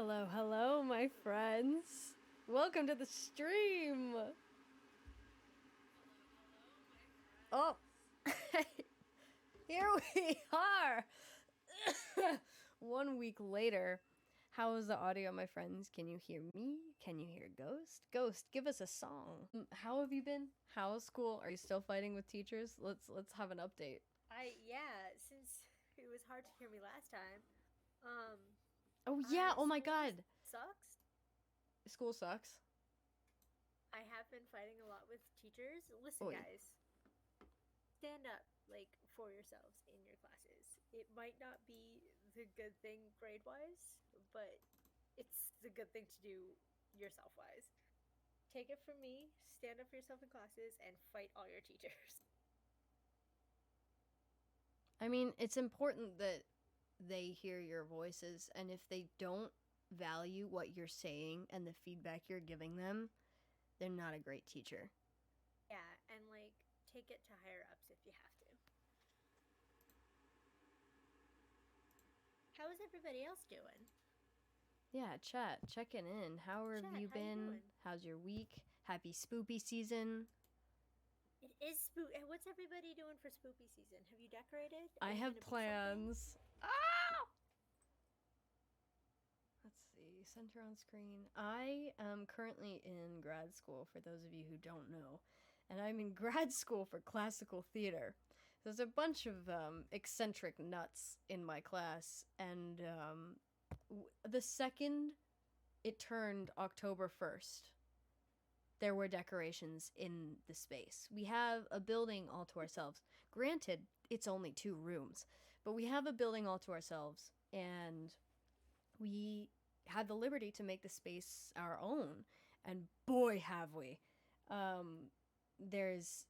Hello, hello, my friends. Welcome to the stream. Oh, here we are. 1 week later. How is the audio, my friends? Can you hear me? Can you hear Ghost? Ghost, give us a song. How have you been? How's school? Are you still fighting with teachers? Let's have an update. Since it was hard to hear me last time. Oh yeah, oh my School god. sucks. School sucks. I have been fighting a lot with teachers. Listen, Oi. guys, stand up for yourselves in your classes. It might not be the good thing grade wise, but it's the good thing to do yourself wise. Take it from me, stand up for yourself in classes and fight all your teachers. I mean, it's important that they hear your voices, and if they don't value what you're saying and the feedback you're giving them, they're not a great teacher. Yeah, and take it to higher ups if you have to. How is everybody else doing? Yeah, chat, checking in. How have Chat, you how you been? doing? How's your week? Happy spoopy season. It is spook. What's everybody doing for spoopy season? Have you decorated? Are I you have gonna be something? plans. Ah! Let's see, center on screen. I am currently in grad school, for those of you who don't know. And I'm in grad school for classical theater. There's a bunch of eccentric nuts in my class, and the second it turned October 1st, there were decorations in the space. We have a building all to ourselves. Granted, it's only 2 rooms, but we have a building all to ourselves, and we had the liberty to make the space our own. And boy, have we. There's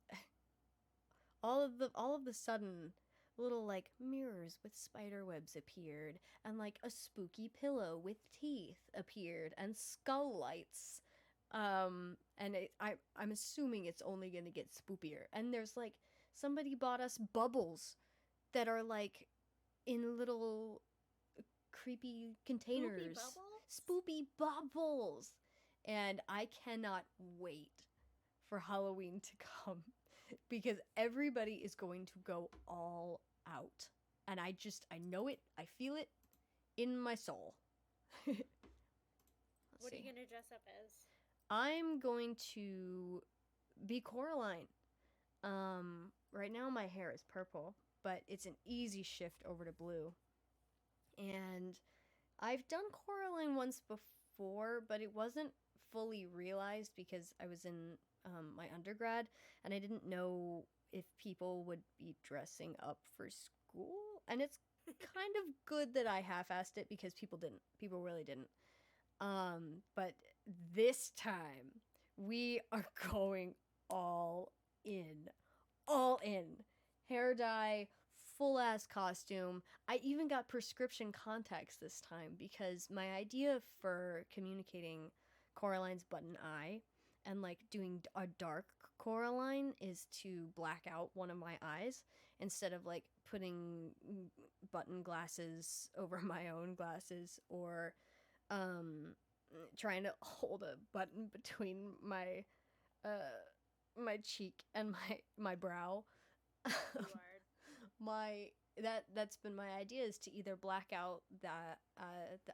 all of the sudden little like mirrors with spider webs appeared, and like a spooky pillow with teeth appeared, and skull lights. I'm assuming it's only gonna get spookier. And there's like somebody bought us bubbles that are like in little creepy Spoopy containers. bubbles? Spoopy bubbles! And I cannot wait for Halloween to come because everybody is going to go all out. And I know it, I feel it in my soul. Let's What are you see. gonna dress up as? I'm going to be Coraline. Right now my hair is purple, but it's an easy shift over to blue. And I've done Coraline once before, but it wasn't fully realized because I was in my undergrad and I didn't know if people would be dressing up for school. And it's kind of good that I half-assed it because people didn't. People really didn't. But this time we are going all in. All in. Hair dye, full ass costume. I even got prescription contacts this time because my idea for communicating Coraline's button eye and like doing a dark Coraline is to black out one of my eyes instead of like putting button glasses over my own glasses, or trying to hold a button between my cheek and my brow. Too hard. My that's been my idea, is to either black out the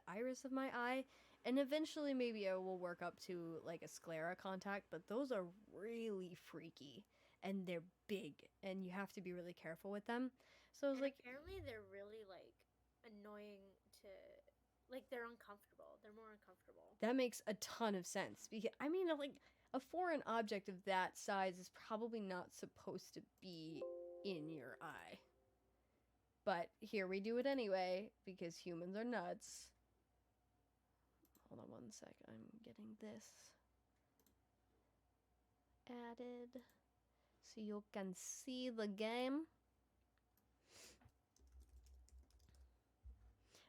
iris of my eye, and eventually maybe I will work up to like a sclera contact, but those are really freaky and they're big and you have to be really careful with them. So I was And like, apparently they're really annoying to they're uncomfortable. They're more uncomfortable. that makes a ton of sense because I mean, like, a foreign object of that size is probably not supposed to be in your eye. But here we do it anyway because humans are nuts. Hold on 1 sec. I'm getting this added so you can see the game.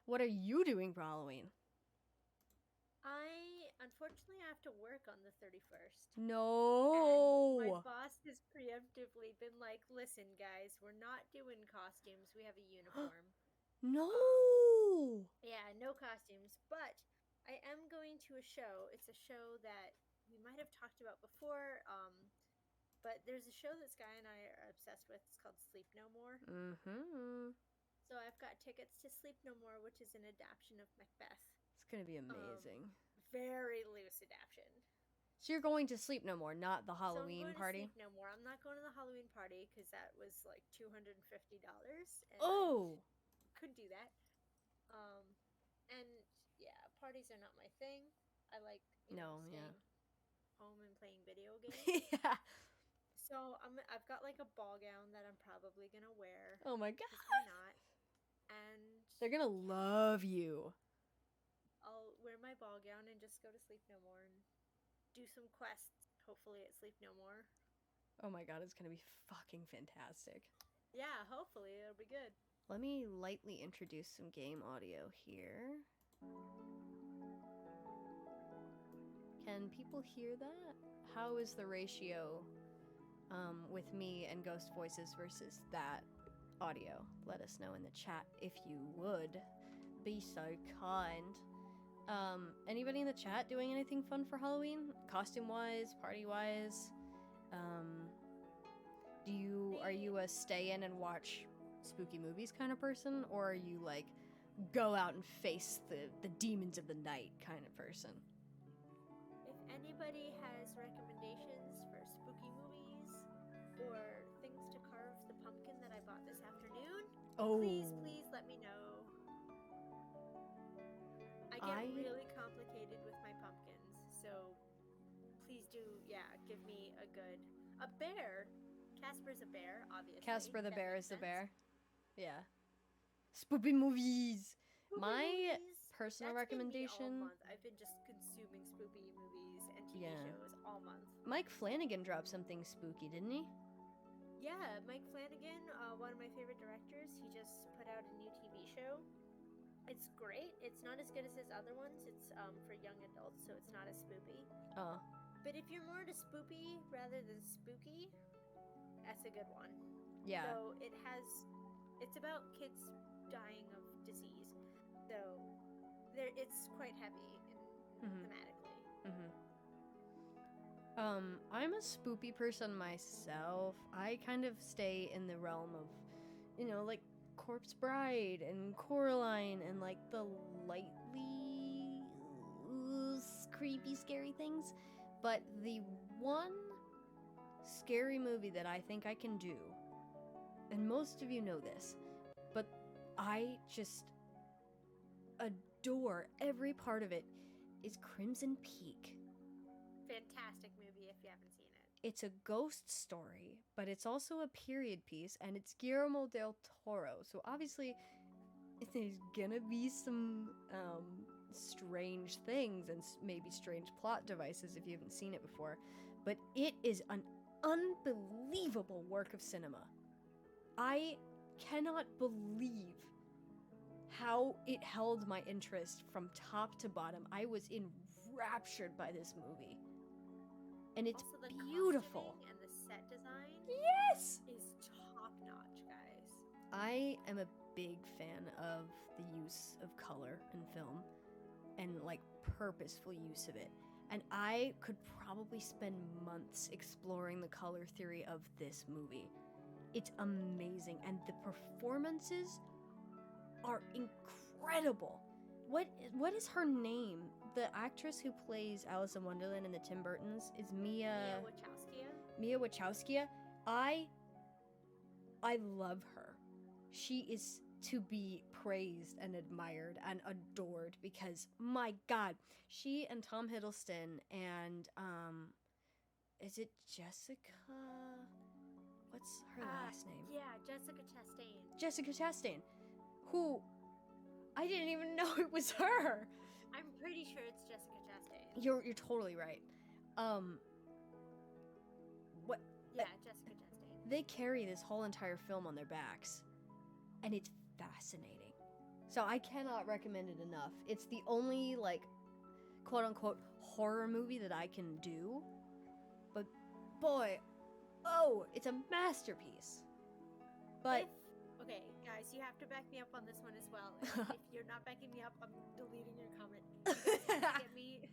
What are you doing for Halloween? I unfortunately have to work on the 31st. And my No! boss has preemptively been like, listen, guys, we're not doing costumes. We have a uniform. Um, No! yeah, no costumes. But I am going to a show. It's a show that we might have talked about before. But there's a show that Sky and I are obsessed with. It's called Sleep No More. Mm-hmm. So I've got tickets to Sleep No More, which is an adaptation of Macbeth. It's gonna be amazing. Very loose adaptation. So you're going to Sleep No More, not the Halloween so I'm going party? To Sleep No More. I'm not going to the Halloween party because that was like $250. Oh! Couldn't do that. And yeah, parties are not my thing. I like staying home and playing video games. Yeah. So I've got like a ball gown that I'm probably gonna wear. Oh my god. Why not? And they're gonna love you. I'll wear my ball gown and just go to Sleep No More and do some quests. Hopefully at Sleep No More. Oh my god, it's gonna be fucking fantastic. Yeah, hopefully it'll be good. Let me lightly introduce some game audio here. Can people hear that? How is the ratio with me and Ghost Voices versus that audio? Let us know in the chat if you would be so kind. Anybody in the chat doing anything fun for Halloween? Costume-wise, party-wise? Are you a stay in and watch spooky movies kind of person, or are you like go out and face the demons of the night kind of person? If anybody has recommendations for spooky movies or things to carve the pumpkin that I bought this afternoon, please let me know. I get really complicated with my pumpkins, so please do, give me a bear. Casper's a bear, obviously. Casper the bear is the bear. Yeah. Spooky movies. My personal recommendation. All month. I've been just consuming spooky movies and TV shows all month. Mike Flanagan dropped something spooky, didn't he? Yeah, Mike Flanagan, one of my favorite directors, he just put out a new TV show. It's great. It's not as good as his other ones. It's for young adults, so it's not as spoopy. Oh. But if you're more into spoopy rather than spooky, that's a good one. Yeah. So it's about kids dying of disease. So it's quite heavy thematically. I'm a spoopy person myself. I kind of stay in the realm of, like Corpse Bride and Coraline and like the lightly creepy, scary things. But the one scary movie that I think I can do, and most of you know this, but I just adore every part of it, is Crimson Peak. Fantastic movie if you haven't seen it. It's a ghost story, but it's also a period piece, and it's Guillermo del Toro. So obviously, there's gonna be some strange things and maybe strange plot devices if you haven't seen it before. But it is an unbelievable work of cinema. I cannot believe how it held my interest from top to bottom. I was enraptured by this movie. And it's also, the beautiful. And the set design is top notch, guys. I am a big fan of the use of color in film and like purposeful use of it. And I could probably spend months exploring the color theory of this movie. It's amazing, and the performances are incredible. What is her name? The actress who plays Alice in Wonderland in the Tim Burtons is Mia Wachowski. I love her. She is to be praised and admired and adored because, my God, she and Tom Hiddleston and is it Jessica? What's her last name? Yeah, Jessica Chastain. Jessica Chastain, who I didn't even know it was her. I'm pretty sure it's Jessica Chastain. You're totally right. What? Yeah, Jessica Chastain. They carry this whole entire film on their backs, and it's fascinating. So I cannot recommend it enough. It's the only like quote unquote horror movie that I can do. But boy, it's a masterpiece. But Okay, guys, you have to back me up on this one as well. If you're not backing me up, I'm deleting your comment. You guys have to get me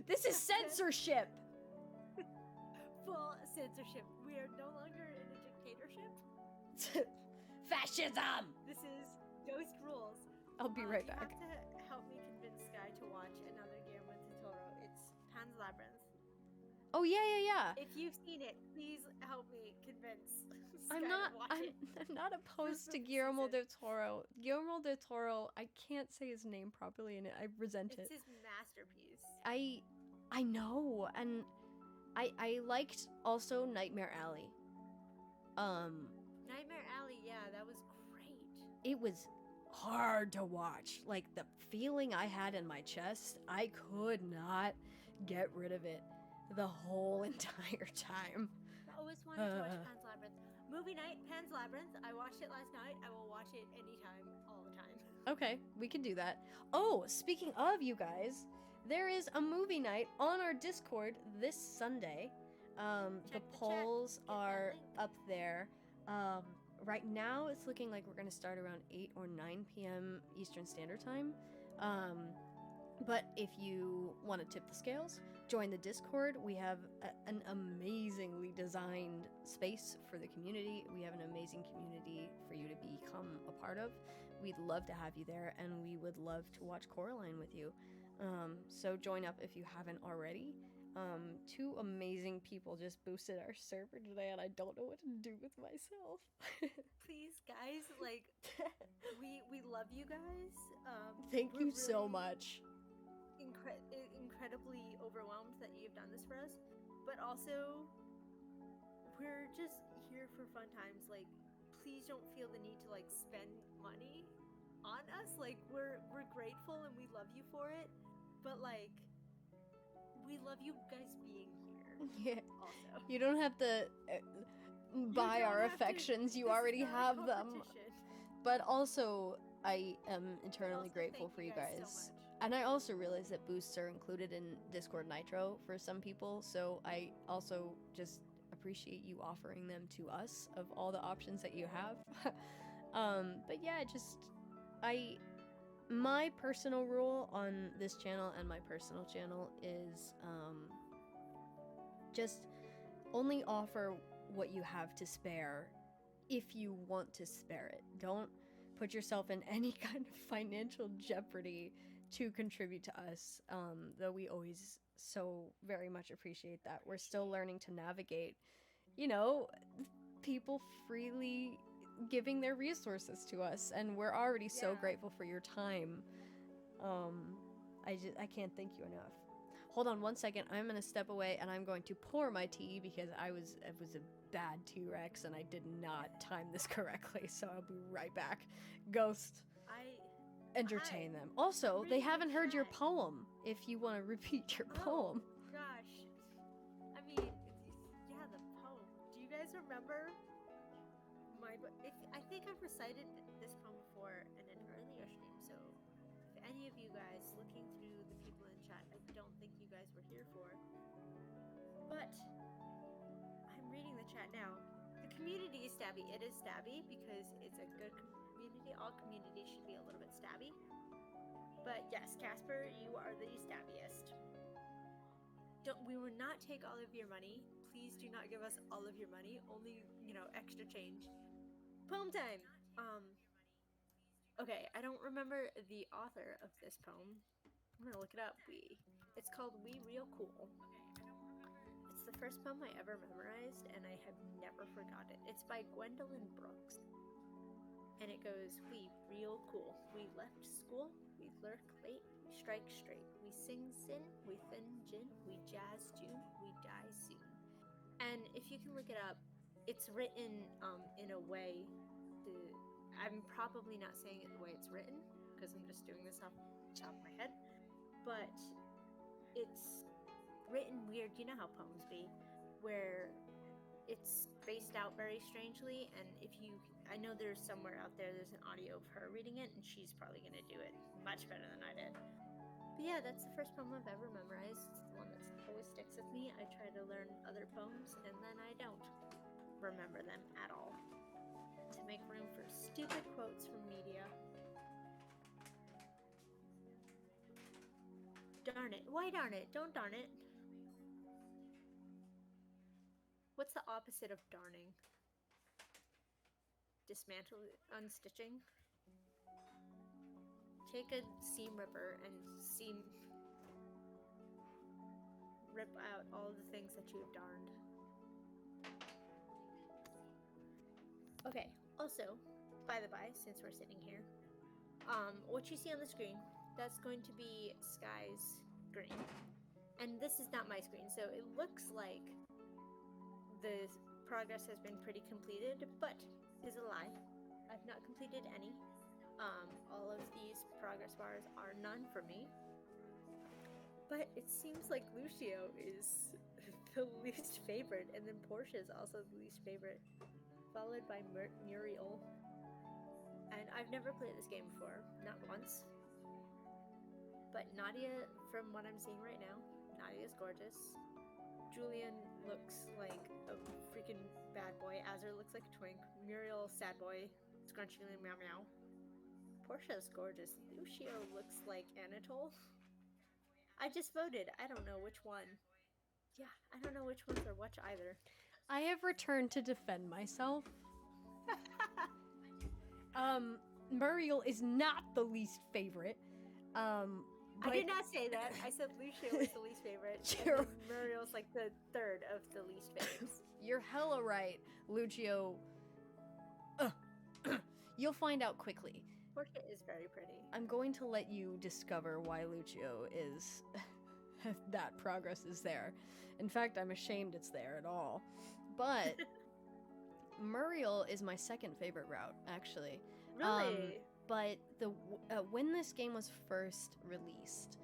This is censorship. full censorship. We are no longer in a dictatorship. Fascism. This is Ghost Rules. I'll be right You back. have to help me convince Sky to watch another Guillermo del Toro. It's Pan's Labyrinth. Oh yeah. If you've seen it, please help me convince Sky I'm to watch it. not opposed to spooky Guillermo del season. Toro. Guillermo del Toro, I can't say his name properly and I resent It's it. his masterpiece. I know, and I liked also Nightmare Alley. Nightmare Alley, yeah, that was great. It was hard to watch. Like the feeling I had in my chest, I could not get rid of it the whole entire time. I always wanted to watch Pan's Labyrinth. Movie night, Pan's Labyrinth. I watched it last night. I will watch it anytime, all the time. Okay, we can do that. Oh, speaking of you guys, there is a movie night on our Discord this Sunday. The polls are up there. Right now, it's looking like we're going to start around 8 or 9 p.m. Eastern Standard Time. But if you want to tip the scales, join the Discord. We have an amazingly designed space for the community. We have an amazing community for you to become a part of. We'd love to have you there, and we would love to watch Coraline with you. So join up if you haven't already. 2 amazing people just boosted our server today, and I don't know what to do with myself. Please, guys, like, we love you guys. Thank you really so much. Incredibly overwhelmed that you've done this for us, but also we're just here for fun times. Like, please don't feel the need to like spend money on us. Like, we're grateful and we love you for it, but like, we love you guys being here. Yeah. Also, You don't have to buy our affections. You already have them. But also, I am eternally grateful for you guys. So And I also realize that boosts are included in Discord Nitro for some people, so I also just appreciate you offering them to us of all the options that you have. But yeah, my personal rule on this channel and my personal channel is just only offer what you have to spare if you want to spare it. Don't put yourself in any kind of financial jeopardy to contribute to us, though we always so very much appreciate that. We're still learning to navigate, people freely giving their resources to us, and we're already so grateful for your time. I can't thank you enough. Hold on 1 second. I'm gonna step away and I'm going to pour my tea because it was a bad T-Rex and I did not time this correctly, so I'll be right back. Ghost. Entertain them. Also, they haven't heard your poem. If you want to repeat your poem. Gosh. I mean, yeah, the poem. Do you guys remember I think I've recited this poem before in an earlier stream, so if any of you guys looking through the people in chat, I don't think you guys were here for, but I'm reading the chat now. The community is stabby. It is stabby because it's a good community. All communities should be a little bit stabby. But yes, Casper, you are the stabbiest. We will not take all of your money. Please do not give us all of your money. Only, extra change. Poem time! Okay, I don't remember the author of this poem. I'm gonna look it up. It's called We Real Cool. It's the first poem I ever memorized, and I have never forgot it. It's by Gwendolyn Brooks. And it goes, we real cool. We left school, we lurk late, we strike straight. We sing sin, we thin gin, we jazz June, we die soon. And if you can look it up, it's written in a way I'm probably not saying it the way it's written, because I'm just doing this off the top of my head, but it's written weird. You know how poems be, where it's spaced out very strangely, and I know there's somewhere out there's an audio of her reading it, and she's probably going to do it much better than I did. But yeah, that's the first poem I've ever memorized. It's the one that always sticks with me. I try to learn other poems, and then I don't remember them at all. To make room for stupid quotes from media. Darn it. Why darn it? Don't darn it. What's the opposite of darning? Dismantle, unstitching? Take a seam ripper and rip out all the things that you've darned. Okay, also, by the by, since we're sitting here, what you see on the screen, that's going to be Skai's screen. And this is not my screen, so it looks like the progress has been pretty completed, but is a lie. I've not completed any. All of these progress bars are none for me. But it seems like Lucio is the least favorite, and then Portia is also the least favorite, followed by Muriel. And I've never played this game before, not once. But Nadia, from what I'm seeing right now, Nadia's gorgeous. Julian looks like a freaking bad boy. Azur looks like a twink. Muriel, sad boy. Scrunchy meow meow. Portia's gorgeous. Lucio looks like Anatole. I just voted. I don't know which one. Yeah, I don't know which ones are which either. I have returned to defend myself. Muriel is not the least favorite. I did not say that. I said Lucio was the least favorite. Muriel's like the third of the least favorites. You're hella right, Lucio. You'll find out quickly. Portia is very pretty. I'm going to let you discover why Lucio is... that progress is there. In fact, I'm ashamed it's there at all. But Muriel is my second favorite route, actually. Really? But when this game was first released,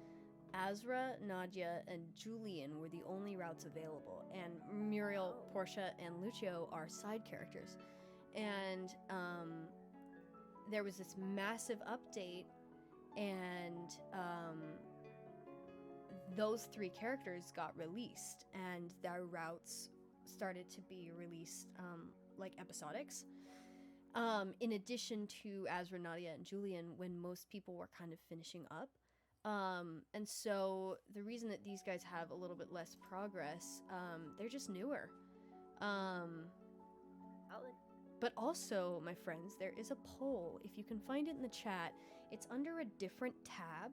Azra, Nadia, and Julian were the only routes available, and Muriel, Portia, and Lucio are side characters. And there was this massive update, and those three characters got released, and their routes started to be released like episodics. In addition to Azra, Nadia, and Julian, when most people were kind of finishing up. And so the reason that these guys have a little bit less progress, they're just newer. But also, my friends, there is a poll. If you can find it in the chat, it's under a different tab.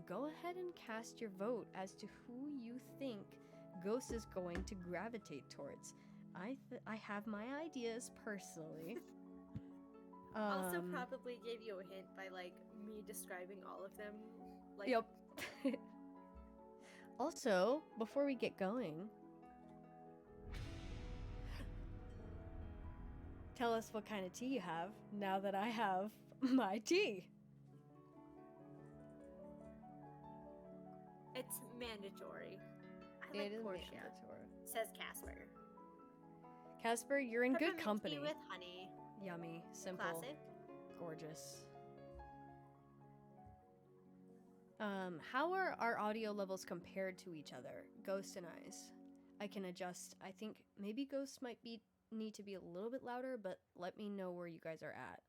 Go ahead and cast your vote as to who you think Ghost is going to gravitate towards. I have my ideas personally. Also probably gave you a hint by like me describing all of them. Like... Yep. Also, before we get going, tell us what kind of tea you have now that I have my tea. It's mandatory. I It like is Portia. mandatory. Says Casper. Casper, you're in good Peppermint company. tea with honey. Yummy, simple, Classic. gorgeous. How are our audio levels compared to each other? Ghost and Eyes. I can adjust. I think maybe Ghost might need to be a little bit louder, but let me know where you guys are at.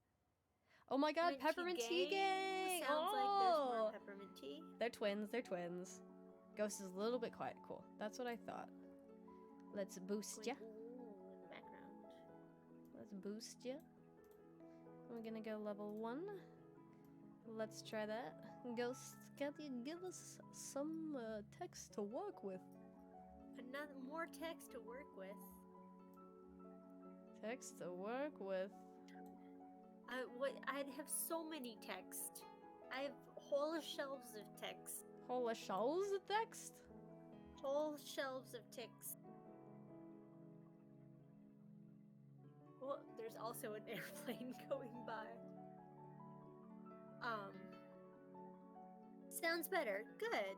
Oh my god, Peppermint Tea Gang! Sounds like there's more peppermint tea. They're twins. Ghost is a little bit quiet. Cool. That's what I thought. Let's boost ya. Ooh, in the background. Let's boost ya. We're gonna go level 1. Let's try that. Ghost, can you give us some text to work with? More text to work with. Text to work with. I'd have so many text. I have whole shelves of text. Whole shelves of text? Whole shelves of text. Well, there's also an airplane going by. Sounds better. Good.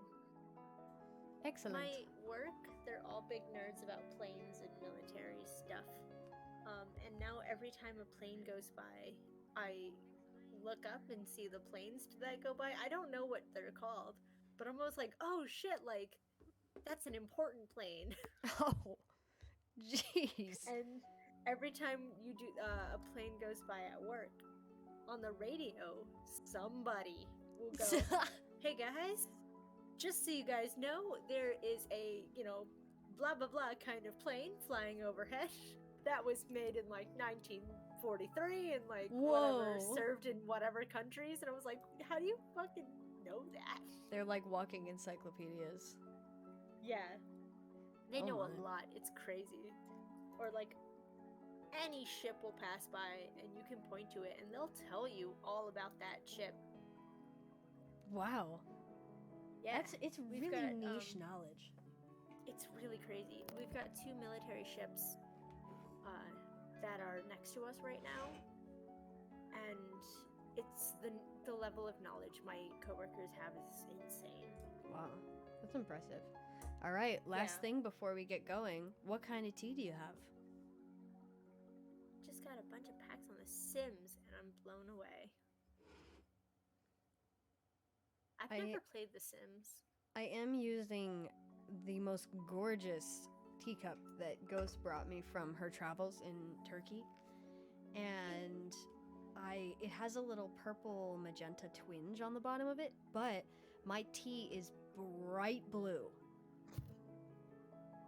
Excellent. My work, they're all big nerds about planes and military stuff. And now every time a plane goes by, I look up and see the planes that go by. I don't know what they're called, but I'm always like, oh shit, like, that's an important plane. Oh, jeez. every time you do a plane goes by at work, on the radio, somebody will go, "Hey guys, just so you guys know, there is a, blah blah blah kind of plane flying overhead that was made in like 1943 and like whatever, Whoa. served in whatever countries." And I was like, how do you fucking know that? They're like walking encyclopedias. Yeah. They Oh know a my. lot. It's crazy. Or like any ship will pass by and you can point to it and they'll tell you all about that ship. Wow. Yeah. It's We've really got, niche knowledge. It's really crazy. We've got 2 military ships that are next to us right now, and it's the level of knowledge my coworkers have is insane. Wow, that's impressive. All right, last Yeah. thing before we get going, what kind of tea do you have? Just got a bunch of packs on The Sims, and I'm blown away. I've never played The Sims. I am using the most gorgeous teacup that Ghost brought me from her travels in Turkey, and it has a little purple magenta twinge on the bottom of it, but my tea is bright blue,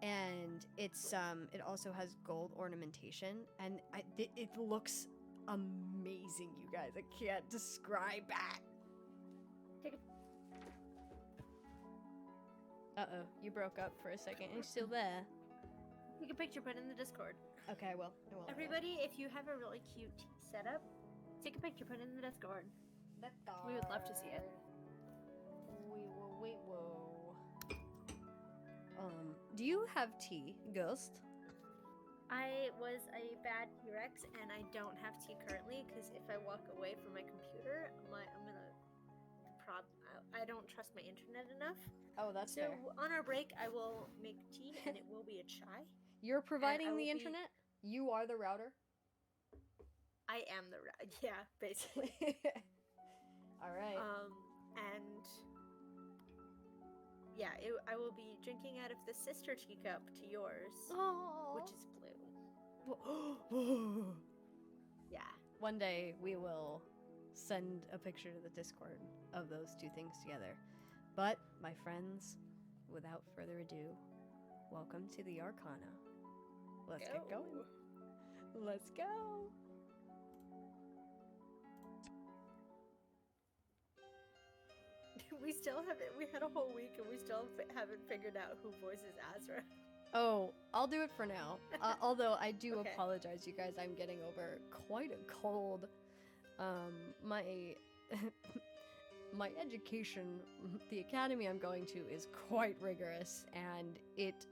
and it's it also has gold ornamentation, and it looks amazing, you guys. I can't describe that. Uh-oh, you broke up for a second. Are you still there? Take a picture, put it in the Discord. Okay, I will. Everybody, if you have a really cute tea setup, take a picture, put it in the Discord. We would love to see it. We will. Do you have tea, Ghost? I was a bad T-Rex, and I don't have tea currently, because if I walk away from my computer, I'm gonna... I don't trust my internet enough. Oh, that's so fair. On our break, I will make tea, and it will be a chai. You're providing the internet? You are the router? I am the router. Yeah, basically. All right. And yeah, I will be drinking out of the sister teacup to yours, which is blue. Yeah. One day we will send a picture to the Discord of those two things together. But, my friends, without further ado, welcome to the Arcana. Let's get going. Let's go. We still haven't. We had a whole week and we still haven't figured out who voices Azra. Oh, I'll do it for now. Although I do apologize, you guys. I'm getting over quite a cold. My my education, the academy I'm going to, is quite rigorous, and it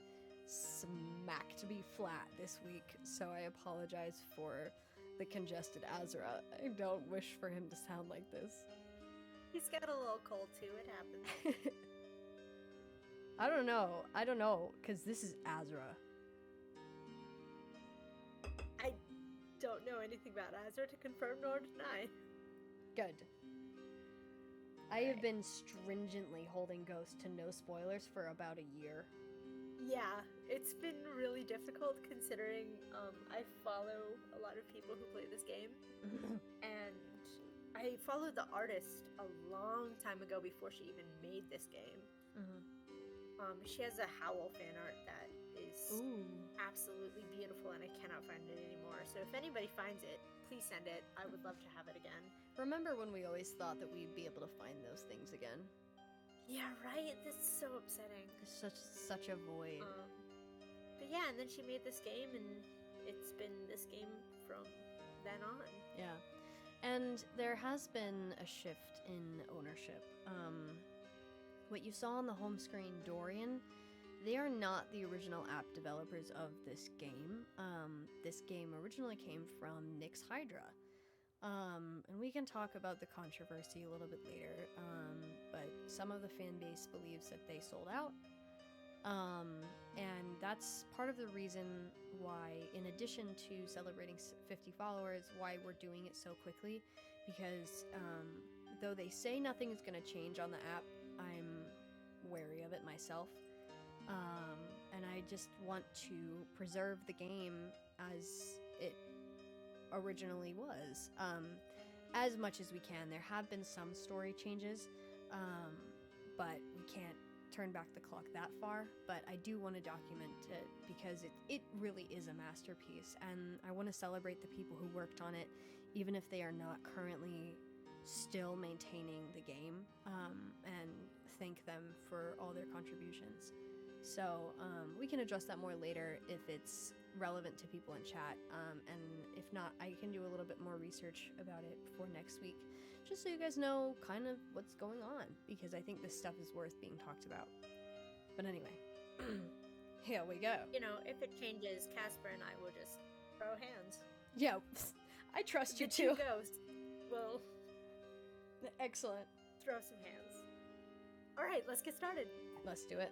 smacked me flat this week. So I apologize for the congested Azra. I don't wish for him to sound like this. He's got a little cold too, it happens. I don't know, because this is Azra. I don't know anything about Azra to confirm nor deny. Good. I have been stringently holding Ghost to no spoilers for about a year. Yeah, it's been really difficult considering I follow a lot of people who play this game. And I followed the artist a long time ago before she even made this game. She has a Howl fan art that is absolutely beautiful, and I cannot find it anymore. So if anybody finds it, please send it. I would love to have it again. Remember when we always thought that we'd be able to find those things again? Yeah, right? That's so upsetting. There's such a void. But yeah, and then she made this game, and it's been this game from then on. Yeah. And there has been a shift in ownership. What you saw on the home screen, Dorian, they are not the original app developers of this game. This game originally came from Nyx Hydra. And we can talk about the controversy a little bit later, but some of the fan base believes that they sold out. And that's part of the reason why, in addition to celebrating 50 followers, why we're doing it so quickly, because though they say nothing is going to change on the app, I'm wary of it myself. And I just want to preserve the game as it originally was. As much as we can. There have been some story changes, but we can't turn back the clock that far. But I do want to document it because it really is a masterpiece, and I want to celebrate the people who worked on it, even if they are not currently still maintaining the game, and thank them for all their contributions. So we can address that more later if it's relevant to people in chat, and if not, I can do a little bit more research about it for next week, just so you guys know kind of what's going on, because I think this stuff is worth being talked about. But anyway, here we go. You know, if it changes, Casper and I will just throw hands. Yeah, I trust you The too. two ghosts will Excellent. throw some hands. All right, let's get started. Let's do it.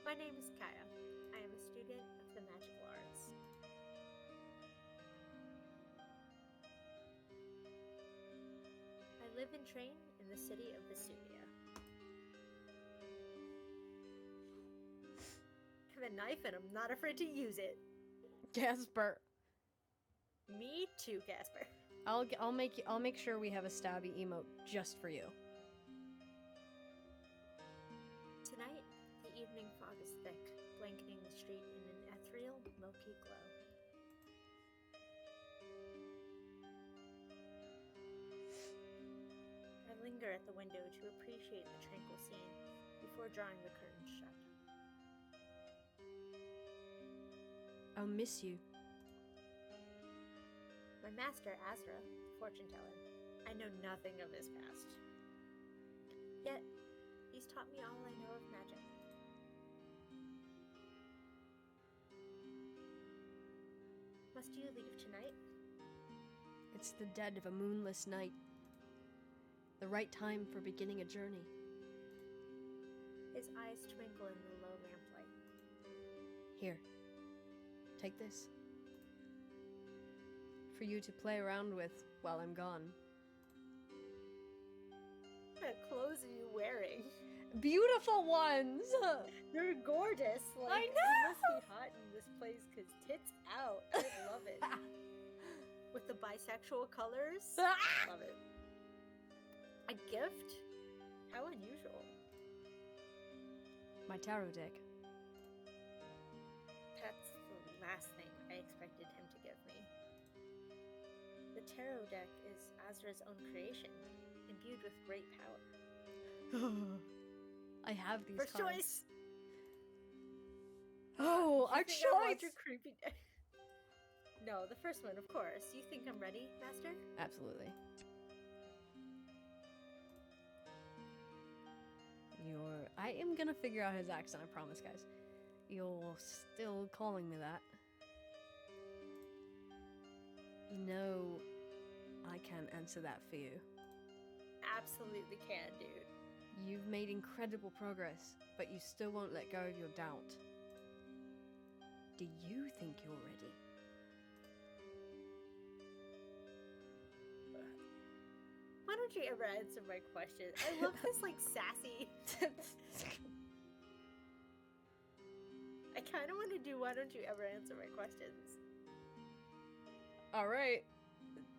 My name is Kaya. I am a student of the magical arts. I live and train in the city of Vesuvia. I have a knife and I'm not afraid to use it. Casper. Me too, Casper. I'll make sure we have a stabby emote just for you. Tonight, the evening fog is thick, blanketing the street in an ethereal, milky glow. I linger at the window to appreciate the tranquil scene before drawing the curtains shut. I'll miss you. My master, Azra, the fortune teller, I know nothing of his past. Yet, he's taught me all I know of magic. Must you leave tonight? It's the dead of a moonless night. The right time for beginning a journey. His eyes twinkle in the low lamplight. Here, take this. For you to play around with while I'm gone. What clothes are you wearing? Beautiful ones! They're gorgeous. I Like, know! it must be hot in this place because tits out. I love it. With the bisexual colors. Love it. A gift? How unusual. My tarot deck. That's the last thing I expected him to give me. The tarot deck is Azra's own creation, imbued with great power. I have these First cards. choice! Oh, You our think I want choice! your creepy No, the first one, of course. You think I'm ready, Master? Absolutely. I am gonna figure out his accent, I promise, guys. You're still calling me that. You know, I can't answer that for you. Absolutely can, dude. You've made incredible progress, but you still won't let go of your doubt. Do you think you're ready? Why don't you ever answer my question? I love this, like, sassy... I kind of want to do why don't you ever answer my questions? Alright.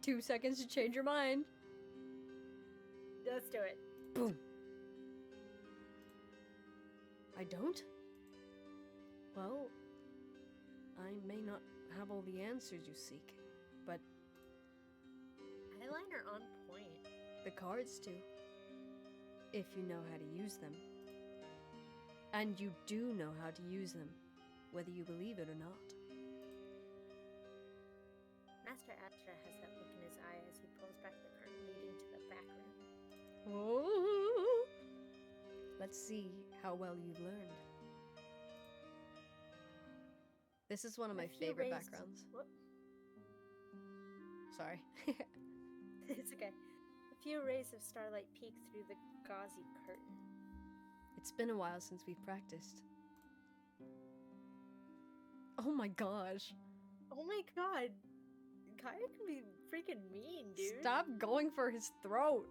2 seconds to change your mind. Let's do it. Boom. I don't? Well, I may not have all the answers you seek, but Eyeliner on point. the cards do. If you know how to use them. And you do know how to use them, whether you believe it or not. Master Astra has that look in his eye as he pulls back the curtain leading to the back room. Oh. Let's see how well you've learned. This is one of my A few favorite rays- backgrounds. Whoop. Sorry. It's okay. A few rays of starlight peek through the gauzy curtain. It's been a while since we've practiced. Oh my gosh. Oh my god. Kaya can be freaking mean, dude. Stop going for his throat.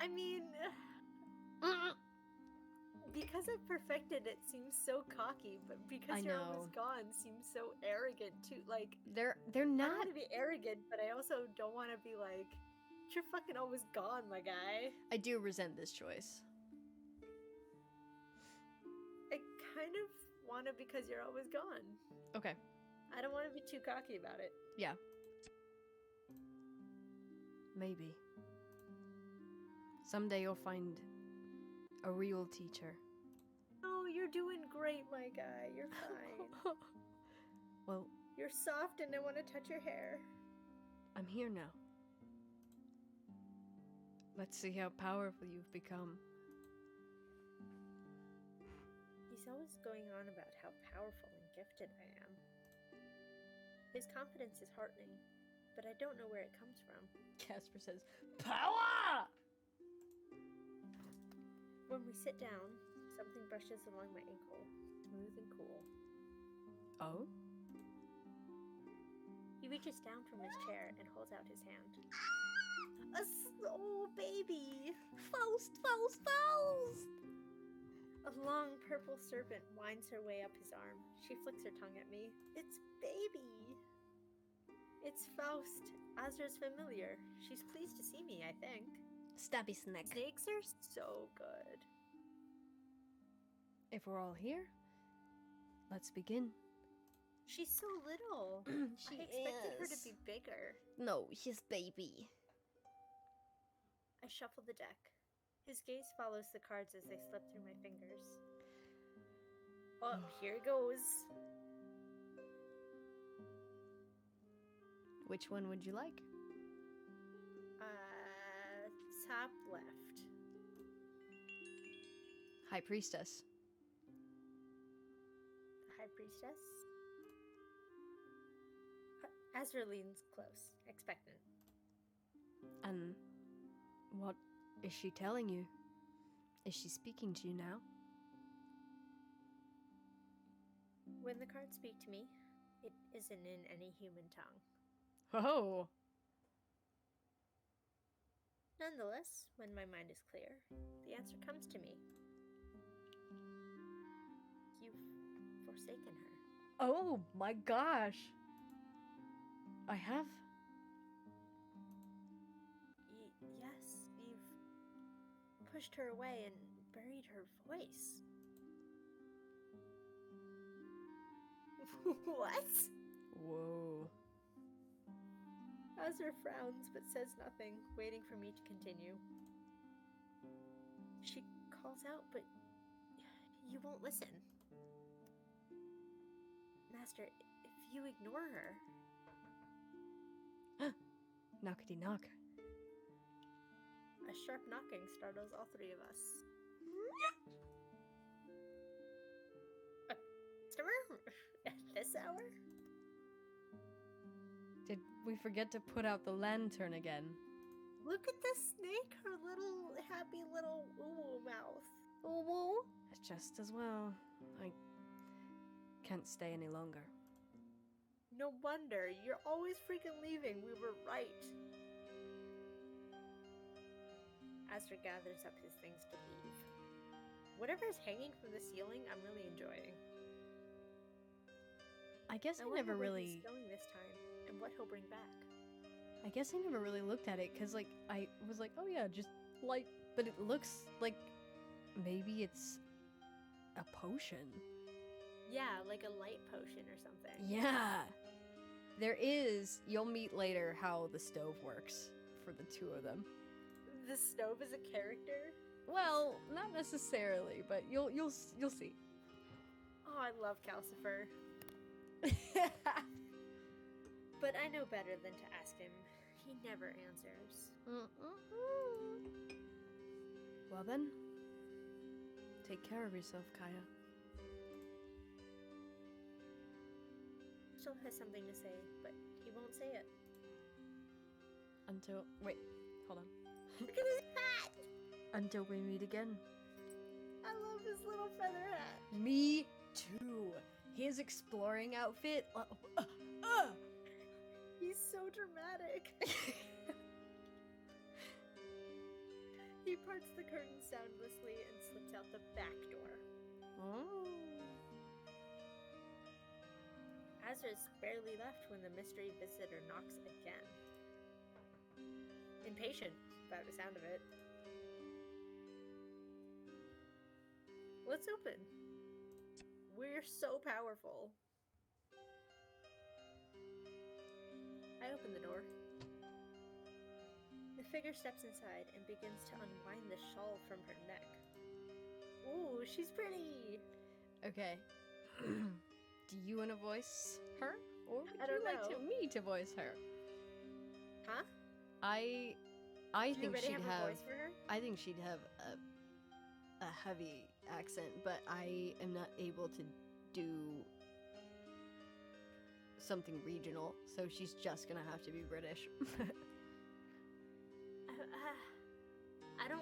I mean... because I've perfected it seems so cocky, but because I you're know. almost gone seems so arrogant too. Like, They're I don't not. want to be arrogant, but I also don't want to be like, you're fucking always gone, my guy. I do resent this choice. I kind of want to because you're always gone. Okay. I don't want to be too cocky about it. Yeah. Maybe. Someday you'll find a real teacher. Oh, you're doing great, my guy. You're fine. Well, You're soft and I want to touch your hair. I'm here now. Let's see how powerful you've become. He's always going on about how powerful and gifted I am. His confidence is heartening, but I don't know where it comes from. Casper says, "Power!" When we sit down, something brushes along my ankle, smooth and cool. Oh? He reaches down from his chair and holds out his hand. Oh, baby! Faust, Faust, Faust! A long purple serpent winds her way up his arm. She flicks her tongue at me. It's baby! It's Faust. Azra's familiar. She's pleased to see me, I think. Stabby snack. Snakes are so good. If we're all here, let's begin. She's so little. She I expected her to is. be bigger. No, she's baby. I shuffle the deck. His gaze follows the cards as they slip through my fingers. Oh, here goes. Which one would you like? Top left. High Priestess. High Priestess. Azra leans close, expectant. And what is she telling you? Is she speaking to you now? When the cards speak to me, it isn't in any human tongue. Oh! Nonetheless, when my mind is clear, the answer comes to me. You've forsaken her. Oh my gosh! I have? Yes, you've pushed her away and buried her voice. What? Whoa. Azra frowns but says nothing, waiting for me to continue. She calls out, but you won't listen. Master, if you ignore her... Knockety knock. A sharp knocking startles all three of us. A customer? At this hour? Did we forget to put out the lantern again? Look at the snake, her little happy little ooh mouth. Oh, just as well. I can't stay any longer. No wonder, you're always freaking leaving. We were right. Azra gathers up his things to leave. Whatever is hanging from the ceiling, I'm really enjoying. I guess I wonder never where really... he's going this time, and what he'll bring back. I guess I never really looked at it, because, like, I was like, oh yeah, just light. But it looks like maybe it's a potion. Yeah, like a light potion or something. Yeah. There is, you'll meet later how the stove works for the two of them. The stove is a character? Well, not necessarily, but you'll see. Oh, I love Calcifer. But I know better than to ask him. He never answers. Well then, take care of yourself, Kaya. Still has something to say, but he won't say it. Until, wait, hold on. Look at his hat! Until we meet again. I love his little feather hat. Me too. His exploring outfit. He's so dramatic. He parts the curtain soundlessly and slips out the back door. Oh. Azra's barely left when the mystery visitor knocks again. Impatient, by the sound of it. Let's open. We're so powerful. I open the door. The figure steps inside and begins to unwind the shawl from her neck. Ooh, she's pretty! Okay. Do you want to voice her? Or would I don't you like know. me to voice her? Huh? I Do you think already she'd have have a voice for her? I think she'd have a heavy accent, but I am not able to do something regional, so she's just gonna have to be British.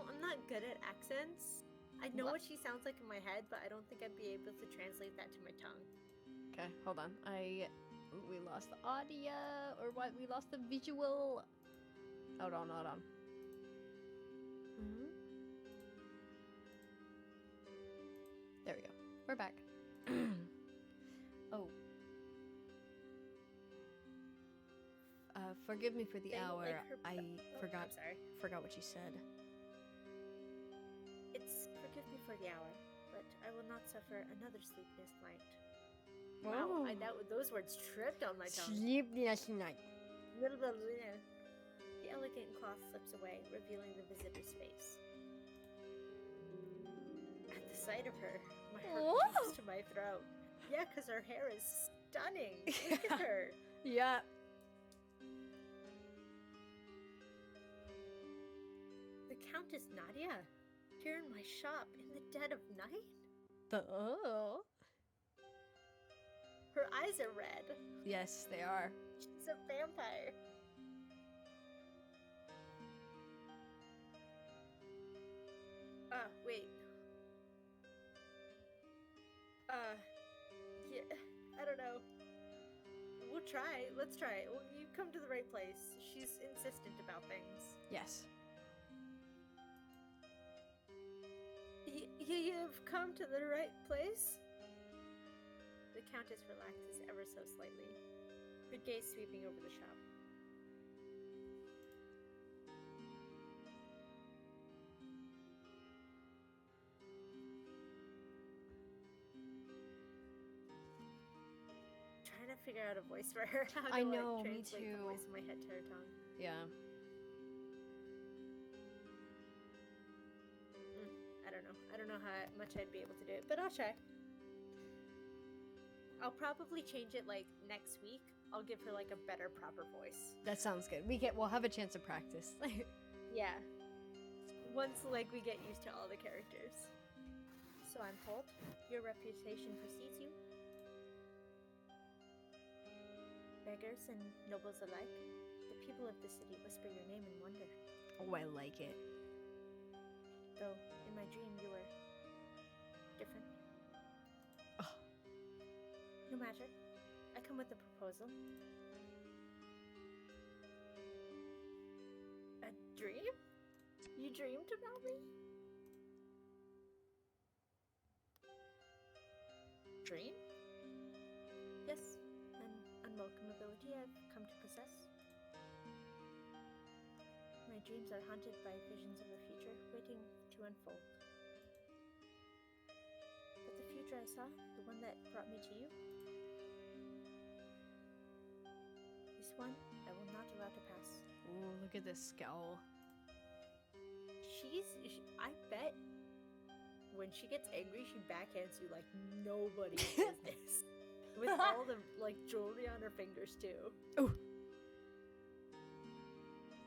I'm not good at accents. I know What? what she sounds like in my head, but I don't think I'd be able to translate that to my tongue. Okay, hold on. We lost the audio, or what? We lost the visual. Hold on. There we go. We're back. Oh. Forgive me for the They hour. like her- I forgot I'm sorry. forgot what you said. It's forgive me for the hour, but I will not suffer another sleepless night. Wow, those words tripped on my tongue. Sleepless night. The elegant cloth slips away, revealing the visitor's face. At the sight of her, my heart Whoa. jumps to my throat. Yeah, because her hair is stunning. Look at her. Yeah. The Countess Nadia, here in my shop in the dead of night? Oh. Her eyes are red. Yes, they are. She's a vampire. Wait. Yeah, I don't know. We'll try. Let's try it. Well, you come to the right place. She's insistent about things. Yes. You've come to the right place? The Countess relaxes ever so slightly, her gaze sweeping over the shop. Trying to figure out a voice for her. How to, I know, me translate too. the voice in my head to her tongue. Yeah. I don't know how much I'd be able to do it, but I'll try. I'll probably change it like next week. I'll give her like a better proper voice. That sounds good. We'll have a chance to practice. Yeah. Once like we get used to all the characters. So I'm told your reputation precedes you. Beggars and nobles alike, the people of the city whisper your name in wonder. Oh, I like it. Though in my dream you were different. Oh. No matter. I come with a proposal. A dream? You dreamed about me? Dream? Yes, an unwelcome ability I've come to possess. My dreams are haunted by visions of a future waiting to unfold. But the future I saw, the one that brought me to you, this one I will not allow to pass. Ooh, look at this scowl. I bet when she gets angry, she backhands you like nobody's business. With all the like jewelry on her fingers too. Ooh.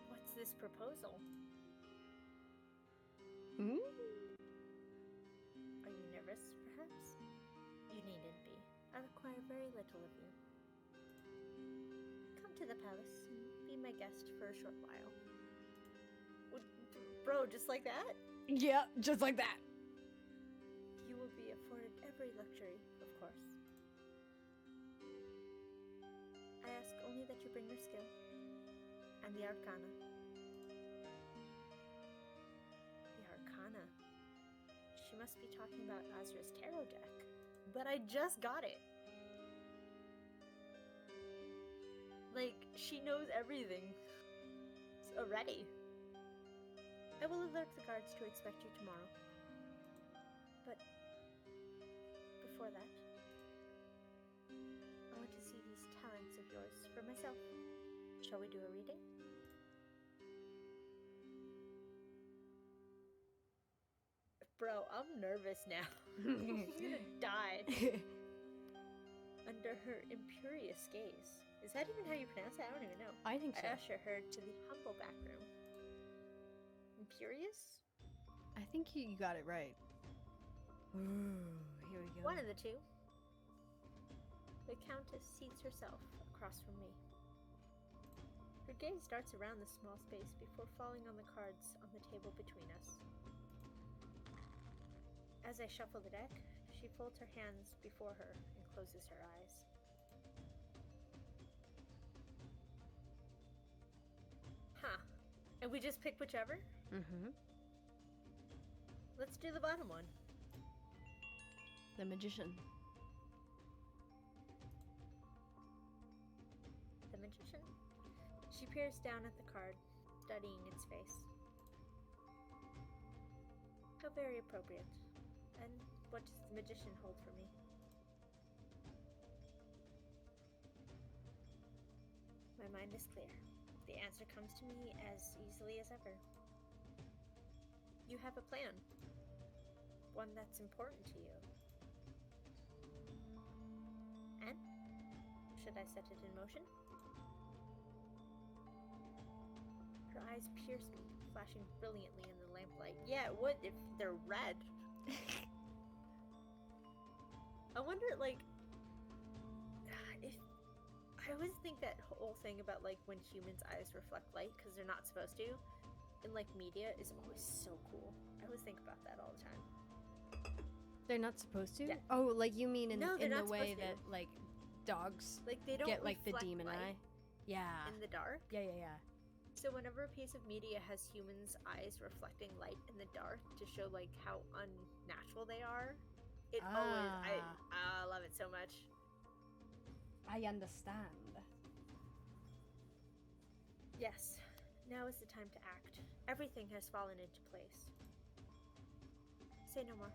What's this proposal? Mm? Are you nervous, perhaps? You needn't be. I require very little of you. Come to the palace and be my guest for a short while. Bro, just like that? Yeah, just like that. You will be afforded every luxury, of course. I ask only that you bring your skill and the Arcana. she must be talking about Azra's tarot deck. But I just got it. Like, she knows everything already. I will alert the guards to expect you tomorrow. But before that, I want to see these talents of yours for myself. Shall we do a reading? Bro, I'm nervous now. She's gonna die. Under her imperious gaze. Is that even how you pronounce it? I don't even know. I think so. I usher her to the humble back room. Imperious? I think you got it right. Ooh, here we go. One of the two. The Countess seats herself across from me. Her gaze darts around the small space before falling on the cards on the table between us. As I shuffle the deck, she folds her hands before her and closes her eyes. Huh. And we just pick whichever? Mm-hmm. Let's do the bottom one. The Magician. The Magician? She peers down at the card, studying its face. How very appropriate. And what does the Magician hold for me? My mind is clear. The answer comes to me as easily as ever. You have a plan. One that's important to you. And? Should I set it in motion? Her eyes pierce me, flashing brilliantly in the lamplight. Yeah, it would if they're red. I wonder, like, if I always think that whole thing about like when humans' eyes reflect light because they're not supposed to, in like media, is always so cool. I always think about that all the time. They're not supposed to? Yeah. Oh, like you mean in No, they're the not way supposed to. that like dogs Like they don't get like the reflect demon light eye? Yeah. in the dark. Yeah, yeah, yeah. So whenever a piece of media has humans' eyes reflecting light in the dark to show like how unnatural they are, it always I love it so much. I understand. Yes, now is the time to act. Everything has fallen into place. Say no more.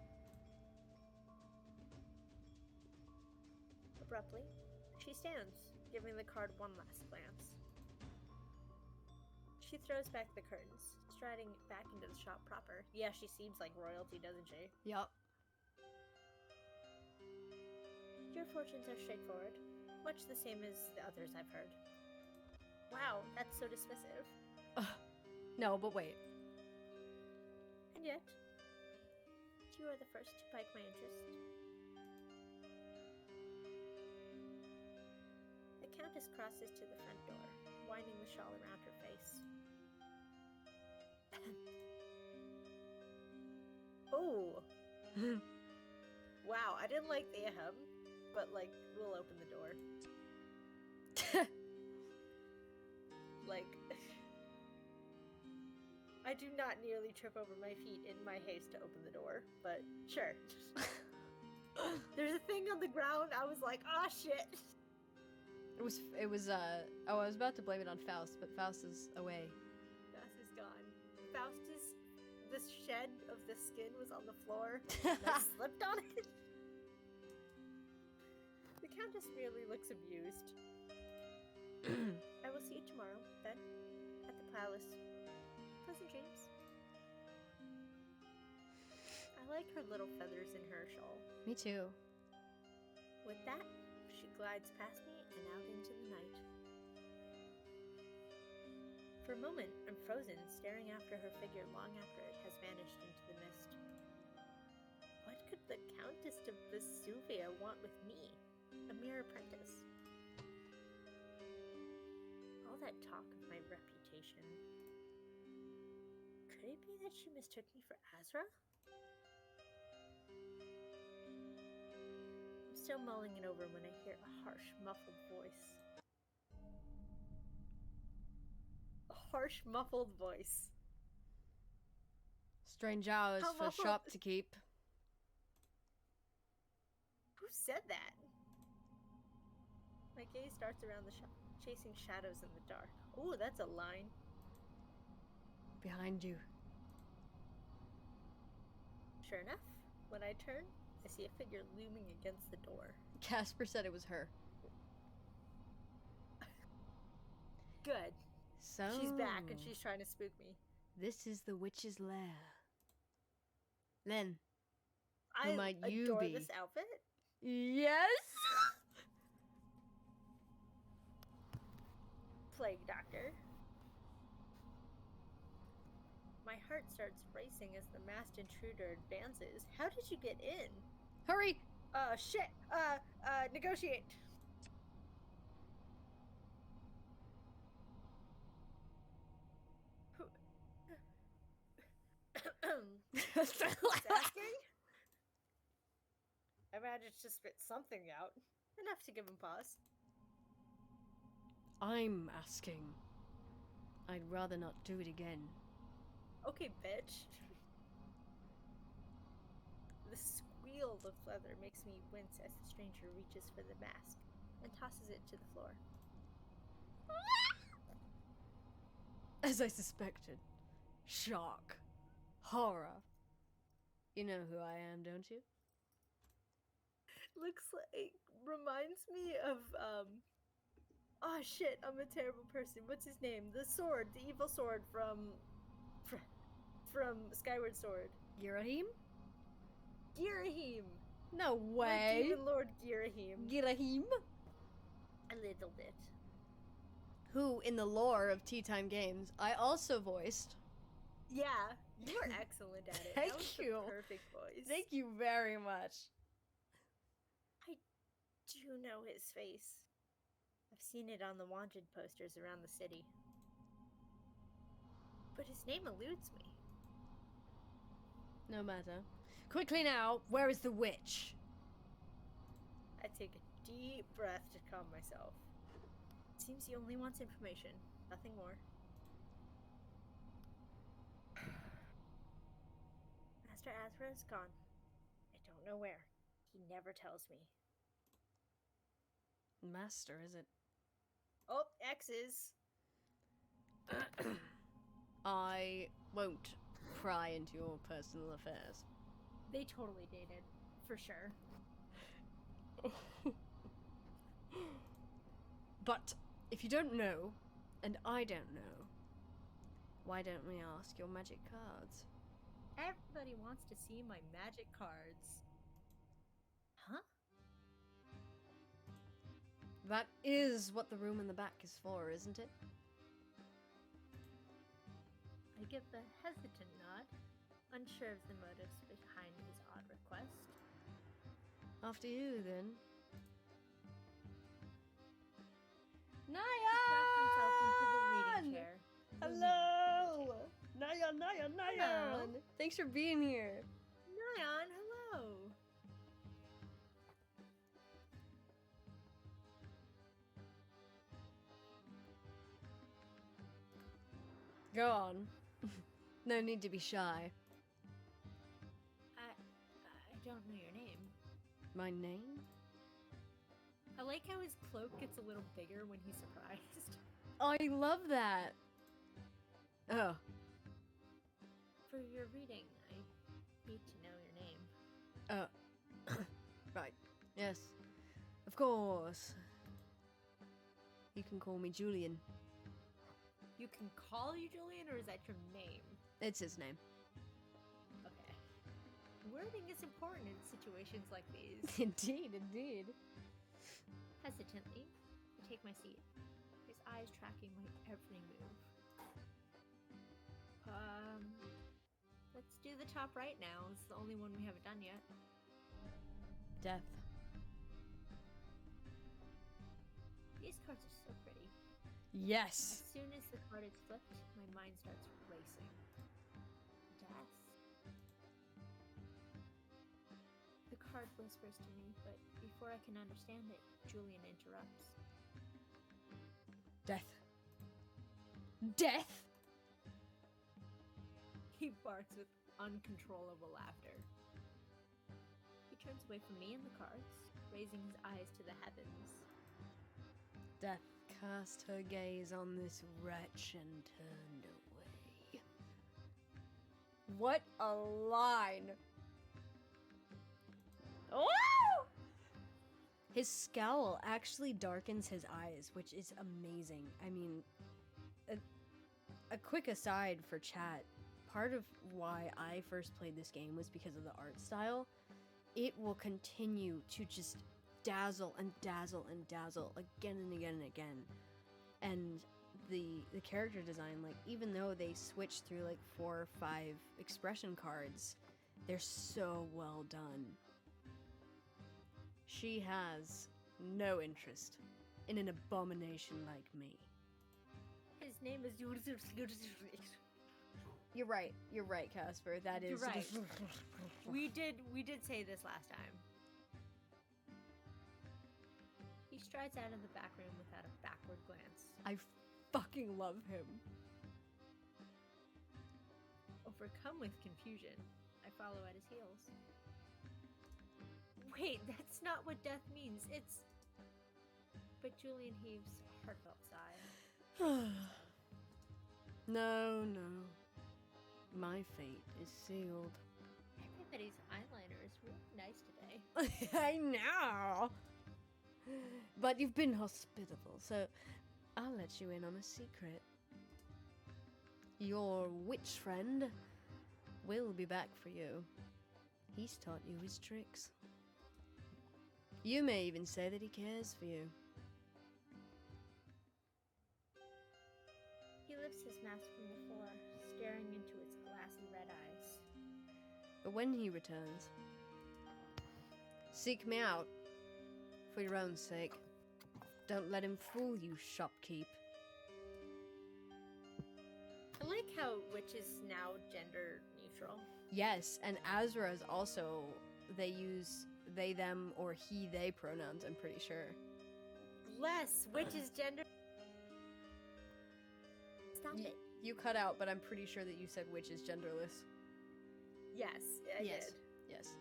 Abruptly, she stands, giving the card one last glance. She throws back the curtains, striding back into the shop proper. Yeah, she seems like royalty, doesn't she? Yup. Your fortunes are straightforward, much the same as the others I've heard. Wow, that's so dismissive. No, but wait. And yet, you are the first to pique my interest. The Countess crosses to the front door, winding the shawl around her face. Oh! Wow, I didn't like the ahem, but like, we'll open the door. Like, I do not nearly trip over my feet in my haste to open the door, but sure. There's a thing on the ground, I was like, ah, shit! It was, I was about to blame it on Faust, but Faust is away. Faust is gone. The shed of the skin was on the floor, and I slipped on it. The Countess merely looks amused. I will see you tomorrow, then, at the palace. Pleasant dreams. I like her little feathers in her shawl. Me too. With that, she glides past me and out into the night. For a moment, I'm frozen, staring after her figure long after it has vanished into the mist. What could the Countess of Vesuvia want with me, a mere apprentice? All that talk of my reputation. Could it be that she mistook me for Azra? I'm still mulling it over when I hear a harsh, muffled voice. Harsh, muffled voice. Strange hours How for muffled- shop to keep. said that? My gaze darts around the chasing shadows in the dark. Ooh, that's a line. Behind you. Sure enough, when I turn, I see a figure looming against the door. Casper said it was her. Good. So She's back and she's trying to spook me. this is the witch's lair. Len, who I might you adore be? this outfit. Yes. Plague Doctor. My heart starts racing as the masked intruder advances. How did you get in? Hurry! Shit! Negotiate! Who's asking? I managed to spit something out. Enough to give him pause. I'm asking. I'd rather not do it again. Okay, bitch. The squeal of leather makes me wince as the stranger reaches for the mask and tosses it to the floor. As I suspected. Shock. Horror. You know who I am, don't you? Looks like, reminds me of, oh shit, I'm a terrible person. What's his name? The sword, the evil sword from Skyward Sword. Girahim? Girahim! No way! The Demon Lord Girahim. Girahim? A little bit. Who, in the lore of Tea Time Games, I also voiced. Yeah, you were excellent at it. Thank that was you. The perfect voice. Thank you very much. I do know his face. I've seen it on the wanted posters around the city. But his name eludes me. No matter. Quickly now, where is the witch? I take a deep breath to calm myself. It seems he only wants information, nothing more. Master Azra is gone. I don't know where. He never tells me. Master, is it? Oh, X's. I won't pry into your personal affairs. They totally dated, for sure. But if you don't know, and I don't know, why don't we ask your magic cards? Everybody wants to see my magic cards. Huh? That is what the room in the back is for, isn't it? I give the hesitant nod, unsure of the motives behind his odd request. After you, then. He dropped himself into the reading chair. Hello! Nayan! Hello. Thanks for being here. Nyan, hello! Go on. No need to be shy. I don't know your name. My name? I like how his cloak gets a little bigger when he's surprised. I love that. Oh. For your reading, I need to know your name. Right. Yes. Of course. You can call me Julian. You can call you Julian, or is that your name? It's his name. Okay. Wording is important in situations like these. Indeed. Hesitantly, I take my seat, his eyes tracking my every move. Let's do the top right now. It's the only one we haven't done yet. Death. These cards are so pretty. Yes. As soon as the card is flipped, my mind starts racing. Death? The card whispers to me, but before I can understand it, Julian interrupts. Death. Death? He barks with uncontrollable laughter. He turns away from me and the cards, raising his eyes to the heavens. Death cast her gaze on this wretch and turned away. What a line! Oh! His scowl actually darkens his eyes, which is amazing. I mean, a quick aside for chat, part of why I first played this game was because of the art style. It will continue to just dazzle and dazzle and dazzle again and again and again. And the character design, like, even though they switch through like 4 or 5 expression cards, they're so well done. She has no interest in an abomination like me. His name is... You're right, Casper. That is... You're right. We did say this last time. He strides out of the back room without a backward glance. I fucking love him. Overcome with confusion, I follow at his heels. Wait, that's not what death means. It's... But Julian heaves a heartfelt sigh. No. My fate is sealed. Everybody's eyeliner is really nice today. I know. But you've been hospitable, so I'll let you in on a secret. Your witch friend will be back for you. He's taught you his tricks. You may even say that he cares for you. He lifts his mask from the floor, staring into its glassy red eyes. But when he returns, seek me out. For your own sake. Don't let him fool you, shopkeep. I like how witch is now gender neutral. Yes, and Azra is also, they use they, them, or he, they pronouns, I'm pretty sure. Less, witch is gender... Stop it. You cut out, but I'm pretty sure that you said witch is genderless. Yes, I did. Yes.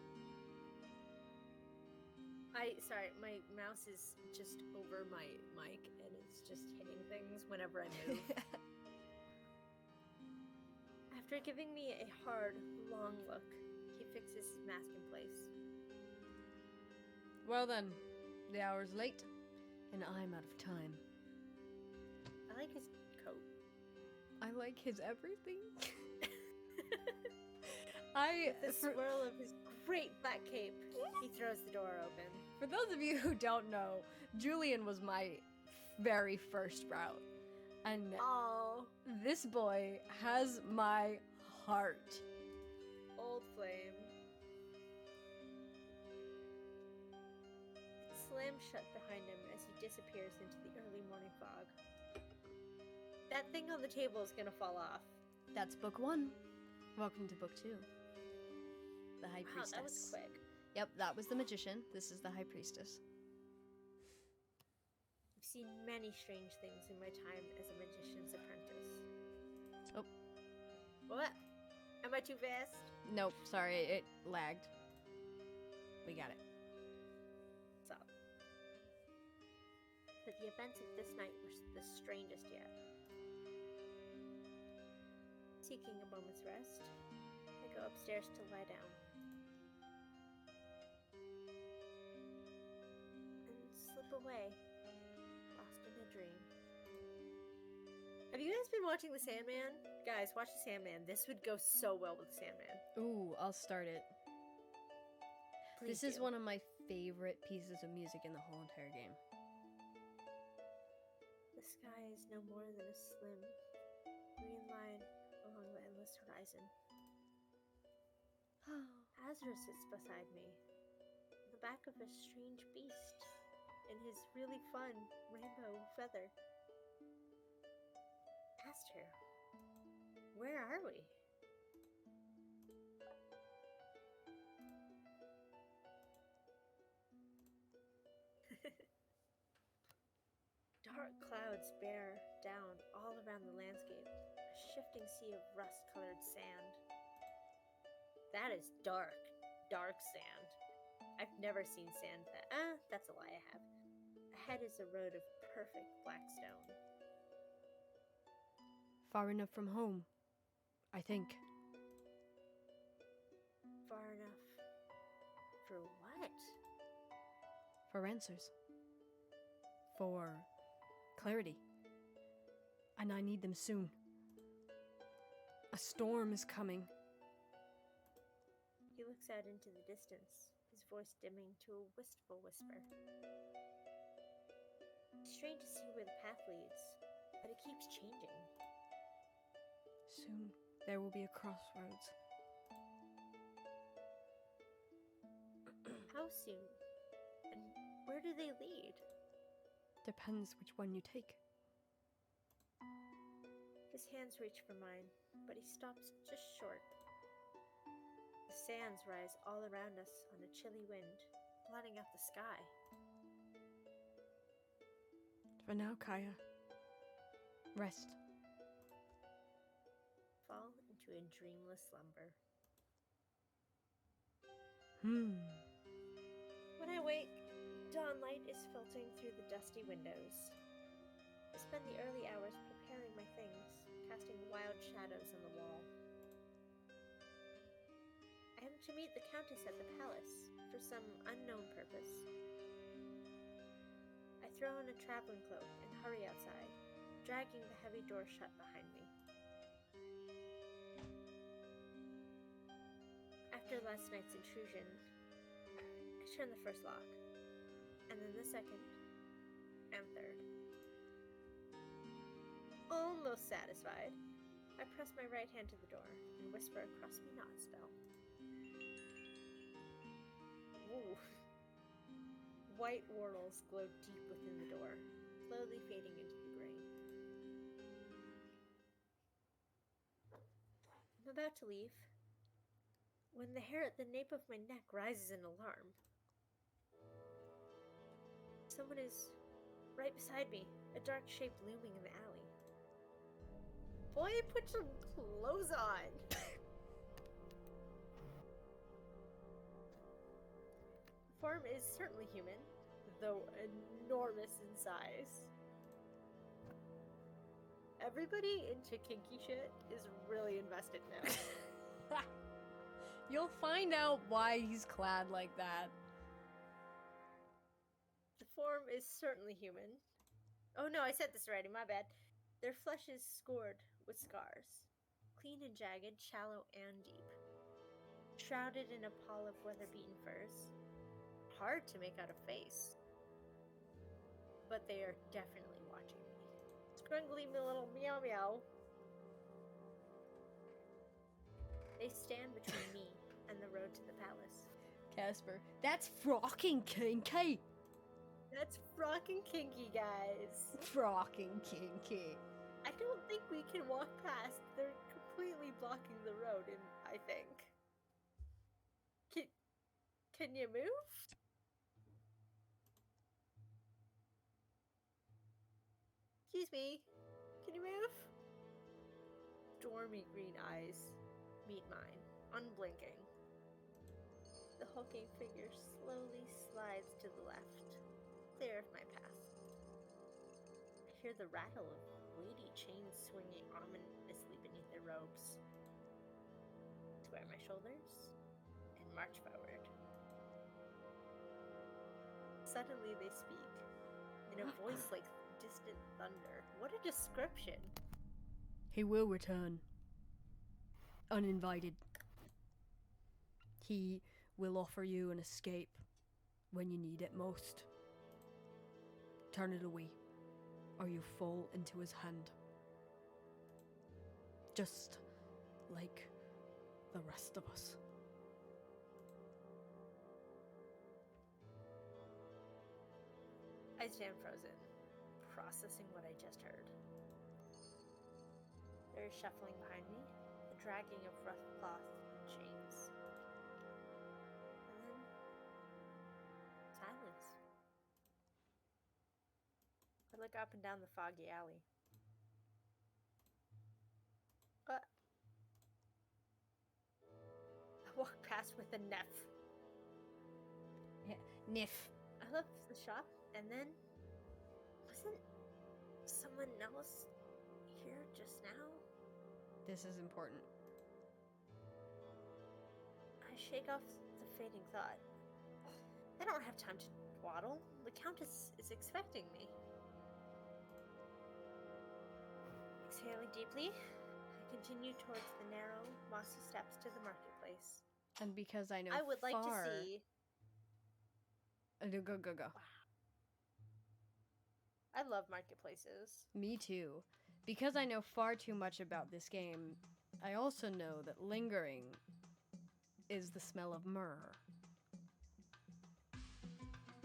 Sorry, my mouse is just over my mic and it's just hitting things whenever I move. After giving me a hard, long look, he fixes his mask in place. Well then, the hour's late, and I'm out of time. I like his coat. I like his everything. The swirl of his great black cape, he throws the door open. For those of you who don't know, Julian was my very first route. And this boy has my heart. Old flame. It slams shut behind him as he disappears into the early morning fog. That thing on the table is gonna fall off. That's book 1. Welcome to book 2. The High Priestess. Wow, that was quick. Yep, that was the magician. This is the High Priestess. I've seen many strange things in my time as a magician's apprentice. Oh. What? Am I too fast? Nope, sorry, it lagged. We got it. So. But the events of this night were the strangest yet. Seeking a moment's rest, I go upstairs to lie down. Slip away, lost in a dream. Have you guys been watching The Sandman? Guys, watch The Sandman. This would go so well with The Sandman. Ooh, I'll start it. Please This is do. one of my favorite pieces of music in the whole entire game. The sky is no more than a slim, green line along the endless horizon. Azra sits beside me, on the back of a strange beast, in his really fun rainbow feather. Asked her, where are we? Dark clouds bear down all around the landscape, a shifting sea of rust-colored sand. That is dark, dark sand. I've never seen sand that's a lie I have. Ahead is a road of perfect black stone. Far enough from home, I think. Far enough for what? For answers. For clarity. And I need them soon. A storm is coming. He looks out into the distance, his voice dimming to a wistful whisper. It's strange to see where the path leads, but it keeps changing. Soon there will be a crossroads. How soon? And where do they lead? Depends which one you take. His hands reach for mine, but he stops just short. The sands rise all around us on a chilly wind, blotting out the sky. For now, Kaya, rest. Fall into a dreamless slumber. When I wake, dawnlight is filtering through the dusty windows. I spend the early hours preparing my things, casting wild shadows on the wall. I am to meet the Countess at the palace for some unknown purpose. I throw on a traveling cloak and hurry outside, dragging the heavy door shut behind me. After last night's intrusion, I turn the first lock, and then the second, and third. Almost satisfied, I press my right hand to the door and whisper a cross-me-not spell. Ooh. White whorls glow deep within the door, slowly fading into the grain. I'm about to leave when the hair at the nape of my neck rises in alarm. Someone is right beside me, a dark shape looming in the alley. Boy, put some clothes on! The form is certainly human, though enormous in size. Everybody into kinky shit is really invested now. You'll find out why he's clad like that. The form is certainly human. Oh no, I said this already, my bad. Their flesh is scored with scars, clean and jagged, shallow and deep. Shrouded in a pall of weather-beaten furs. Hard to make out a face. But they are definitely watching me. Scrungly little meow meow. They stand between me and the road to the palace. Casper, that's frocking kinky. That's frocking kinky, guys. Frocking kinky. I don't think we can walk past. They're completely blocking the road, I think. Can you move? Excuse me. Can you move? Stormy green eyes meet mine, unblinking. The hulking figure slowly slides to the left, clear of my path. I hear the rattle of weighty chains swinging ominously beneath their robes. Square my shoulders and march forward. Suddenly they speak, in a voice like distant thunder. What a description! He will return. Uninvited. He will offer you an escape when you need it most. Turn it away, or you fall into his hand. Just like the rest of us. I stand frozen, processing what I just heard. There is shuffling behind me, the dragging of rough cloth and chains. And then, silence. I look up and down the foggy alley. I walk past with a neff. Niff. I left the shop, and then wasn't someone else here just now? This is important. I shake off the fading thought. I don't have time to dawdle. The Countess is expecting me. Exhaling deeply, I continue towards the narrow, mossy steps to the marketplace. And because I know I would like to far... see... Go. I love marketplaces. Me too. Because I know far too much about this game, I also know that lingering is the smell of myrrh.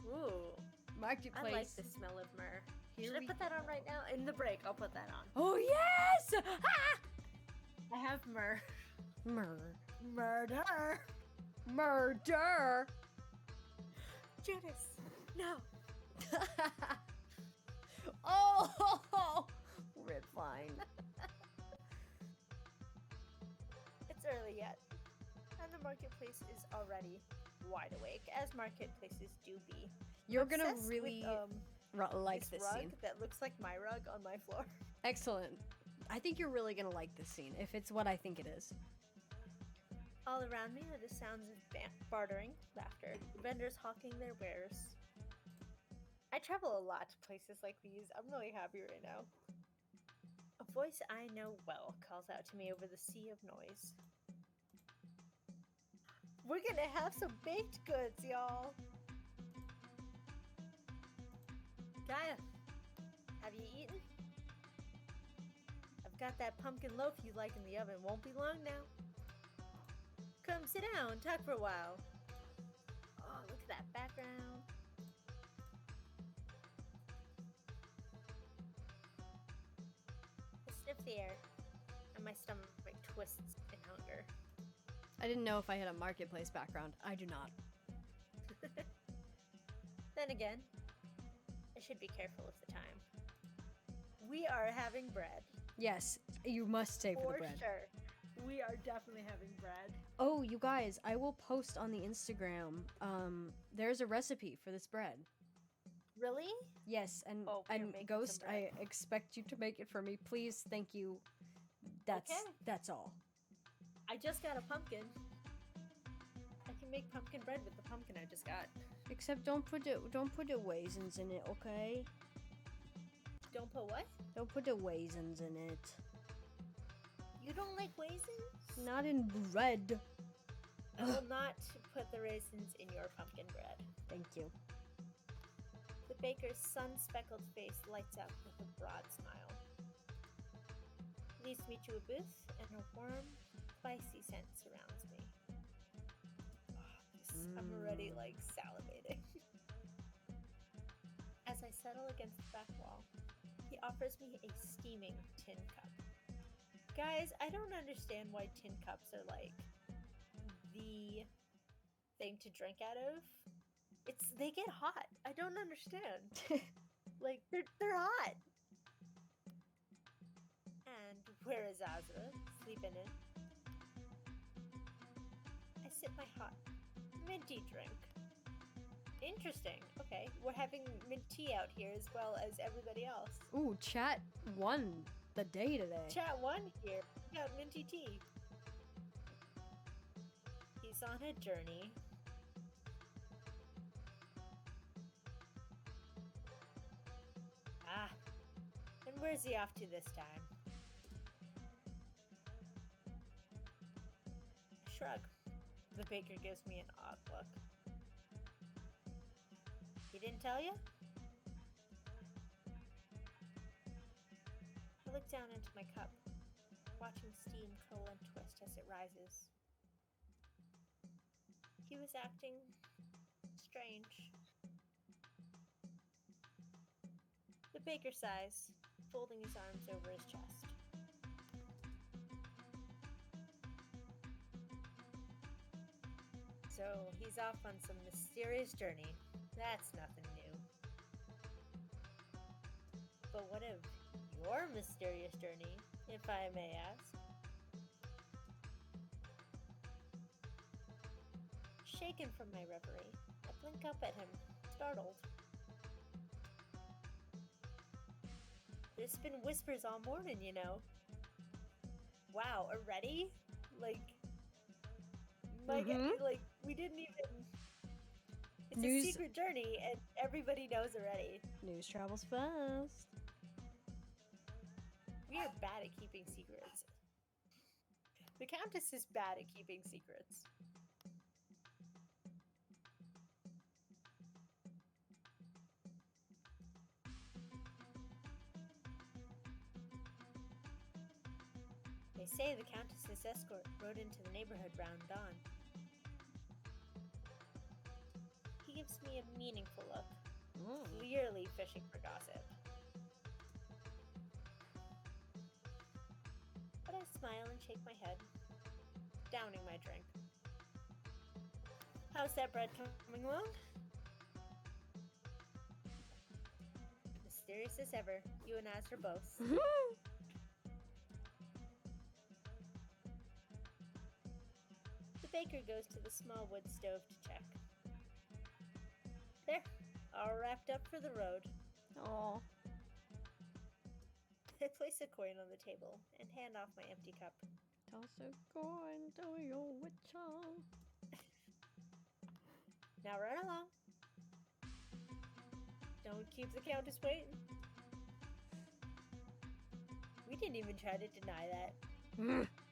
Ooh. Marketplace. I like the smell of myrrh. Here Should I put that on right now? In the break, I'll put that on. Oh, yes! Ah! I have myrrh. Myrrh. Murder! Murder! Janice, no! Oh! Rip fine. It's early yet, and the marketplace is already wide awake, as marketplaces do be. You're gonna Obsessed really with, like this rug scene. That looks like my rug on my floor. Excellent. I think you're really gonna like this scene, if it's what I think it is. All around me are the sounds of bartering, laughter, vendors hawking their wares. I travel a lot to places like these. I'm really happy right now. A voice I know well calls out to me over the sea of noise. We're gonna have some baked goods, y'all! Gaia, have you eaten? I've got that pumpkin loaf you like in the oven. Won't be long now. Come sit down, talk for a while. Oh, look at that background. I sniff the air, and my stomach twists in hunger. I didn't know if I had a marketplace background. I do not. Then again, I should be careful of the time. We are having bread. Yes, you must stay for the bread. For sure. We are definitely having bread. Oh, you guys, I will post on the Instagram. There's a recipe for this bread. Really? Yes, and you're making Ghost, some bread. I expect you to make it for me. Please, thank you. That's all. I just got a pumpkin. I can make pumpkin bread with the pumpkin I just got. Except don't put the raisins in it, okay? Don't put what? Don't put the raisins in it. You don't like raisins? Not in bread. I will not put the raisins in your pumpkin bread. Thank you. The baker's sun-speckled face lights up with a broad smile. Leads me to a booth, and a warm, spicy scent surrounds me. I'm already, salivating. As I settle against the back wall, he offers me a steaming tin cup. Guys, I don't understand why tin cups are, the thing to drink out of. They get hot. I don't understand. They're hot. And where is Azra? Sleeping in. I sip my hot, minty drink. Interesting. Okay, we're having mint tea out here as well as everybody else. Ooh, chat won the day today. Chat won here. We got minty tea. He's on a journey. Ah, and where's he off to this time? Shrug. The baker gives me an odd look. He didn't tell you? I look down into my cup, watching steam curl and twist as it rises. He was acting strange. The baker sighs, folding his arms over his chest. So he's off on some mysterious journey. That's nothing new. But what of your mysterious journey, if I may ask? Shaken from my reverie, I blink up at him, startled. There's been whispers all morning, you know. Wow, already? Like, like we didn't even. It's a secret journey, and everybody knows already. News travels fast. We are bad at keeping secrets. The Countess is bad at keeping secrets. They say the Countess's escort rode into the neighborhood round dawn. He gives me a meaningful look, clearly fishing for gossip. But I smile and shake my head, downing my drink. How's that bread coming along? Mysterious as ever, you and Az are both. The baker goes to the small wood stove to check. There, all wrapped up for the road. Aw. I place a coin on the table and hand off my empty cup. Toss a coin to your witcher. Now run along. Don't keep the Countess waiting. We didn't even try to deny that.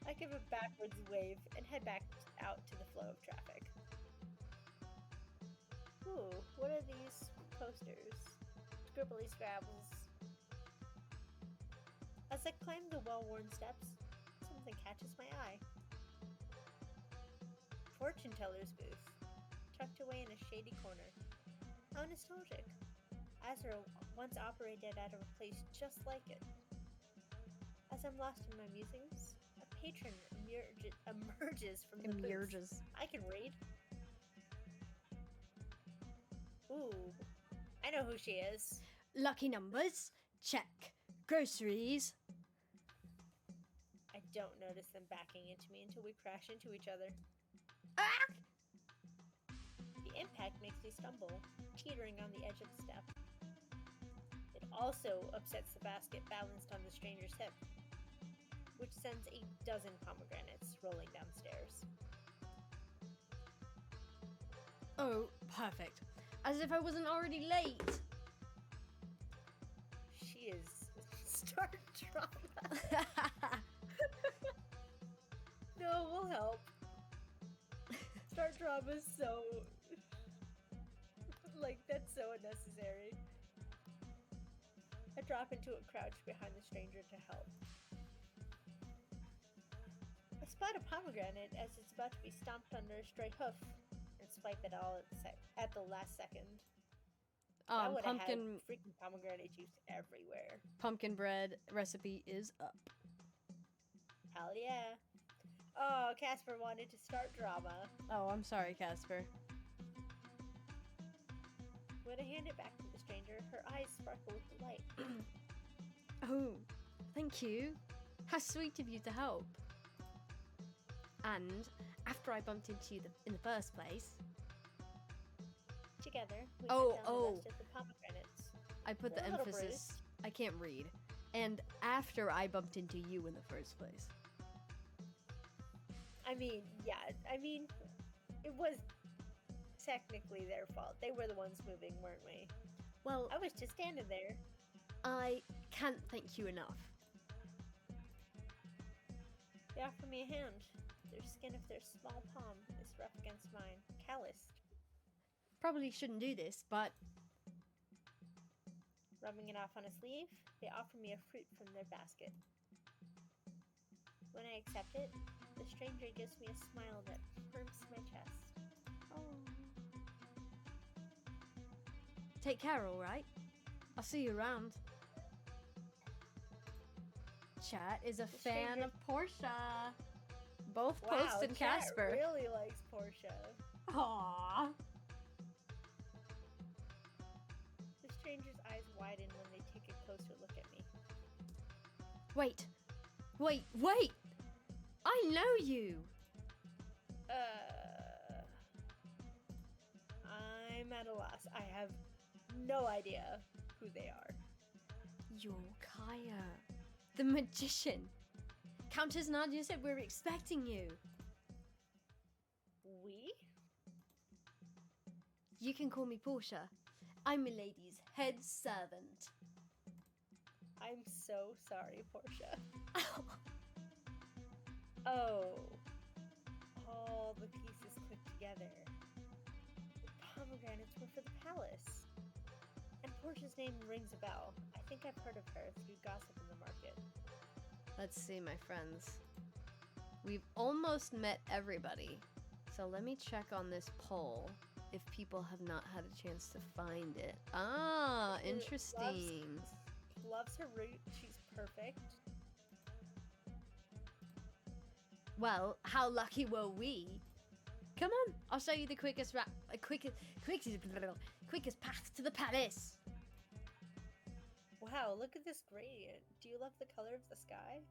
I give a backwards wave and head back out to the flow of traffic. Ooh, what are these posters? Scribbly scrabbles. As I climb the well-worn steps, something catches my eye. Fortune teller's booth, tucked away in a shady corner. How nostalgic. Azra once operated at a place just like it. As I'm lost in my musings, a patron emerges from the booth. I can read. Ooh, I know who she is. Lucky numbers, check. Groceries. I don't notice them backing into me until we crash into each other. Ah! The impact makes me stumble, teetering on the edge of the step. It also upsets the basket balanced on the stranger's hip, which sends a dozen pomegranates rolling downstairs. Oh, perfect. As if I wasn't already late. She is start drama. No, we'll help. Start drama is so... that's so unnecessary. I drop into a crouch behind the stranger to help. I spot a pomegranate as it's about to be stomped under a stray hoof and swipe it all at the last second. I would have had freaking pomegranate juice everywhere. Pumpkin bread recipe is up. Hell yeah. Oh, Casper wanted to start drama. Oh, I'm sorry, Casper. When I hand it back to the stranger, her eyes sparkle with delight. Oh, thank you. How sweet of you to help. And after I bumped into you in the first place... Together, we cut down the rest of the pomegranates. I put the emphasis... I can't read. And after I bumped into you in the first place. It was technically their fault. They were the ones moving, weren't we? Well, I was just standing there. I can't thank you enough. They offer me a hand. Their skin of their small palm is rough against mine, calloused. Probably shouldn't do this, but... Rubbing it off on a sleeve, they offer me a fruit from their basket. When I accept it, the stranger gives me a smile that warms my chest. Oh. Take care, alright? I'll see you around. Chat is a fan of Portia. Both Post and Casper. Chat really likes Portia. Aww. The stranger's eyes widen when they take a closer look at me. Wait! I know you! I'm at a loss. I have no idea who they are. You're Kaya, the magician. Countess Nadia said we're expecting you. We? You can call me Portia. I'm Milady's head servant. I'm so sorry, Portia. Oh. All the pieces clicked together. The pomegranates were for the palace. And Portia's name rings a bell. I think I've heard of her through gossip in the market. Let's see, my friends. We've almost met everybody. So let me check on this poll if people have not had a chance to find it. Ah, interesting. Loves her root. She's perfect. Well, how lucky were we? Come on, I'll show you the quickest path to the palace. Wow, look at this gradient. Do you love the color of the sky?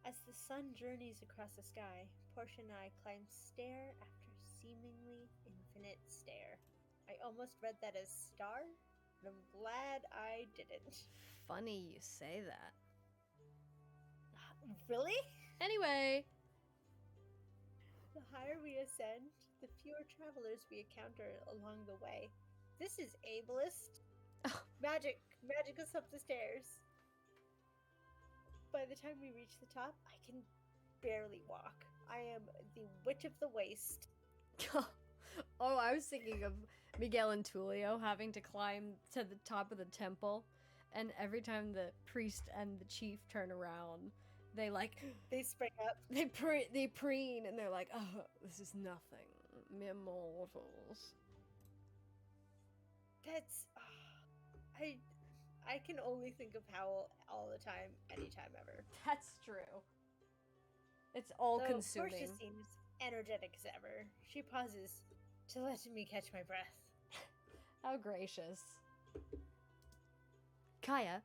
As the sun journeys across the sky, Portia and I climb stair after seemingly infinite stair. I almost read that as star, and I'm glad I didn't. Funny you say that. Really? Anyway. The higher we ascend, the fewer travelers we encounter along the way. This is ableist. Magic us up the stairs. By the time we reach the top, I can barely walk. I am the witch of the waste. Oh, I was thinking of Miguel and Tulio having to climb to the top of the temple, and every time the priest and the chief turn around, they spring up. They preen, and they're like, oh, this is nothing. Mere mortals. That's... I can only think of Howl all the time, anytime ever. That's true. It's all consuming. Portia seems energetic as ever. She pauses to let me catch my breath. How gracious. Kaya,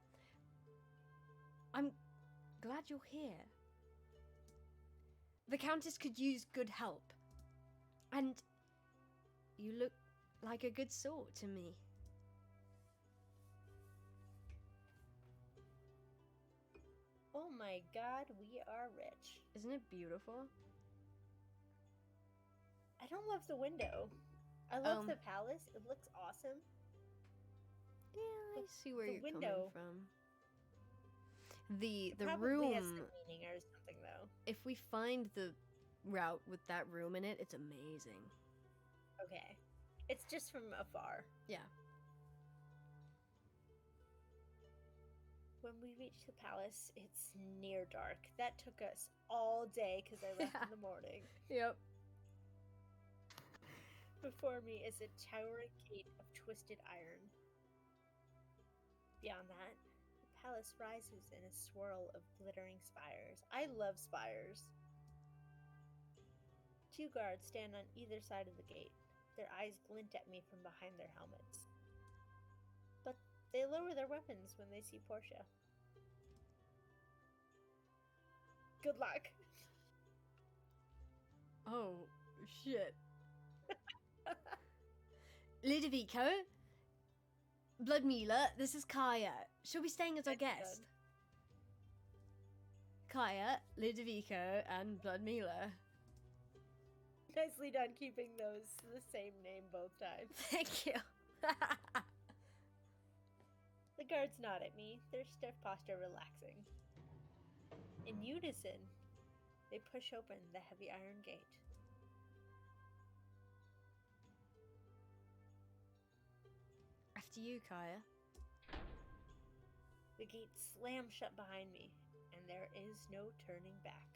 I'm glad you're here. The Countess could use good help. And you look like a good sort to me. Oh my god, we are rich. Isn't it beautiful? I don't love the window. I love the palace. It looks awesome. Yeah, I see where you're coming from. The probably room has some meaning or something though. If we find the route with that room in it, it's amazing. Okay. It's just from afar. Yeah. When we reach the palace, it's near dark. That took us all day because I left in the morning. Yep. Before me is a towering gate of twisted iron. Beyond that, the palace rises in a swirl of glittering spires. I love spires. 2 guards stand on either side of the gate. Their eyes glint at me from behind their helmets. But they lower their weapons when they see Portia. Good luck. Oh, shit. Ludovico, Bloodmealer, this is Kaya. She'll be staying as our guest. Kaya, Ludovico, and Bloodmealer. Nicely done keeping those the same name both times. Thank you. The guards nod at me, their stiff posture relaxing. In unison, they push open the heavy iron gate. After you, Kaya. The gate slams shut behind me, and there is no turning back.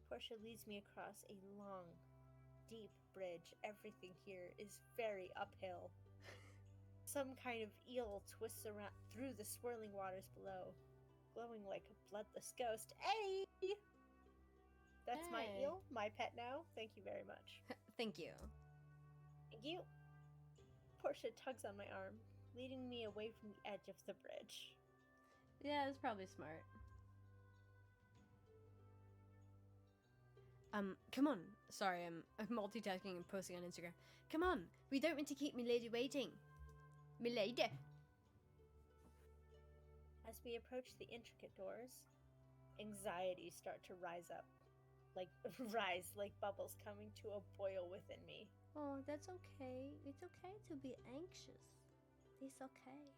Portia leads me across a long, deep bridge. Everything here is very uphill. Some kind of eel twists around through the swirling waters below, glowing like a bloodless ghost. Hey! That's my eel, my pet now. Thank you very much. Thank you. Thank you. Portia tugs on my arm, leading me away from the edge of the bridge. Yeah, it's probably smart. Come on. Sorry, I'm multitasking and posting on Instagram. Come on, we don't want to keep Milady waiting. Milady. As we approach the intricate doors, anxieties start to rise up, like bubbles coming to a boil within me. Oh, that's okay. It's okay to be anxious. It's okay.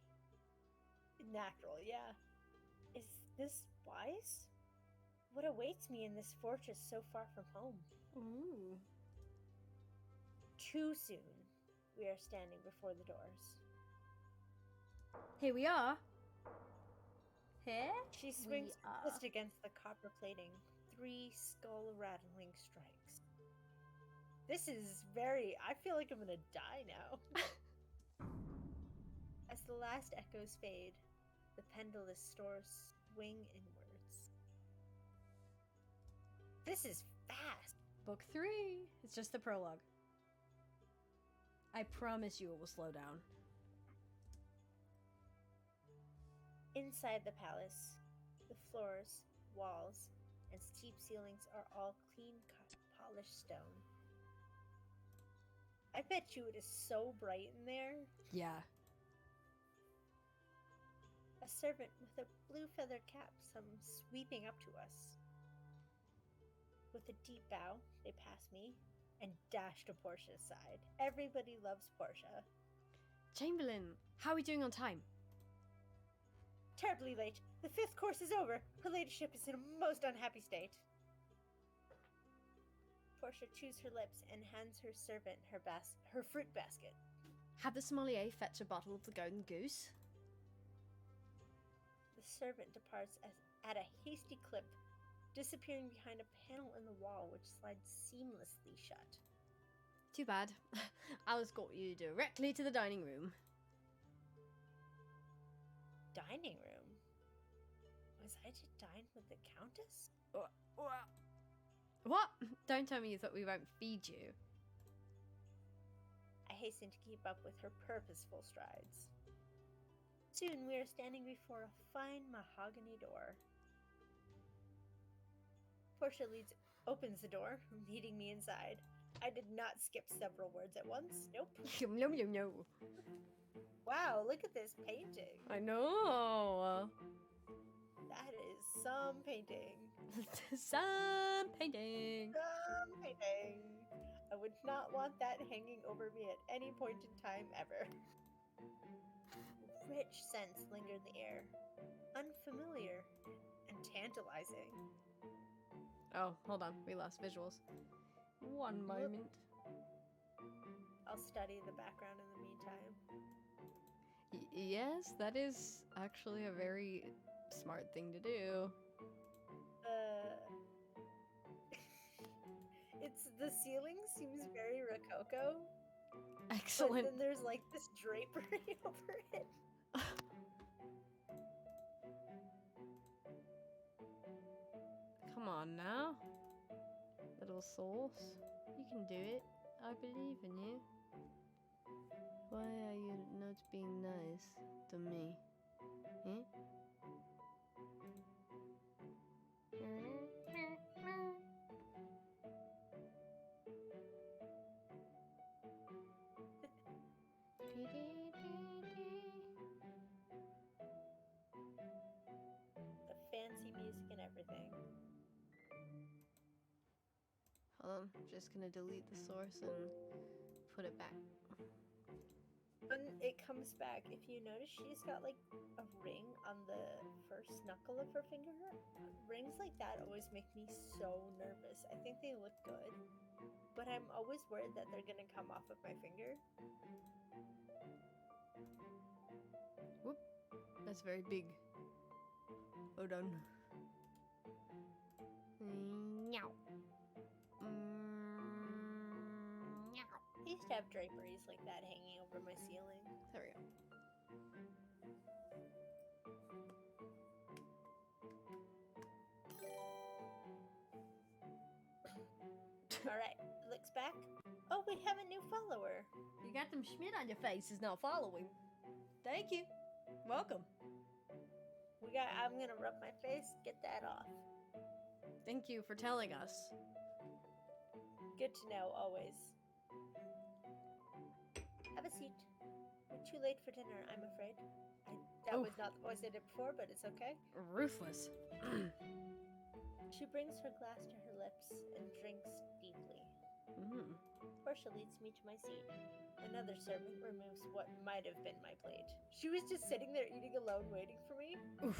Natural, yeah. Is this wise? What awaits me in this fortress so far from home? Ooh. Too soon, we are standing before the doors. Here we are. Here She swings her fist against the copper plating, 3 skull-rattling strikes. This is I feel like I'm gonna die now. As the last echoes fade, the pendulous stores swing inwards. This is fast! Book 3. It's just the prologue. I promise you it will slow down. Inside the palace, the floors, walls, and steep ceilings are all clean-cut, polished stone. I bet you it is so bright in there. Yeah. A servant with a blue feather cap comes sweeping up to us. With a deep bow, they pass me and dash to Portia's side. Everybody loves Portia. Chamberlain, how are we doing on time? Terribly late. The 5th course is over. Her ladyship is in a most unhappy state. Portia chews her lips and hands her servant her fruit basket. Have the sommelier fetch a bottle of the Golden Goose. The servant departs at a hasty clip, disappearing behind a panel in the wall which slides seamlessly shut. Too bad. I'll escort you directly to the dining room. Dining room? Was I to dine with the Countess? What? Don't tell me you thought we won't feed you. I hasten to keep up with her purposeful strides. Soon we are standing before a fine mahogany door. Portia opens the door, meeting me inside. I did not skip several words at once. Nope. No. Wow, look at this painting. I know. That is some painting. Some painting. Some painting. I would not want that hanging over me at any point in time ever. Rich scents linger in the air, unfamiliar and tantalizing. Oh, hold on. We lost visuals. One moment. I'll study the background in the meantime. Yes, that is actually a very smart thing to do. The ceiling seems very rococo. Excellent. But then there's like this drapery over it. Come on now. Little sauce. You can do it. I believe in you. Why are you not being nice to me? Hmm? The fancy music and everything. Hold on, I'm just gonna delete the source and put it back. When it comes back, if you notice, she's got like a ring on the first knuckle of her finger. Rings like that always make me so nervous. I think they look good, but I'm always worried that they're gonna come off of my finger. Whoop. That's very big. Hold on. Meow. I used to have draperies like that hanging over my ceiling. There we go. Alright, looks back. Oh, we have a new follower. You got them Schmidt on your face is not following. Thank you. Welcome. I'm gonna rub my face, get that off. Thank you for telling us. Good to know, always. Have a seat. We're too late for dinner, I'm afraid. That was not the voice I did before, but it's okay. Ruthless. She brings her glass to her lips and drinks deeply. Portia leads me to my seat. Another servant removes what might have been my plate. She was just sitting there eating alone, waiting for me. Oof.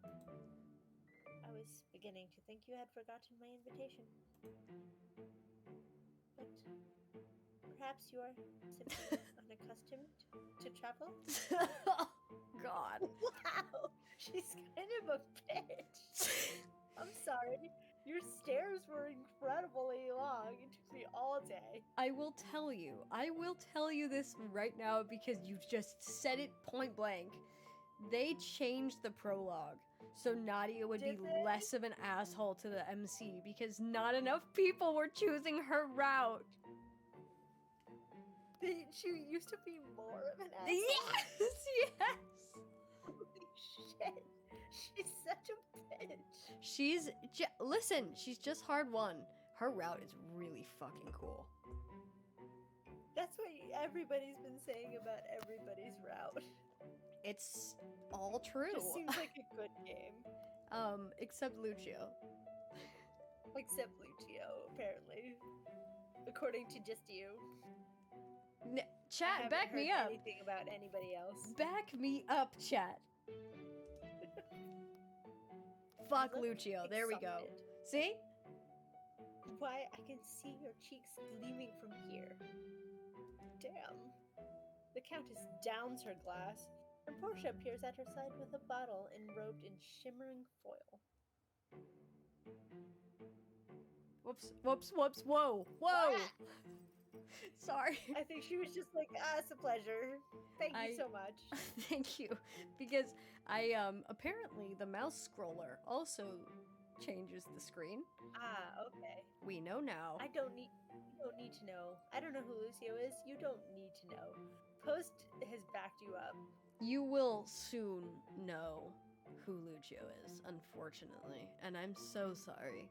I was beginning to think you had forgotten my invitation. But perhaps you are simply unaccustomed to travel? Oh, God. Wow! She's kind of a bitch. I'm sorry. Your stairs were incredibly long. It took me all day. I will tell you this right now because you just said it point blank. They changed the prologue so Nadia would Did be they? less of an asshole to the MC because not enough people were choosing her route. She used to be more of an asshole. Yes. Holy shit. She's such a bitch. Listen, she's just hard won. Her route is really fucking cool. That's what everybody's been saying about everybody's route. It's all true. Just seems like a good game. Except Lucio. Except Lucio, apparently. According to just you. Chat, back me up. Anything about anybody else? Back me up, chat. Fuck Lucio. There we go. See? Why, I can see your cheeks gleaming from here. Damn. The Countess downs her glass, and Portia appears at her side with a bottle enrobed in shimmering foil. Whoops, whoa. Sorry. I think she was just like, it's a pleasure. Thank you so much. Thank you. Because apparently the mouse scroller also changes the screen. Okay. We know now. You don't need to know. I don't know who Lucio is. You don't need to know. Post has backed you up. You will soon know who Lucio is, unfortunately. And I'm so sorry.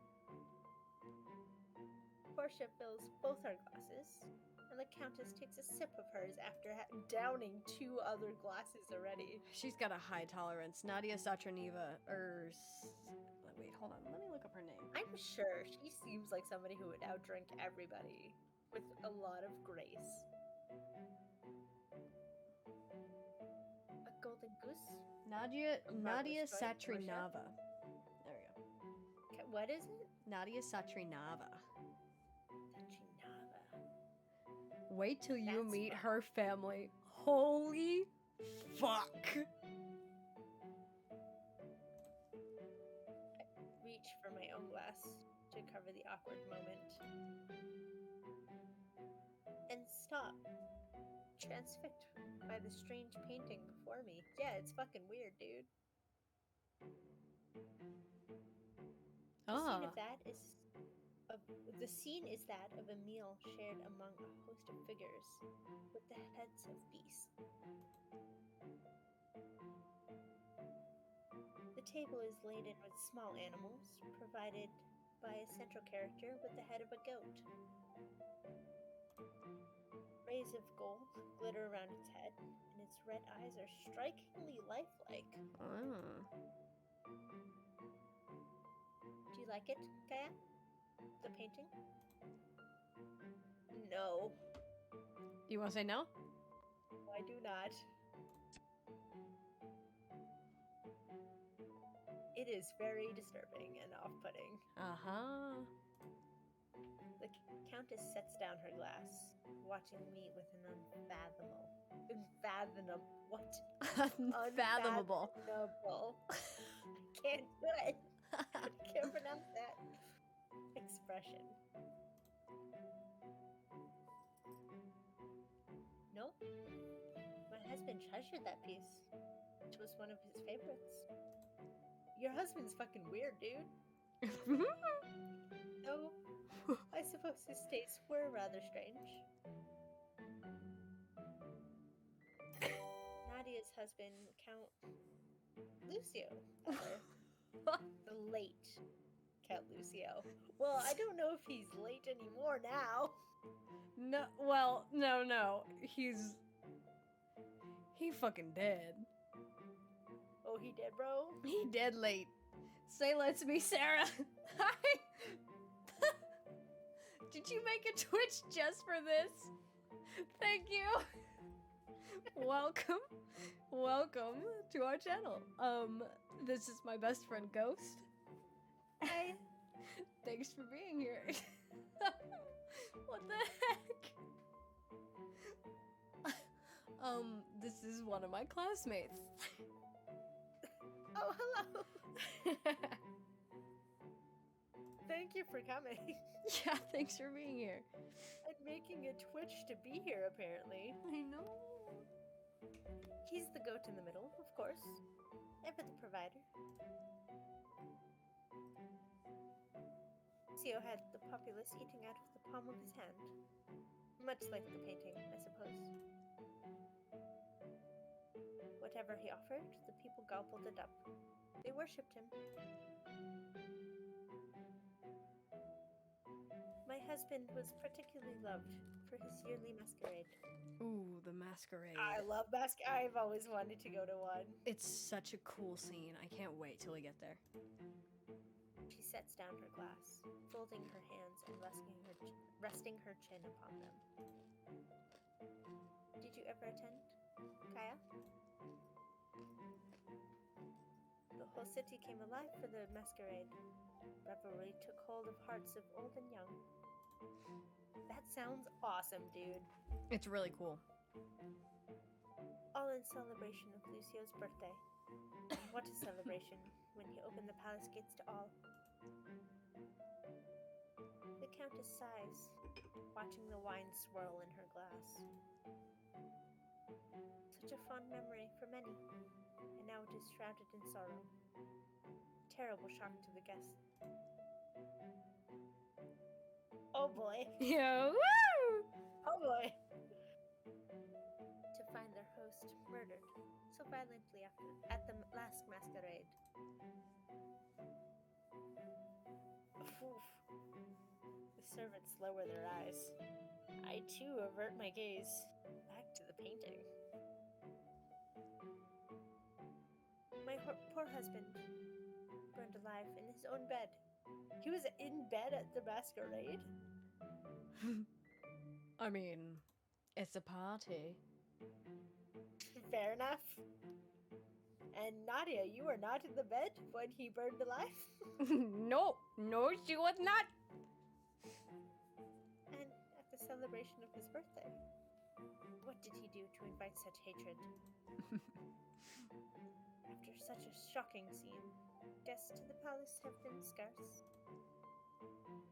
Portia fills both our glasses, and the Countess takes a sip of hers after downing 2 other glasses already. She's got a high tolerance. Nadia Satraneva, wait, hold on. Let me look up her name. I'm sure she seems like somebody who would outdrink everybody with a lot of grace. A golden goose? Nadia Satranava. There we go. Okay, what is it? Nadia Satranava. Satranava. Wait till you meet her family. Holy fuck. I reach for my own glass to cover the awkward moment. And stop. Transfixed by the strange painting before me. Yeah, it's fucking weird, dude. The scene is that of a meal shared among a host of figures with the heads of beasts. The table is laden with small animals, provided by a central character with the head of a goat. Rays of gold glitter around its head, and its red eyes are strikingly lifelike. Do you like it, Kaya? The painting? No. You want to say no? I do not. It is very disturbing and off-putting. The Countess sets down her glass, watching me with an unfathomable. Unfathomable. I can't do it. I can't pronounce that expression. No, my husband treasured that piece. It was one of his favorites. Your husband's fucking weird, dude. No, I suppose his tastes were rather strange. Nadia's husband, Count Lucio, the late Count Lucio. Well, I don't know if he's late anymore now. No, well, no. He fucking dead. Oh, he did, bro? He dead late. Say let's be Sarah. Hi. Did you make a Twitch just for this? Thank you. Welcome to our channel. This is my best friend Ghost. Hi. Thanks for being here. What the heck? This is one of my classmates. Oh, hello. Thank you for coming. Yeah, thanks for being here. And making a Twitch to be here, apparently. I know. He's the goat in the middle, of course. Ever the provider. Lucio had the populace eating out of the palm of his hand. Much like the painting, I suppose. Whatever he offered, the people gobbled it up. They worshipped him. My husband was particularly loved for his yearly masquerade. Ooh, the masquerade. I love masquerade. I've always wanted to go to one. It's such a cool scene. I can't wait till we get there. She sets down her glass, folding her hands and resting her chin upon them. Did you ever attend, Kaya? The whole city came alive for the masquerade. Revelry took hold of hearts of old and young. That sounds awesome, dude. It's really cool. All in celebration of Lucio's birthday. What a celebration when he opened the palace gates to all. The Countess sighs, watching the wine swirl in her glass. Such a fond memory for many, and now it is shrouded in sorrow. Terrible shock to the guests. Oh boy. Yeah, woo! Oh boy. To find their host murdered so violently at the last masquerade. Oof. The servants lower their eyes. I too avert my gaze back to the painting. My poor husband burned alive in his own bed. He was in bed at the masquerade? I mean, it's a party. Fair enough. And Nadia, you were not in the bed when he burned alive? No, she was not. And at the celebration of his birthday, what did he do to invite such hatred? After such a shocking scene, guests to the palace have been scarce.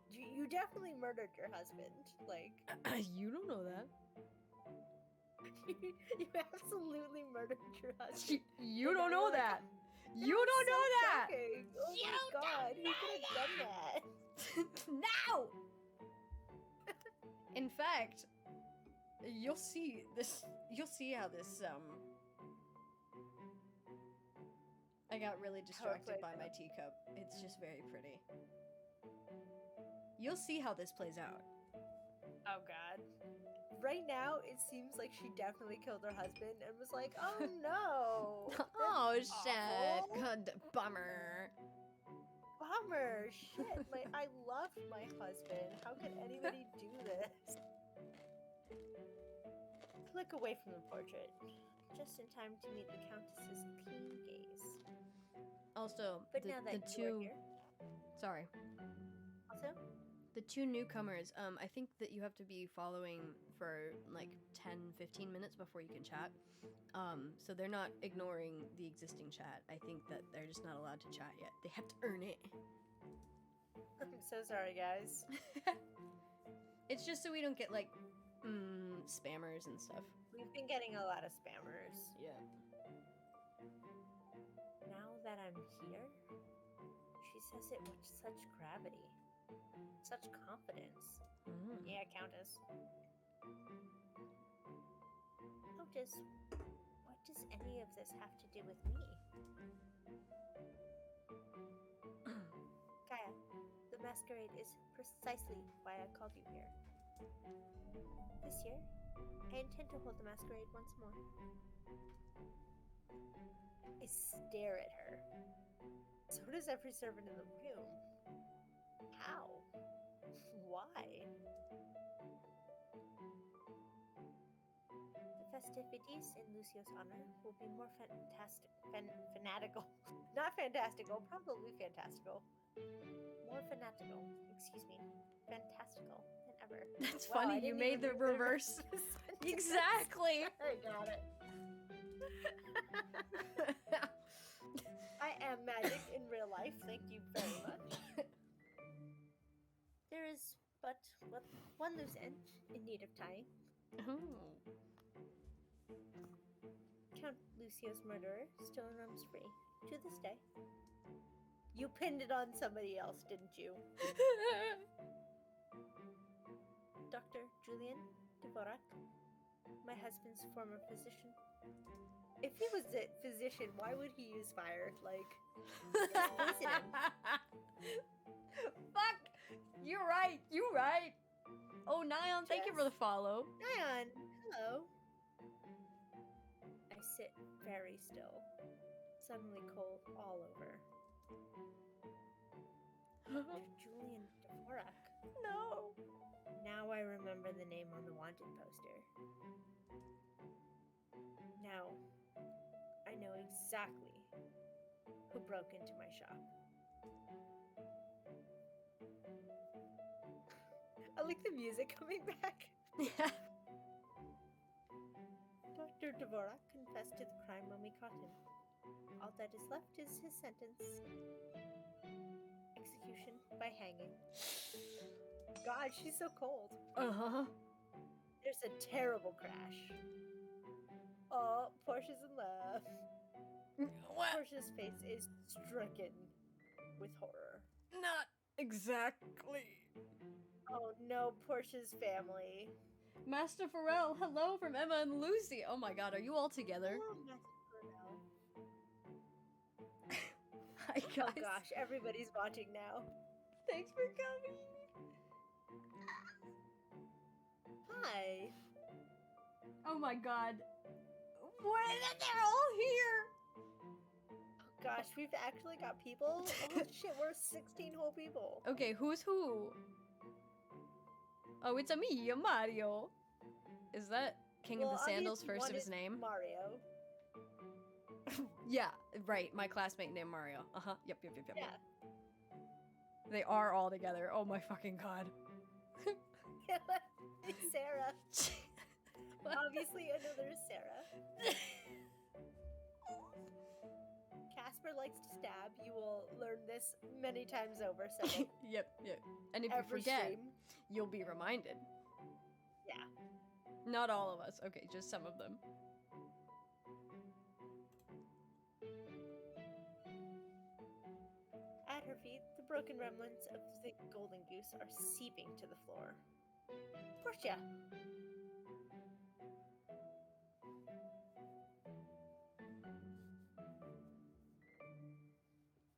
You definitely murdered your husband. Like, You don't know that. you absolutely murdered your husband. You don't know that. You don't know that. Shocking. Oh You my god, don't who could have done that? Now. In fact, you'll see this. You'll see how this. I got really distracted by my teacup. It's just very pretty. You'll see how this plays out. Oh god. Right now, it seems like she definitely killed her husband and was like, oh no. Oh That's shit! awful. Good bummer. Bummer. Shit. I loved my husband. How could anybody do this? Click away from the portrait. Just in time to meet the Countess's keen gaze. Also, But now that the you are two. here. Sorry. Also, The two newcomers, I think that you have to be following for like 10-15 minutes before you can chat. So they're not ignoring the existing chat. I think that they're just not allowed to chat yet. They have to earn it. I'm so sorry, guys. It's just so we don't get like spammers and stuff. We've been getting a lot of spammers. Yeah. Now that I'm here, she says it with such gravity. Such confidence. Mm. Yeah, Countess. What does any of this have to do with me? Kaya, masquerade is precisely why I called you here. This year, I intend to hold the masquerade once more. I stare at her. So does every servant in the room. How? Why? The festivities in Lucio's honor will be more fanatical. Not fantastical, probably fantastical. More fanatical, excuse me. Fantastical than ever. That's Wow, funny, you made the reverse. Exactly. I got it. I am magic in real life, thank you very much. There is but one loose end in need of tying. Oh. Count Lucio's murderer still roams free to this day. You pinned it on somebody else, didn't you? Dr. Julian Dvorak, my husband's former physician. If he was a physician, why would he use fire? Like, poison him. Fuck! You're right. You're right. Oh, Nyan, thank you for the follow. Nyan, hello. I sit very still, suddenly cold all over. Julian Dvorak. No. Now I remember the name on the wanted poster. Now I know exactly who broke into my shop. I like the music coming back. Yeah. Dr. Dvorak confessed to the crime when we caught him. All that is left is his sentence. Execution by hanging. God, she's so cold. Uh-huh. There's a terrible crash. Oh, Portia's in love. What? Portia's face is stricken with horror. Not exactly. Oh no, Portia's family. Master Pharrell, hello from Emma and Lucy. Oh my god, are you all together? Hello, Master Pharrell. Hi, guys. Oh gosh, everybody's watching now. Thanks for coming. Hi. Oh my god. They're all here. Oh gosh, we've actually got people. Oh shit, we're 16 whole people. Okay, who's who? Oh, it's a me, Mario. Is that King of the Sandals first of his name? Mario. Yeah, right. My classmate named Mario. Uh-huh. Yep. Yeah. They are all together. Oh my fucking god. It's Sarah. Obviously, another Sarah. Casper likes to stab. You will learn this many times over. So Yep. And if you forget, stream. you'll be reminded. Yeah. Not all of us. Okay, just some of them. At her feet, the broken remnants of the golden goose are seeping to the floor. Portia!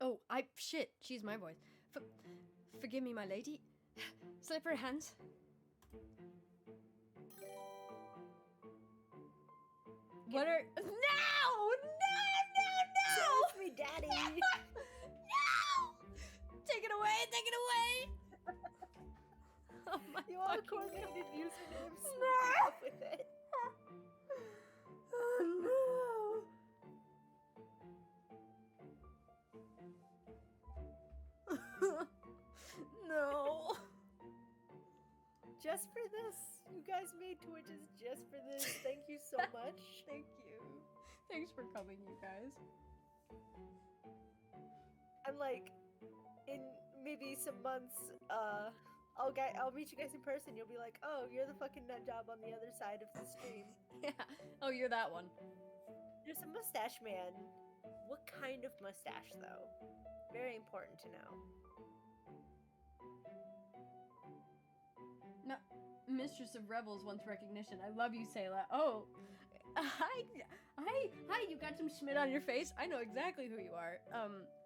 Oh, shit. She's my voice. Forgive me, my lady. Slippery hands. What are... No! Save me, Daddy! No! Take it away! Oh my You all fucking coordinated usernames. No! Up with it. Oh no! No! Just for this. You guys made Twitches just for this. Thank you so much. Thank you. Thanks for coming, you guys. I'm like, in maybe some months, I'll meet you guys in person. You'll be like, oh, you're the fucking nut job on the other side of the stream. Yeah. Oh, you're that one. There's a mustache man. What kind of mustache, though? Very important to know. No, Mistress of Rebels wants recognition. I love you, Sayla. Oh, Hi, you got some Schmidt on your face. I know exactly who you are.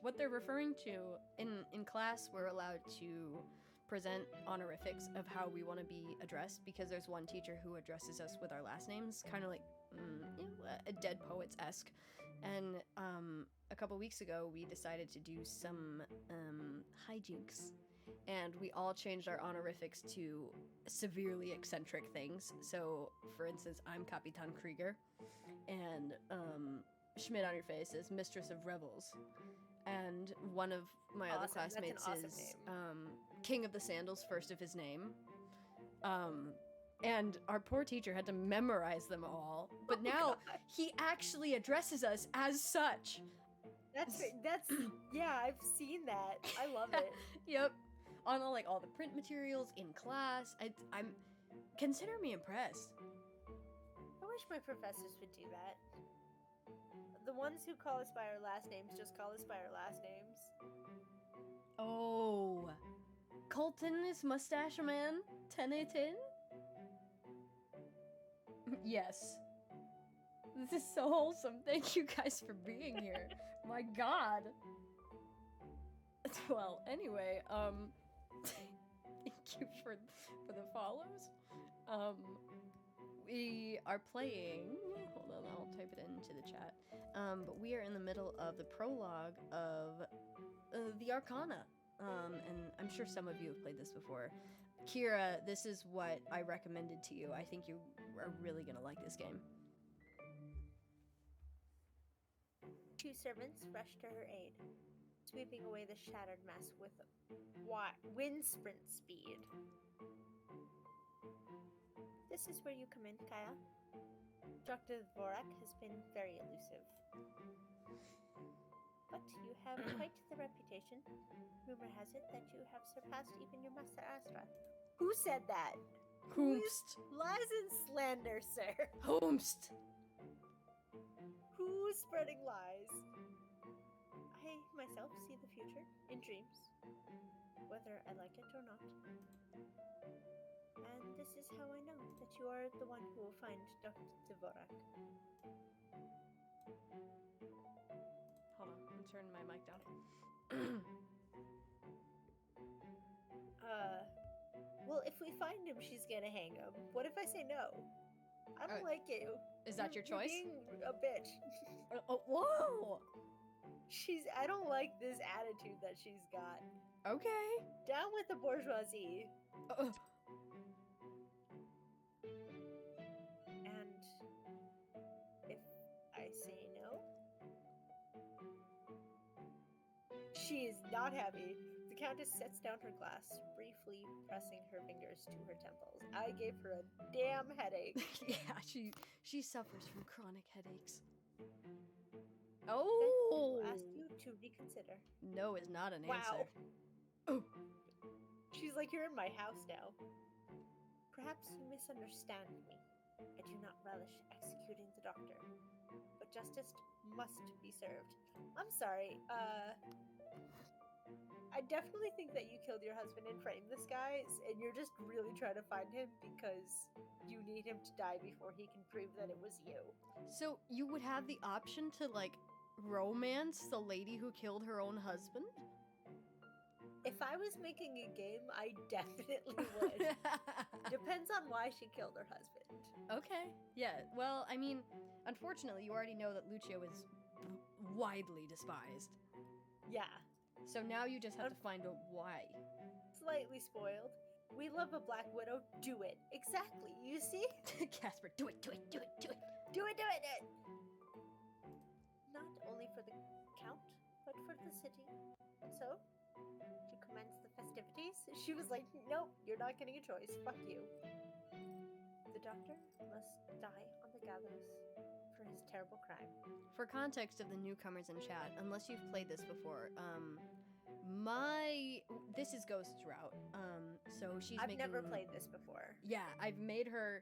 What they're referring to in class, we're allowed to present honorifics of how we want to be addressed because there's one teacher who addresses us with our last names, kind of like a Dead Poets-esque. And a couple weeks ago, we decided to do some hijinks, and we all changed our honorifics to severely eccentric things. So, for instance, I'm Capitan Krieger, and Schmidt on your face is Mistress of Revels, and one of my other classmates is King of the Sandals, first of his name. And our poor teacher had to memorize them all, but now he actually addresses us as such. That's yeah, I've seen that. I love it. Yep, on all the print materials in class. I'm consider me impressed. I wish my professors would do that. The ones who call us by our last names just call us by our last names. Oh, Colton is Mustache Man 10/10? Yes. This is so wholesome. Thank you guys for being here. My god. Well, anyway, thank you for the follows. We are playing, hold on, I'll type it into the chat. But we are in the middle of the prologue of the Arcana. And I'm sure some of you have played this before. Kira, this is what I recommended to you. I think you are really gonna like this game. Two servants rushed to her aid, sweeping away the shattered mess with wind sprint speed. This is where you come in, Kaya. Dr. Dvorak has been very elusive. But you have quite the reputation. Rumor has it that you have surpassed even your master Astra. Who said that? Whomst. Lies and slander, sir. Whomst. Who's spreading lies? I myself see the future in dreams, whether I like it or not. And this is how I know that you are the one who will find Dr. Dvorak. Hold on, I'm turning my mic down. Well, if we find him, she's gonna hang him. What if I say no? I don't like you. Is that your choice? You're being a bitch. Whoa! I don't like this attitude that she's got. Okay. Down with the bourgeoisie. And if I say no, she is not happy. The Countess sets down her glass, briefly pressing her fingers to her temples. I gave her a damn headache. Yeah, she suffers from chronic headaches. Oh! I'll ask you to reconsider. No is not an answer. Wow. Oh. She's like, you're in my house now. Perhaps you misunderstand me. I do not relish executing the doctor, but justice must be served. I'm sorry, I definitely think that you killed your husband and framed this guy, and you're just really trying to find him because you need him to die before he can prove that it was you. So you would have the option to, romance the lady who killed her own husband? If I was making a game, I definitely would. Depends on why she killed her husband. Okay. Yeah, well, I mean, unfortunately, you already know that Lucio is widely despised. Yeah. So now you just have to find a why. Slightly spoiled. We love a Black Widow. Do it. Exactly. You see? Casper, do it. Not only for the Count, but for the city. And so, to commence the festivities, she was like, nope, you're not getting a choice. Fuck you. The doctor must die on the gallows for his terrible crime. For context of the newcomers in chat, unless you've played this before, this is Ghost's route. So I've never played this before. Yeah, I've made her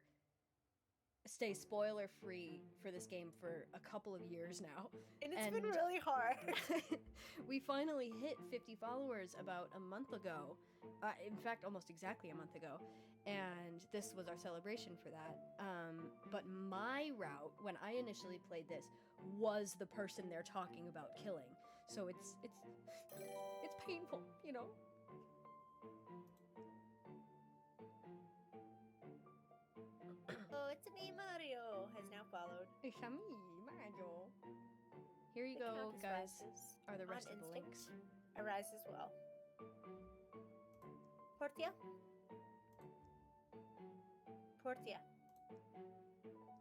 stay spoiler free for this game for a couple of years now. And it's been really hard. We finally hit 50 followers about a month ago. In fact, almost exactly a month ago. And this was our celebration for that. But my route, when I initially played this, was the person they're talking about killing. So it's painful, you know? Oh, it's me, Mario, has now followed. It's me, Mario. Here you The go, Countess guys. rises. Are the rest On of the instinct, links. I rise as well. Portia? Portia.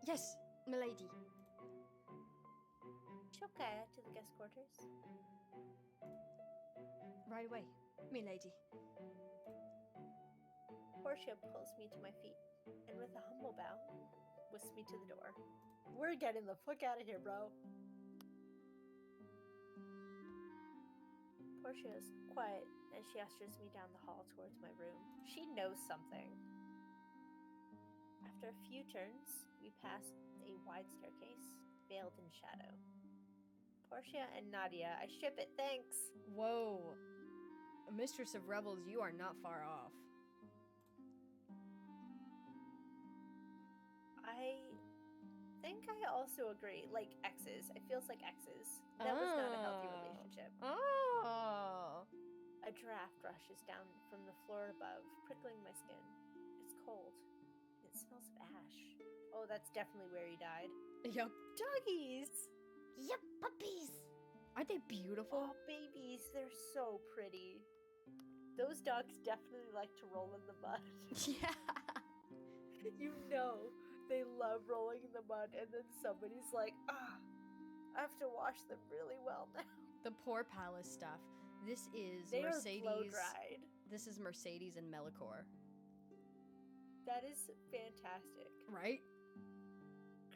Yes, milady. Show Kaya to the guest quarters. Right away, milady. Portia pulls me to my feet, and with a humble bow, whisks me to the door. We're getting the fuck out of here, bro. Portia is quiet as she ushers me down the hall towards my room. She knows something. After a few turns, we pass a wide staircase, veiled in shadow. Portia and Nadia, I ship it, thanks! Whoa. Mistress of Rebels, you are not far off. I think I also agree. Like exes. It feels like exes. That was not a healthy relationship. Oh. A draft rushes down from the floor above, prickling my skin. It's cold. It smells of ash. Oh, that's definitely where he died. Yup. Doggies! Yup, puppies. Aren't they beautiful? Oh, babies, they're so pretty. Those dogs definitely like to roll in the mud. Yeah. You know they love rolling in the mud, and then somebody's like, I have to wash them really well now. The poor palace stuff. This is They Mercedes. are blow dried. This is Mercedes and Melicor. That is fantastic. Right?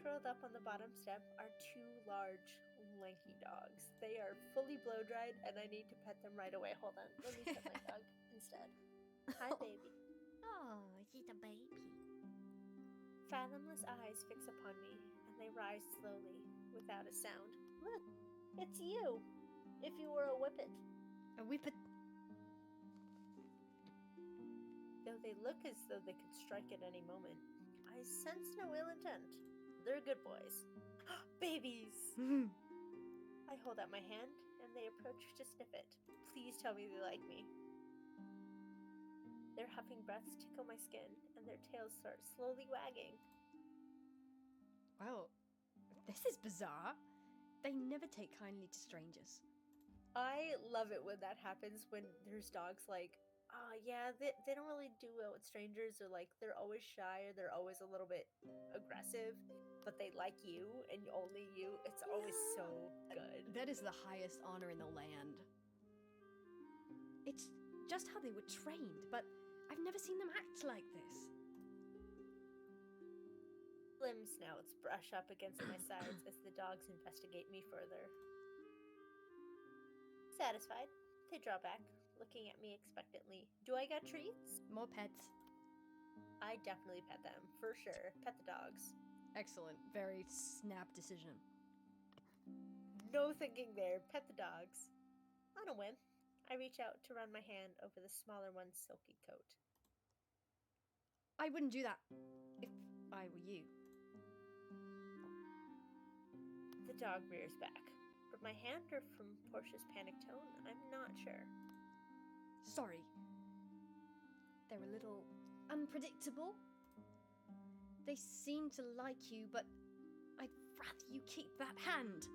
Curled up on the bottom step are two large, lanky dogs. They are fully blow dried, and I need to pet them right away. Hold on, let me pet my dog instead. Hi, baby. Oh, she's a baby. Fathomless eyes fix upon me, and they rise slowly, without a sound. Look, it's you. If you were a whippet. A whippet. Though they look as though they could strike at any moment, I sense no ill intent. They're good boys. Babies! I hold out my hand, and they approach to sniff it. Please tell me they like me. Their huffing breaths tickle my skin, and their tails start slowly wagging. Wow, this is bizarre. They never take kindly to strangers. I love it when that happens, when there's dogs like, they don't really do well with strangers, or like they're always shy, or they're always a little bit aggressive, but they like you and only you. It's always so good. That is the highest honor in the land. It's just how they were trained, but I've never seen them act like this. Slim snouts brush up against my sides as the dogs investigate me further. Satisfied, they draw back, looking at me expectantly. Do I got treats? More pets. I definitely pet them, for sure. Pet the dogs. Excellent. Very snap decision. No thinking there. Pet the dogs. On a whim, I reach out to run my hand over the smaller one's silky coat. I wouldn't do that if I were you. The dog rears back. From my hand or from Portia's panic tone, I'm not sure. Sorry. They're a little unpredictable. They seem to like you, but I'd rather you keep that hand.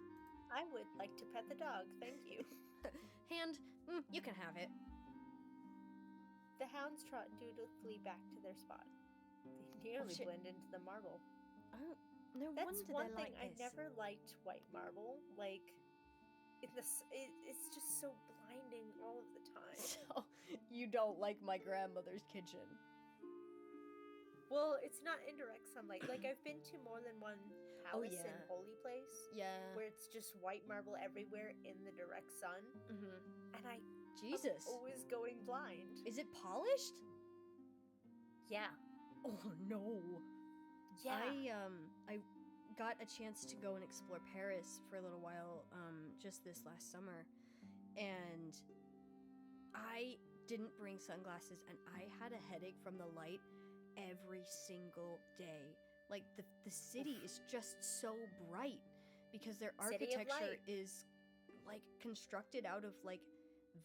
I would like to pet the dog, thank you. Hand, you can have it. The hounds trot dutifully back to their spot. They nearly blend into the marble. Oh, no That's wonder one they're thing, like I this. never liked white marble. Like, it's just so blinding all of the time. So, you don't like my grandmother's kitchen? Well, it's not indirect sunlight. Like, I've been to more than one palace yeah. and holy place. Yeah. Where it's just white marble everywhere in the direct sun. Mm-hmm. And I'm Jesus. always going blind. Is it polished? Yeah. Oh, no. I got a chance to go and explore Paris for a little while just this last summer, and I didn't bring sunglasses, and I had a headache from the light every single day. Like the city is just so bright because their City of architecture light. is like constructed out of like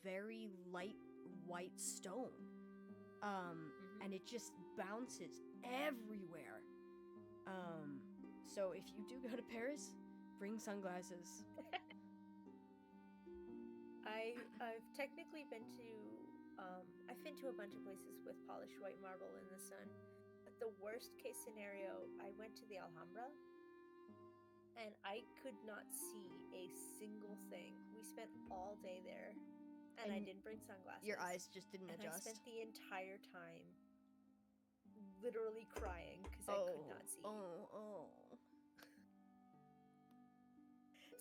very light white stone. And it just bounces everywhere. So if you do go to Paris, bring sunglasses. I've technically been to I've been to a bunch of places with polished white marble in the sun. But the worst case scenario, I went to the Alhambra and I could not see a single thing. We spent all day there and I didn't bring sunglasses. Your eyes just didn't and adjust. I spent the entire time literally crying because I could not see. Oh.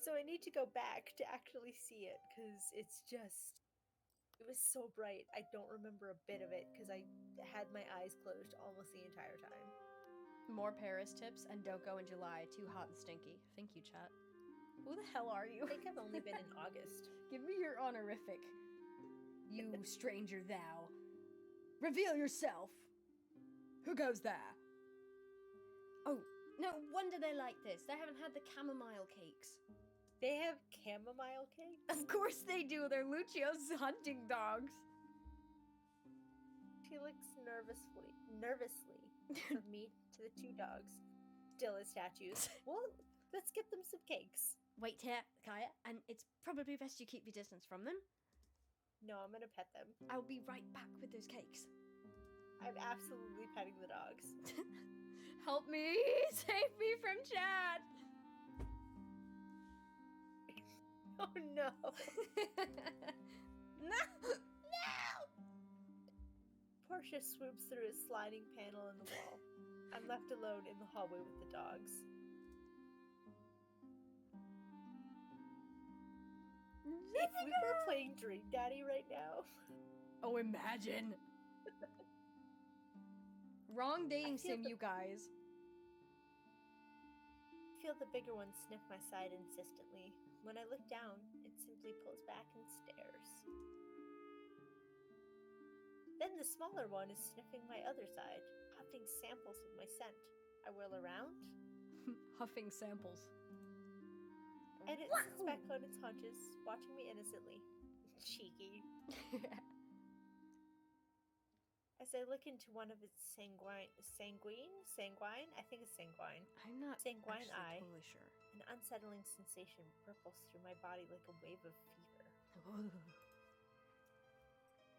So I need to go back to actually see it because it was so bright. I don't remember a bit of it because I had my eyes closed almost the entire time. More Paris tips, and don't go in July. Too hot and stinky. Thank you, chat. Who the hell are you? I think I've only been in August. Give me your honorific. You stranger thou. Reveal yourself. Who goes there? Oh, no wonder they like this. They haven't had the chamomile cakes. They have chamomile cakes? Of course they do. They're Lucio's hunting dogs. She looks nervously from me to the two dogs, still as statues. Well, let's get them some cakes. Wait here, Kaya, and it's probably best you keep your distance from them. No, I'm gonna pet them. I'll be right back with those cakes. I'm absolutely petting the dogs. Help me! Save me from Chad! Oh no! No! Portia swoops through a sliding panel in the wall. I'm left alone in the hallway with the dogs. If we were playing Dream Daddy right now. Oh, imagine! Wrong dating sim, you guys. I feel the bigger one sniff my side insistently. When I look down, it simply pulls back and stares. Then the smaller one is sniffing my other side, huffing samples of my scent. I whirl around. Huffing samples. And it sits back on its haunches, watching me innocently. Cheeky. As I look into one of its sanguine, I think it's sanguine. I'm not sanguine eye. Totally sure. An unsettling sensation ripples through my body like a wave of fever.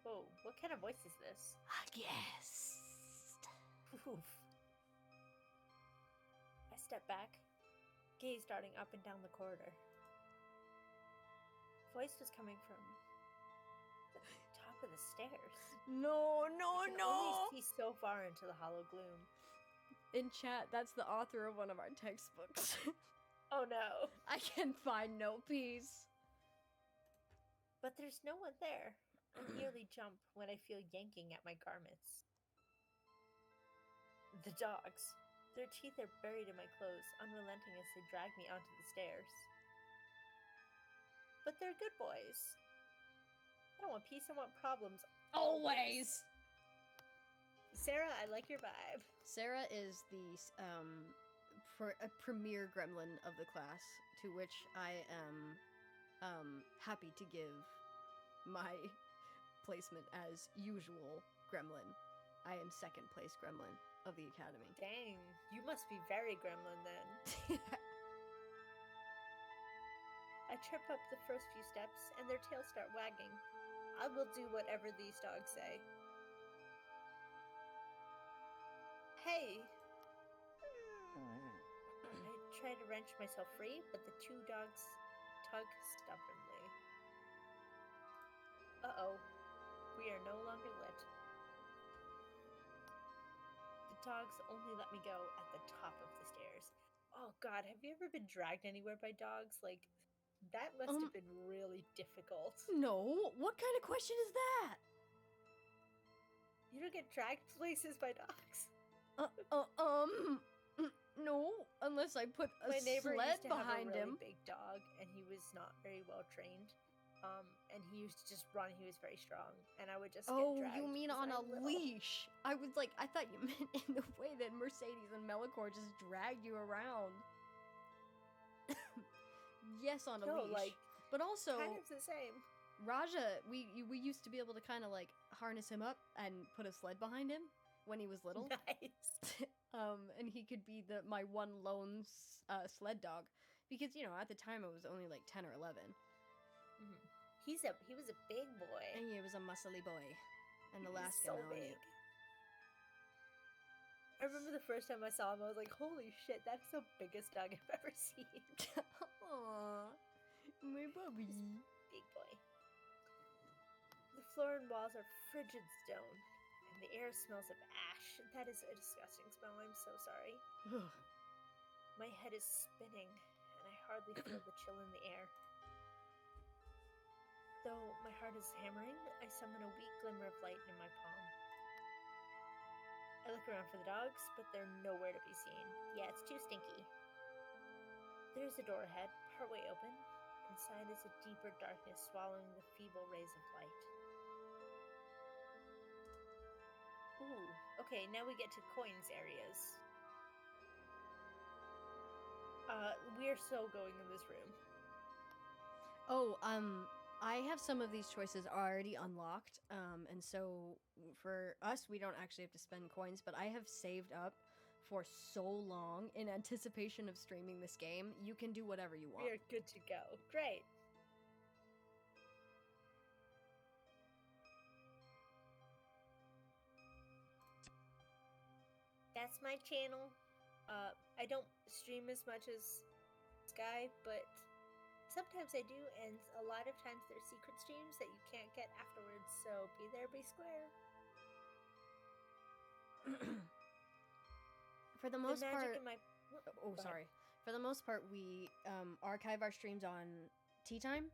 Whoa, what kind of voice is this? I guess. Oof. I step back, gaze darting up and down the corridor. The voice was coming from the top of the stairs. No! I can only see so far into the hollow gloom. In chat, that's the author of one of our textbooks. Oh no. I can find no peace. But there's no one there. I nearly jump when I feel yanking at my garments. The dogs. Their teeth are buried in my clothes, unrelenting as they drag me onto the stairs. But they're good boys. I don't want peace, I want problems. Always! Sarah, I like your vibe. Sarah is the premier gremlin of the class, to which I am happy to give my placement as usual gremlin. I am second place gremlin of the academy. Dang, you must be very gremlin then. I trip up the first few steps and their tails start wagging. I will do whatever these dogs say. Hey! I try to wrench myself free, but the two dogs tug stubbornly. Uh-oh. We are no longer lit. The dogs only let me go at the top of the stairs. Oh god, have you ever been dragged anywhere by dogs? Like, that must have been really difficult. No, what kind of question is that? You don't get dragged places by dogs. No, unless I put a My neighbor sled used to have a behind really him. big dog, and he was not very well trained. And he used to just run. He was very strong, and I would just get Oh, dragged. you mean 'cause on a I'm little. leash? I was like, I thought you meant in the way that Mercedes and Melicor just dragged you around. Yes, on a No, leash. like, But also, kind of the same. Raja, we used to be able to kind of like harness him up and put a sled behind him when he was little. Nice. And he could be my one lone sled dog because at the time I was only like 10 or 11. Mm-hmm. He was a big boy. And he was a muscly boy, an Alaskan so Malamute. big. I remember the first time I saw him, I was like, "Holy shit, that's the biggest dog I've ever seen." Aww, my puppy. Big boy. The floor and walls are frigid stone, and the air smells of ash. That is a disgusting smell. I'm so sorry. My head is spinning, and I hardly feel the chill in the air. Though my heart is hammering, I summon a weak glimmer of light in my palm. I look around for the dogs, but they're nowhere to be seen. Yeah, it's too stinky. There's a door ahead, partway open. Inside is a deeper darkness swallowing the feeble rays of light. Ooh, okay, now we get to coins areas. We're so going in this room. Oh, I have some of these choices already unlocked, and so for us, we don't actually have to spend coins, but I have saved up for so long in anticipation of streaming this game. You can do whatever you want. We are good to go. Great. That's my channel. I don't stream as much as Skai, but sometimes I do, and a lot of times there's secret streams that you can't get afterwards, so be there, be square. For the most part, Go sorry. ahead. For the most part, we archive our streams on Tea Time,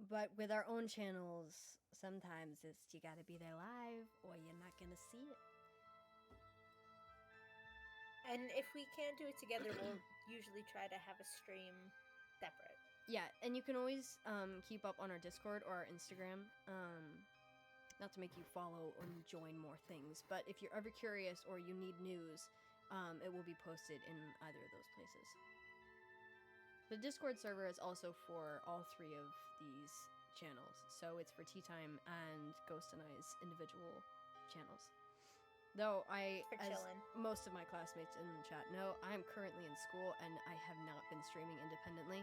but with our own channels, sometimes you gotta be there live, or you're not gonna see it. And if we can't do it together, we'll usually try to have a stream separate. Yeah, and you can always keep up on our Discord or our Instagram. Not to make you follow and join more things, but if you're ever curious or you need news, it will be posted in either of those places. The Discord server is also for all three of these channels, so it's for Tea Time and Ghost and I's individual channels. Though as most of my classmates in the chat know, I'm currently in school and I have not been streaming independently.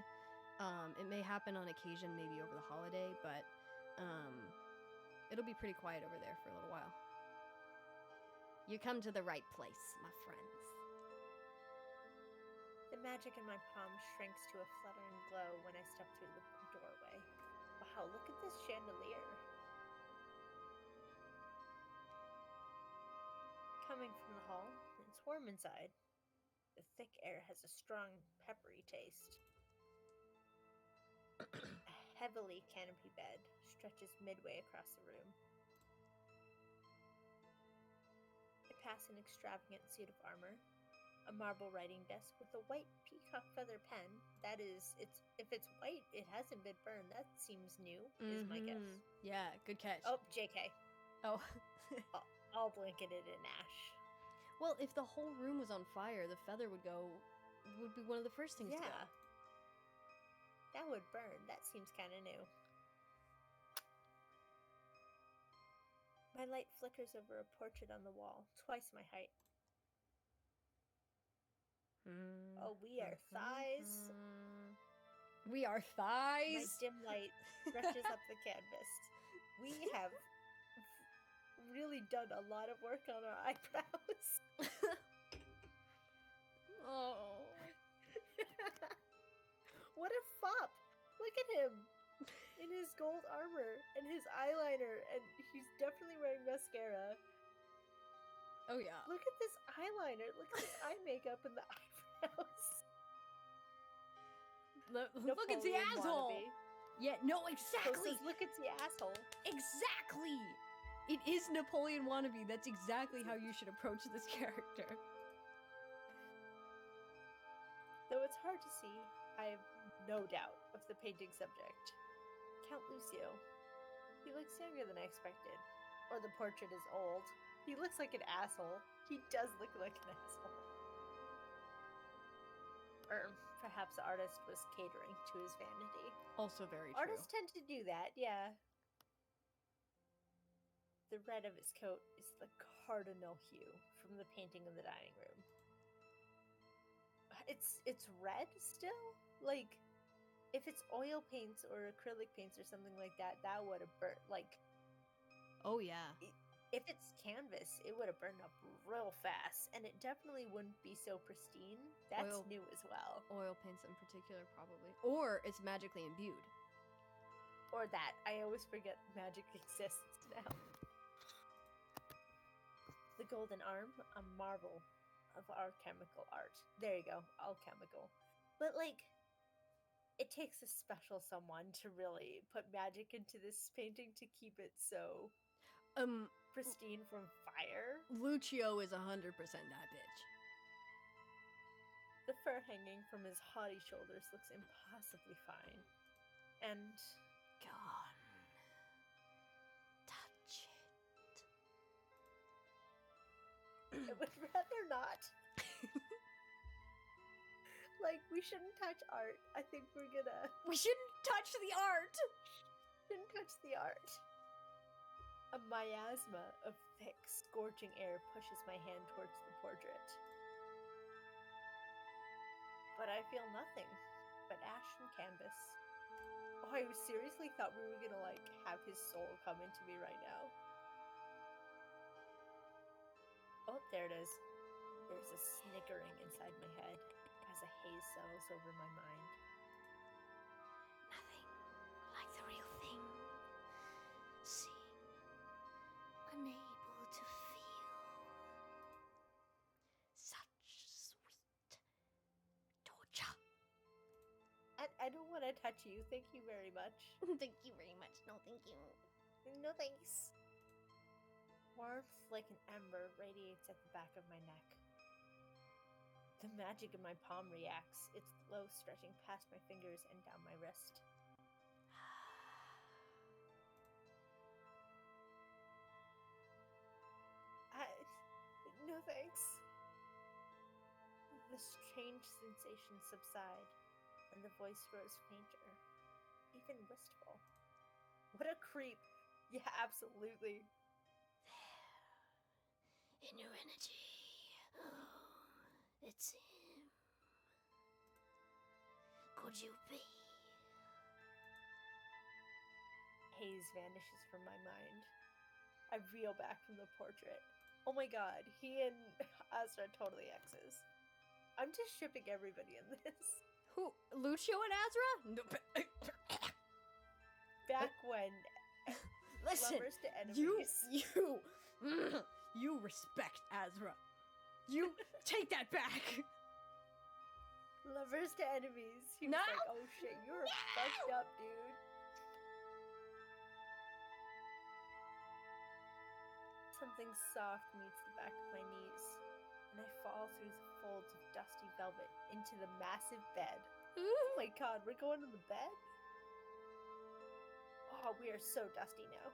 It may happen on occasion, maybe over the holiday, but it'll be pretty quiet over there for a little while. You come to the right place, my friends. The magic in my palm shrinks to a fluttering glow when I step through the doorway. Wow, look at this chandelier. Coming from the hall, it's warm inside. The thick air has a strong, peppery taste. A heavily canopy bed stretches midway across the room. I pass an extravagant suit of armor, a marble writing desk with a white peacock feather pen. That is, if it's white, it hasn't been burned. That seems new, is my guess. Yeah, good catch. Oh, JK. Oh. All blanketed in ash. Well, if the whole room was on fire, the feather would be one of the first things to go. That would burn. That seems kind of new. My light flickers over a portrait on the wall, twice my height. Oh, we are thighs. We are thighs. My dim light brushes up the canvas. We have really done a lot of work on our eyebrows. Oh. What a fop! Look at him! In his gold armor and his eyeliner, and he's definitely wearing mascara. Oh yeah. Look at this eyeliner. Look at this eye makeup and the eyebrows. Look at the asshole. Wannabe. Yeah, no, exactly. Look at the asshole. Exactly. It is Napoleon wannabe. That's exactly how you should approach this character. Though it's hard to see, I have no doubt of the painting subject. Count Lucio. He looks younger than I expected. Or the portrait is old. He looks like an asshole. He does look like an asshole. Or perhaps the artist was catering to his vanity. Also very true. Artists tend to do that, yeah. The red of his coat is the cardinal hue from the painting in the dining room. It's red still? Like, if it's oil paints or acrylic paints or something like that, that would have burnt, like... Oh, yeah. If it's canvas, it would have burned up real fast, and it definitely wouldn't be so pristine. That's new as well. Oil paints in particular, probably. Or it's magically imbued. Or that. I always forget magic exists now. The golden arm, a marvel of alchemical art. There you go, alchemical. But, like, it takes a special someone to really put magic into this painting to keep it so... pristine from fire. Lucio is 100% that bitch. The fur hanging from his haughty shoulders looks impossibly fine. And... Go on. Touch it. I would rather not. Like, we shouldn't touch art. I think we're gonna... We shouldn't touch the art! Shouldn't touch the art. A miasma of thick, scorching air pushes my hand towards the portrait. But I feel nothing but ash and canvas. Oh, I seriously thought we were gonna, like, have his soul come into me right now. Oh, there it is. There's a snickering inside my head as a haze settles over my mind. Nothing like the real thing. See, unable to feel such sweet torture. I don't want to touch you. Thank you very much. Thank you very much. No, thank you. No thanks. Warmth like an ember radiates at the back of my neck. The magic in my palm reacts, its glow stretching past my fingers and down my wrist. No thanks. The strange sensations subside, and the voice grows fainter, even wistful. What a creep! Yeah, absolutely. There, in your energy. It's him. Could you be? Haze vanishes from my mind. I reel back from the portrait. Oh my god, he and Azra are totally exes. I'm just shipping everybody in this. Who? Lucio and Azra? No, Back when listen, lovers to enemies. You respect Azra. You take that back. Lovers to enemies. He was No! like, oh shit, you're fucked up, dude. Something soft meets the back of my knees, and I fall through the folds of dusty velvet into the massive bed. Oh my god, we're going to the bed? Oh, we are so dusty now.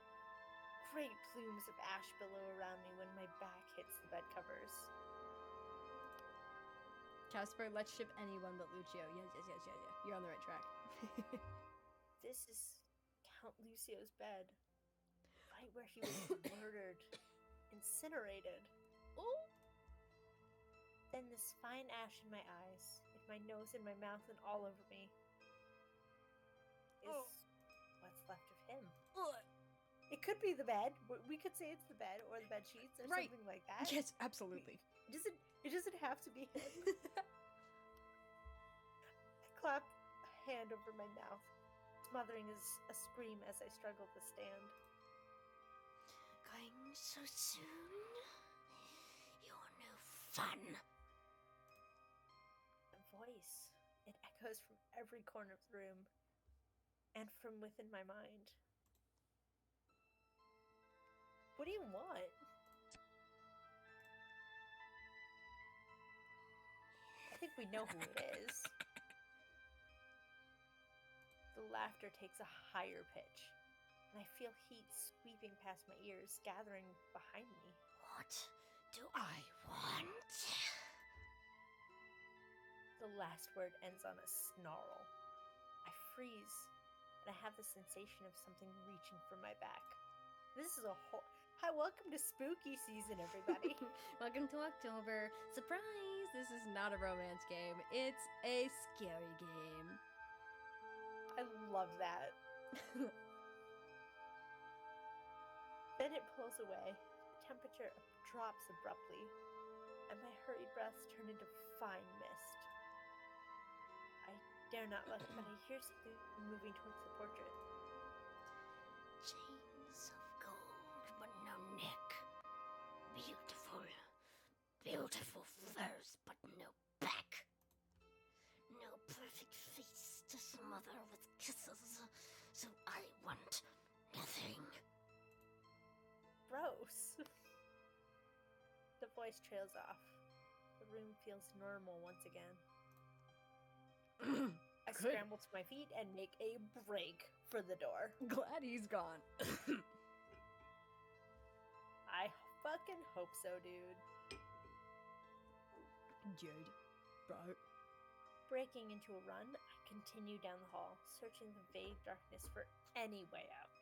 Great plumes of ash billow around me when my back hits the bed covers. Casper, let's ship anyone but Lucio. Yes. You're on the right track. This is Count Lucio's bed. Right where he was murdered. Incinerated. Oh! Then this fine ash in my eyes, in my nose, in my mouth, and all over me is what's left of him. It could be the bed. We could say it's the bed or the bed sheets or something like that. Yes, absolutely. It doesn't have to be him. I clap a hand over my mouth, smothering a scream as I struggle to stand. Going so soon? You're no fun. A voice. It echoes from every corner of the room and from within my mind. What do you want? I think we know who it is. The laughter takes a higher pitch, and I feel heat sweeping past my ears, gathering behind me. What do I want? The last word ends on a snarl. I freeze, and I have the sensation of something reaching for my back. This is a whole... Hi, welcome to spooky season, everybody. Welcome to October. Surprise! This is not a romance game. It's a scary game. I love that. Then it pulls away. The temperature drops abruptly, and my hurried breaths turn into fine mist. I dare not look, but I hear something moving towards the portrait. Chains of gold, but no neck. Beautiful, beautiful furs, but no back. No perfect face to smother with kisses, so I want nothing. Gross. The voice trails off. The room feels normal once again. I scramble to my feet and make a break for the door. Glad he's gone. I fucking hope so, dude. Jade, bro. Breaking into a run, I continue down the hall, searching the vague darkness for any way out.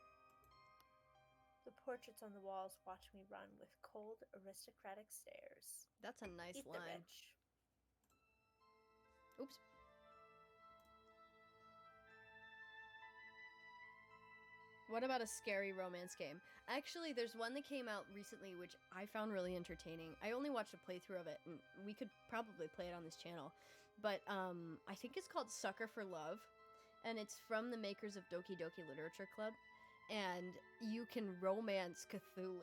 The portraits on the walls watch me run with cold, aristocratic stares. That's a nice Eat the line. rich. Oops. What about a scary romance game? Actually, there's one that came out recently which I found really entertaining. I only watched a playthrough of it, and we could probably play it on this channel. But I think it's called Sucker for Love, and it's from the makers of Doki Doki Literature Club, and you can romance Cthulhu.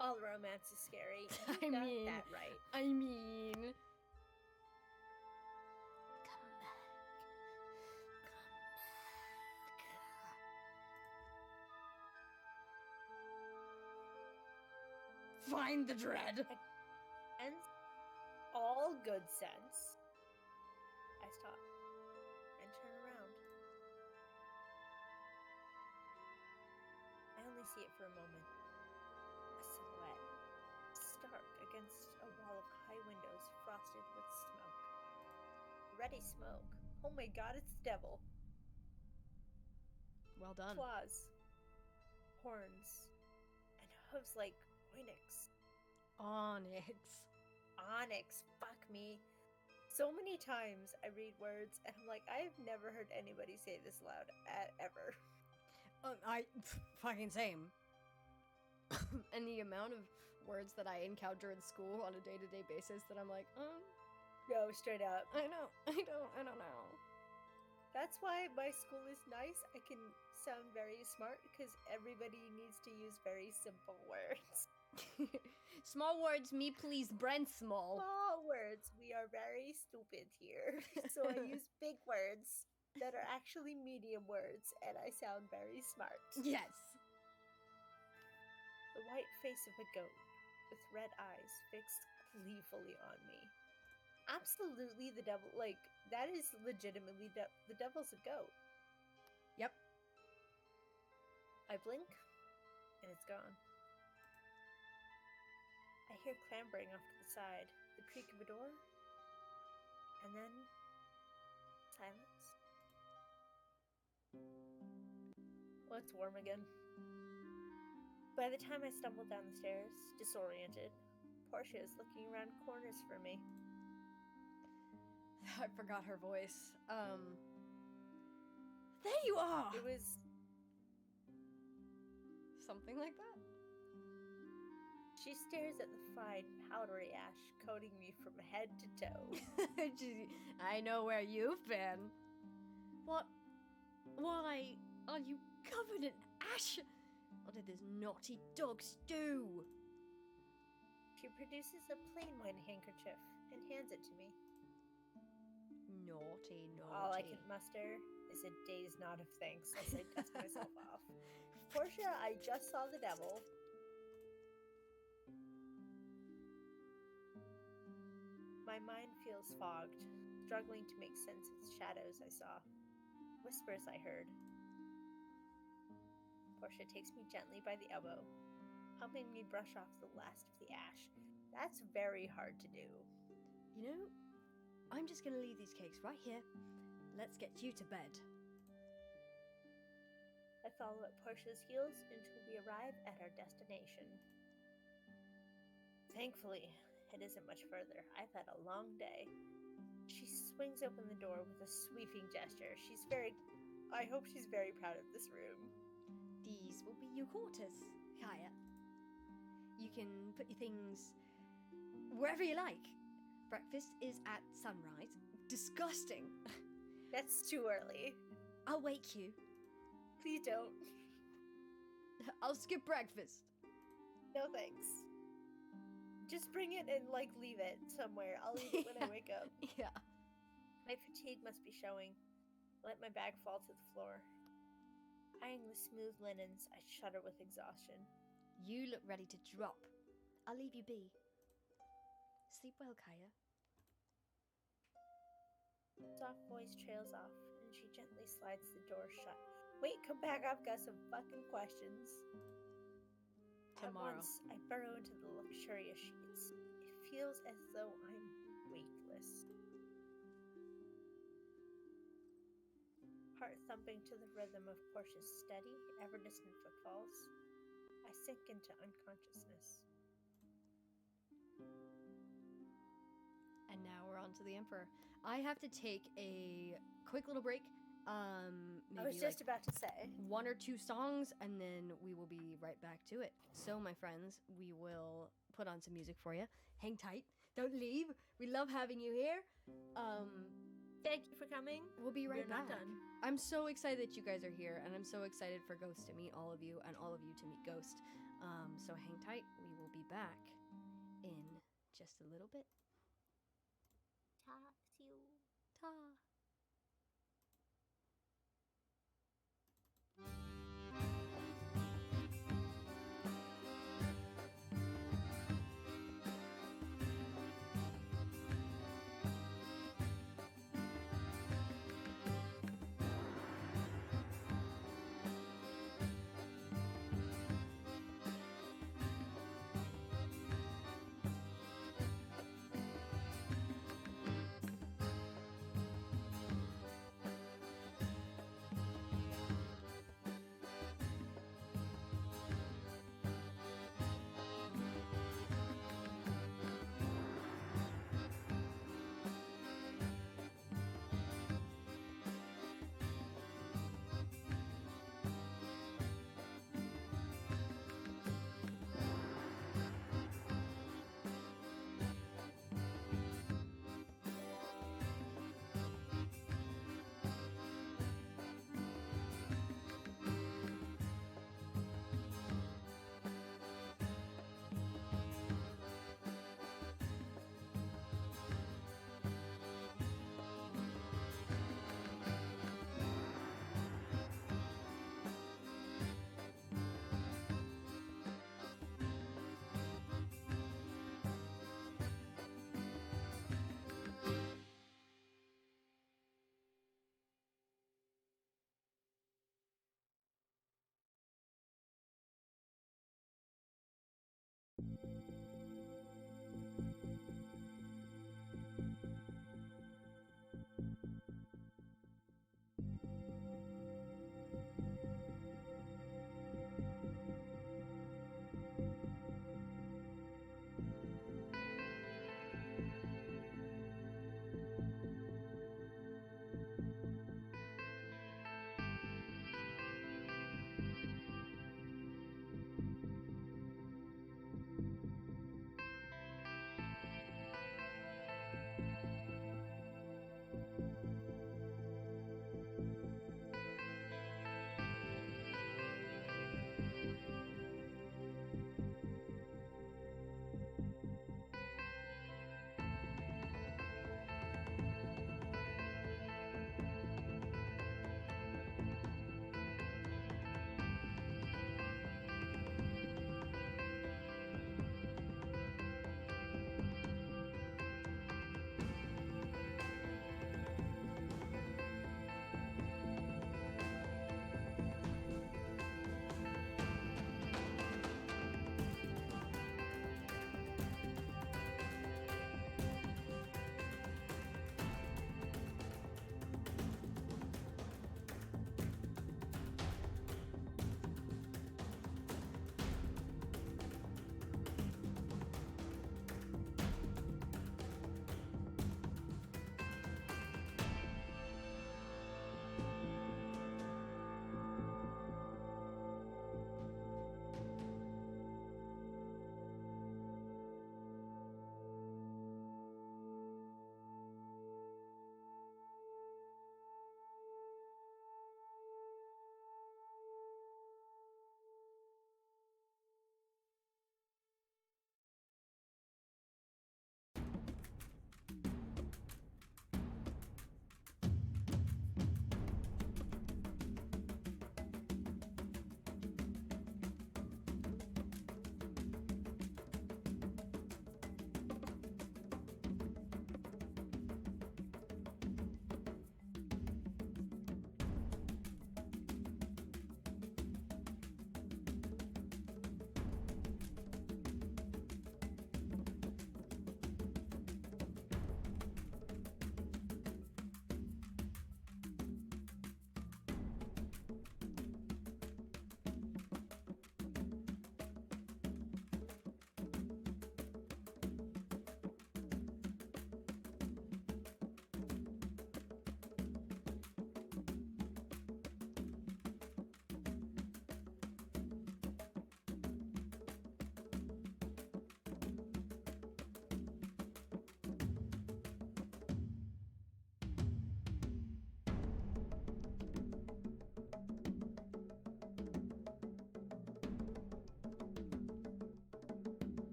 All romance is scary. I You got mean- that right. I mean... Come back. Come back. Find the dread. And all good sense. I stop and turn around. I only see it for a moment. A silhouette, stark against a wall of high windows frosted with smoke. Ready smoke. Oh my god, it's the devil. Well done. Claws, horns, and hooves like onyx. Onyx. Onyx, fuck me. So many times I read words and I'm like, I've never heard anybody say this loud ever. Fucking same. And the amount of words that I encounter in school on a day-to-day basis that I'm like, No, straight up. I don't know. That's why my school is nice. I can sound very smart because everybody needs to use very simple words. Small words, me please, Brent Small. Small words. We are very stupid here. So I use big words that are actually medium words and I sound very smart. Yes. The white face of a goat with red eyes fixed gleefully on me. Absolutely the devil, like, that is legitimately the devil's a goat. Yep. I blink, and it's gone. I hear clambering off to the side, the creak of a door, and then silence. Well, it's warm again. By the time I stumble down the stairs, disoriented, Portia is looking around corners for me. I forgot her voice. There you are! It was something like that. She stares at the fine, powdery ash coating me from head to toe. I know where you've been. What? Why are you covered in ash? What did this naughty dogs do? She produces a plain white handkerchief and hands it to me. Naughty. All I can muster is a dazed nod of thanks as I dust myself off. Portia, I just saw the devil. My mind feels fogged, struggling to make sense of the shadows I saw. Whispers I heard. Portia takes me gently by the elbow, helping me brush off the last of the ash. That's very hard to do. You know, I'm just going to leave these cakes right here. Let's get you to bed. I follow at Portia's heels until we arrive at our destination. Thankfully, it isn't much further. I've had a long day. She swings open the door with a sweeping gesture. I hope she's very proud of this room. These will be your quarters, Kaya. You can put your things wherever you like. Breakfast is at sunrise. Disgusting. That's too early. I'll wake you. Please don't. I'll skip breakfast. No thanks. Just bring it and, leave it somewhere. I'll eat it when I wake up. Yeah. My fatigue must be showing. I let my bag fall to the floor. Eyeing the smooth linens, I shudder with exhaustion. You look ready to drop. I'll leave you be. Sleep well, Kaya. Soft voice trails off, and she gently slides the door shut. Wait, come back, I've got some fucking questions. Tomorrow. At once, I burrow into the luxurious sheets. It feels as though I'm weightless. Heart thumping to the rhythm of Portia's steady, ever-distant footfalls, I sink into unconsciousness. And now we're on to the Emperor. I have to take a quick little break. Maybe I was just about to say. 1 or 2 songs, and then we will be right back to it. So, my friends, we will put on some music for you. Hang tight. Don't leave. We love having you here. Thank you for coming. We'll be right back. We're not done. I'm so excited that you guys are here, and I'm so excited for Ghost to meet all of you, and all of you to meet Ghost. So hang tight. We will be back in just a little bit. Ta, see you. Ta.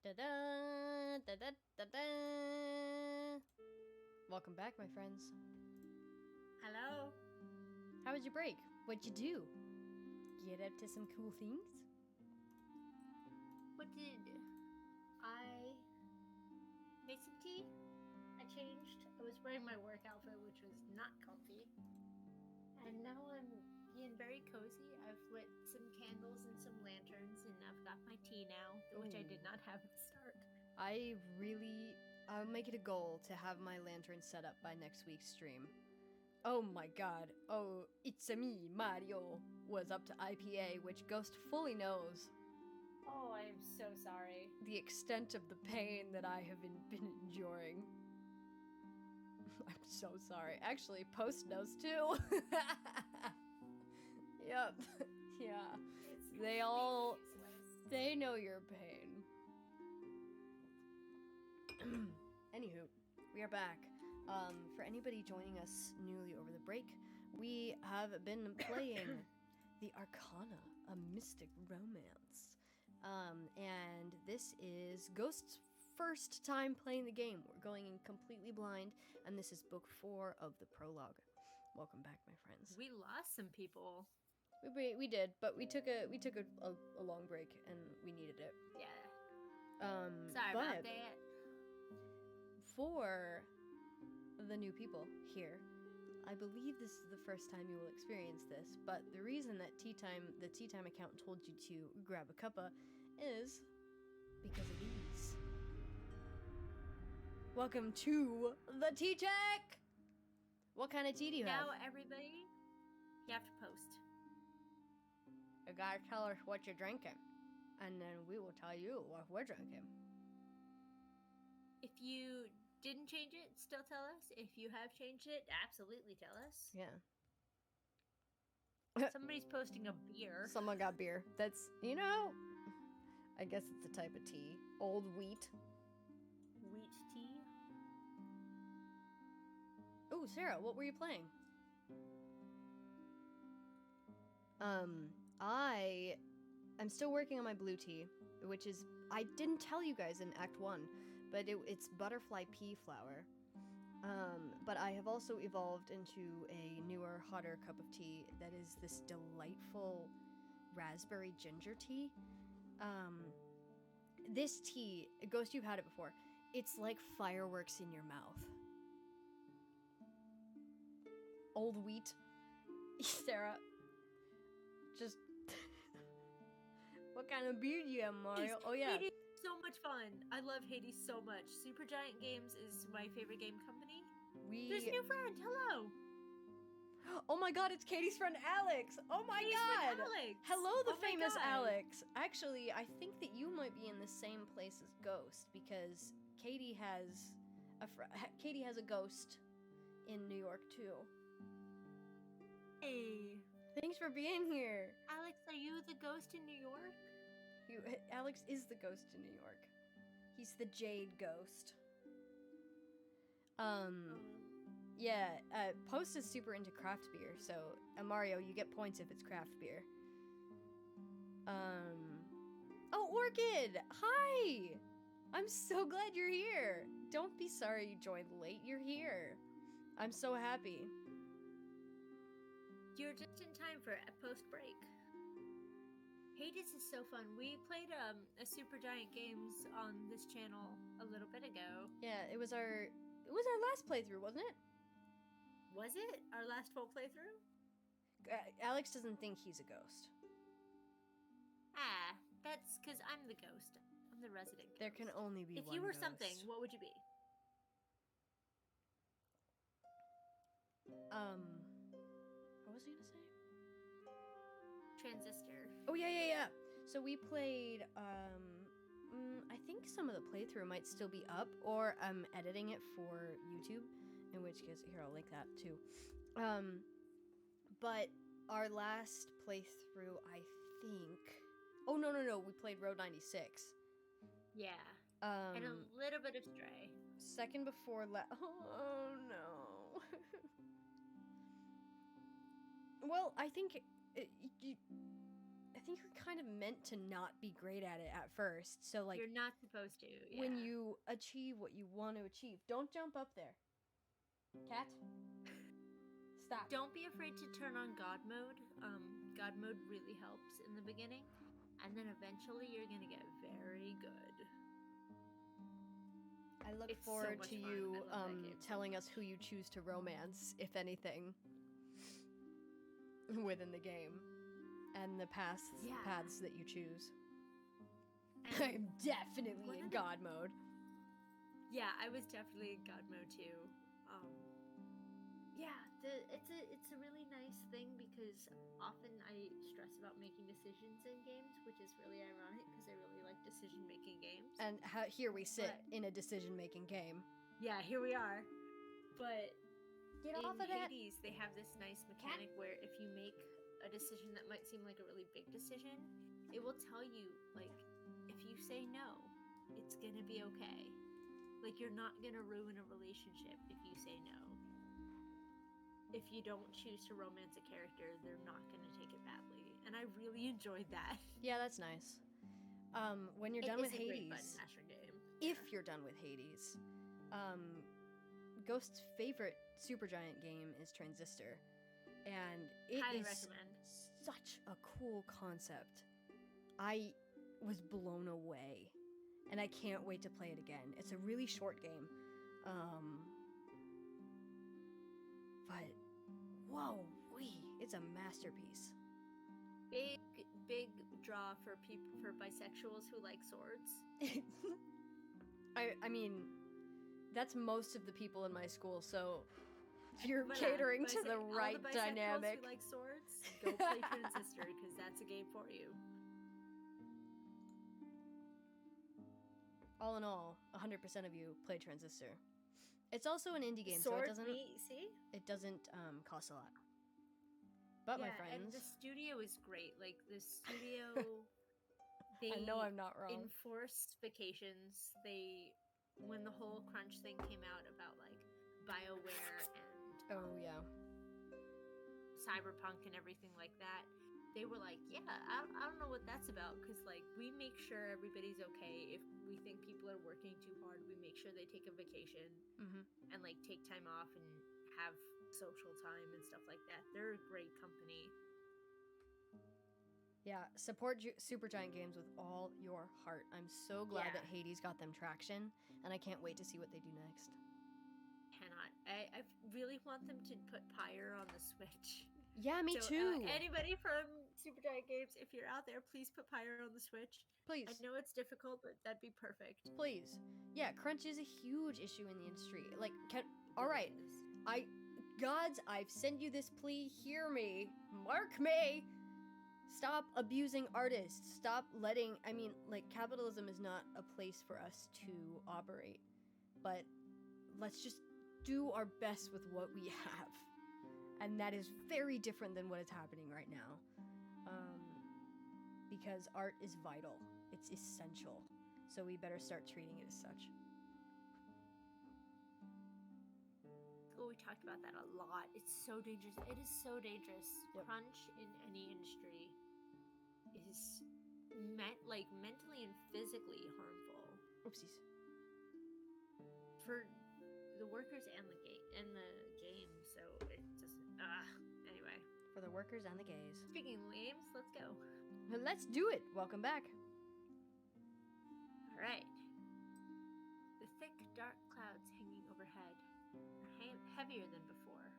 Da-da, da-da, da-da. Welcome back, my friends. Hello. How was your break? What'd you do? Get up to some cool things? What did I made some tea? I changed. I was wearing my work outfit, which was not comfy. And now I'm being very cozy. I've lit some candles and some lanterns, and I've got my tea now, which I did not have at the start. I'll make it a goal to have my lantern set up by next week's stream. Oh my god. Oh, it's me, Mario, was up to IPA, which Ghost fully knows. Oh, I am so sorry. The extent of the pain that I have been enduring. I'm so sorry. Actually, Post knows too. Yep. Yeah. They know your pain. Anywho, we are back. For anybody joining us newly over the break, we have been playing the Arcana, a mystic romance. And this is Ghost's first time playing the game. We're going in completely blind, and this is book 4 of the prologue. Welcome back, my friends. We lost some people. We did, but we took a long break, and we needed it. Yeah. Sorry about that. For the new people here, I believe this is the first time you will experience this, but the reason that the tea time account told you to grab a cuppa is because of these. Welcome to the tea check! What kind of tea do you have? Now, everybody, you have to post. You gotta tell us what you're drinking, and then we will tell you what we're drinking. If you didn't change it, still tell us. If you have changed it, absolutely tell us. Yeah. Somebody's posting a beer. Someone got beer. That's, I guess it's a type of tea. Old wheat. Wheat tea? Oh, Sarah, what were you playing? I'm still working on my blue tea, which is, I didn't tell you guys in Act 1, but it's butterfly pea flower. But I have also evolved into a newer, hotter cup of tea that is this delightful raspberry ginger tea. This tea, Ghost, you've had it before. It's like fireworks in your mouth. Old wheat. Sarah. Just... What kind of beer do you have, Mario? Oh, yeah. Hades is so much fun. I love Hades so much. Supergiant Games is my favorite game company. There's a new friend. Hello. Oh my god, it's Katie's friend Alex. Oh my god. Alex. Hello, the famous Alex. Actually, I think that you might be in the same place as Ghost because Katie has a ghost in New York too. Hey. Thanks for being here. Alex, are you the ghost in New York? Alex is the ghost in New York. He's the Jade ghost. Yeah, Post is super into craft beer, so Mario, you get points if it's craft beer. Oh, Orchid! Hi! I'm so glad you're here. Don't be sorry you joined late, you're here. I'm so happy. You're just in time for a post-break. Hades is so fun. We played a Supergiant Games on this channel a little bit ago. Yeah, it was our last playthrough, wasn't it? Was it? Our last full playthrough? Alex doesn't think he's a ghost. Ah, that's because I'm the ghost. I'm the resident ghost. There can only be one If you were ghost. something, what would you be? What was I gonna say? Transistor. Oh, yeah. So we played, I think some of the playthrough might still be up, or I'm editing it for YouTube, in which case, here, I'll link that too. But our last playthrough, I think... Oh, no, we played Road 96. Yeah. And a little bit of Stray. Second before oh, no. Well, I think... I think you're kind of meant to not be great at it at first. So like You're not supposed to. Yeah. when you achieve what you want to achieve, don't jump up there. Cat, stop. Don't be afraid to turn on God mode. God mode really helps in the beginning, and then eventually you're gonna get very good. I look It's so forward much to fun. you I love that game so telling us much. who you choose to romance, if anything, within the game, and the paths that you choose. And I'm definitely one in of the- God mode. Yeah, I was definitely in God mode too. Yeah, it's a really nice thing because often I stress about making decisions in games, which is really ironic because I really like decision-making games. And here we sit But- in a decision-making game. Yeah, here we are. But Get in off of that! Hades, they have this nice mechanic where if you make a decision that might seem like a really big decision, it will tell you, like, if you say no, it's gonna be okay. Like, you're not gonna ruin a relationship if you say no. If you don't choose to romance a character, they're not gonna take it badly. And I really enjoyed that. Yeah, that's nice. When you're done with It's a great Hades, button masher game. if you're done with Hades, Ghost's favorite Supergiant game is Transistor, and it Highly is recommend. such a cool concept. I was blown away, and I can't wait to play it again. It's a really short game, but whoa, it's a masterpiece. Big draw for bisexuals who like swords. I mean, that's most of the people in my school, so you're But, catering to the all right the bisexuals dynamic. who like swords, go play Transistor because that's a game for you. All in all, 100% of you play Transistor. It's also an indie game, Sword so it doesn't cost a lot. But yeah, my friends, and the studio is great. Like the studio, they I know I'm not wrong. enforced vacations. When the whole crunch thing came out about like BioWare and Oh yeah. Cyberpunk and everything like that, they were like, yeah, I don't know what that's about because like we make sure everybody's okay. If we think people are working too hard, we make sure they take a vacation and like take time off and have social time and stuff like that. They're a great company. Yeah, support Supergiant Games with all your heart. I'm so glad that Yeah. Hades got them traction, and I can't wait to see what they do next. I really want them to put Pyre on the Switch. Yeah, me So, too. Anybody from Supergiant Games, if you're out there, please put Pyre on the Switch. Please. I know it's difficult, but that'd be perfect. Please. Yeah, crunch is a huge issue in the industry. Like, all right, gods, I've sent you this plea. Hear me. Mark me. Stop abusing artists. Stop letting. I mean, like, capitalism is not a place for us to operate. But let's just do our best with what we have. And that is very different than what is happening right now. Because art is vital. It's essential. So we better start treating it as such. Oh, we talked about that a lot. It's so dangerous. It is so dangerous. Yep. Crunch in any industry is mentally and physically harmful Oopsies. for the workers and the game. So it just anyway. For the workers and the gays. Speaking of games, let's go. Let's do it. Welcome back. All right. The thick, dark clouds hanging overhead are heavier than before.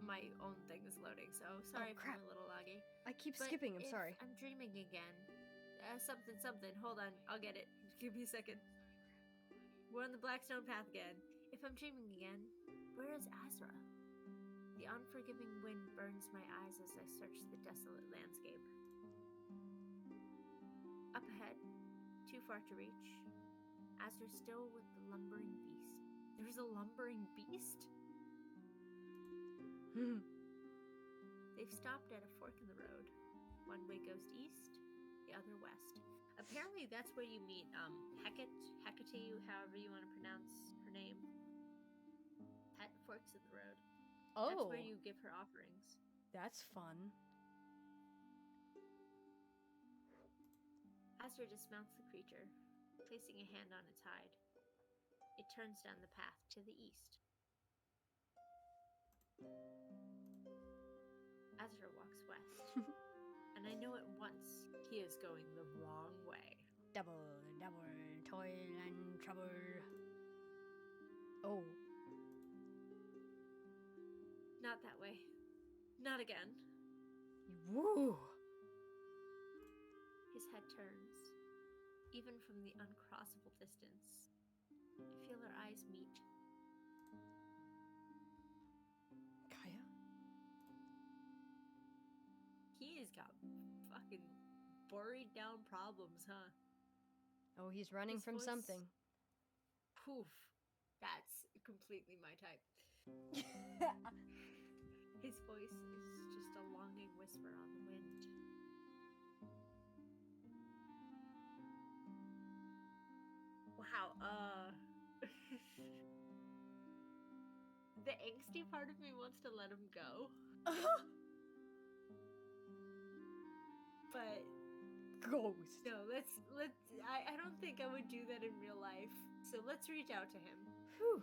My own thing is loading, so sorry if crap. I'm a little laggy. I keep But skipping. I'm if sorry. I'm dreaming again. Something. Hold on. I'll get it. Give me a second. We're on the Blackstone path again. If I'm dreaming again, where is Azra? The unforgiving wind burns my eyes as I search the desolate landscape. Up ahead, too far to reach, Azra still with the lumbering beast. There's a lumbering beast? They've stopped at a fork in the road. One way goes east, the other west. Apparently that's where you meet Hecate, however you want to pronounce her name. at forks in the road. Oh, That's where you give her offerings. that's fun. Azra dismounts the creature, placing a hand on its hide. It turns down the path to the east. Azra walks west, and I know at once he is going the wrong way. Double, toil and trouble. Oh. Not that way. Not again. Woo! His head turns. Even from the uncrossable distance, I feel our eyes meet. Kaya? He's got fucking buried down problems, huh? Oh, he's running His from voice- something. Poof. That's completely my type. His voice is just a longing whisper on the wind. Wow, the angsty part of me wants to let him go. But Ghost. no, let's I don't think I would do that in real life. So let's reach out to him. Whew.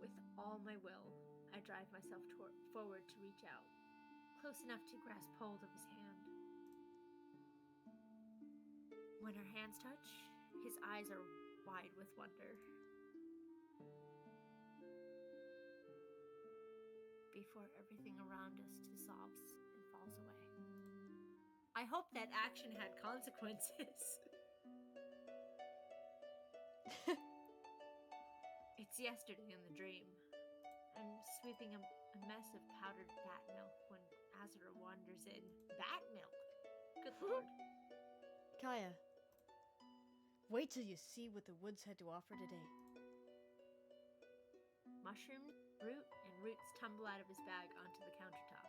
With all my will, I drive myself forward to reach out, close enough to grasp hold of his hand. When our hands touch, his eyes are wide with wonder. Before everything around us dissolves and falls away. I hope that action had consequences. It's yesterday in the dream. I'm sweeping a mess of powdered bat milk when Azra wanders in. Bat milk? Good lord. Kaya. Wait till you see what the woods had to offer today. Mushroom, fruit, and roots tumble out of his bag onto the countertop.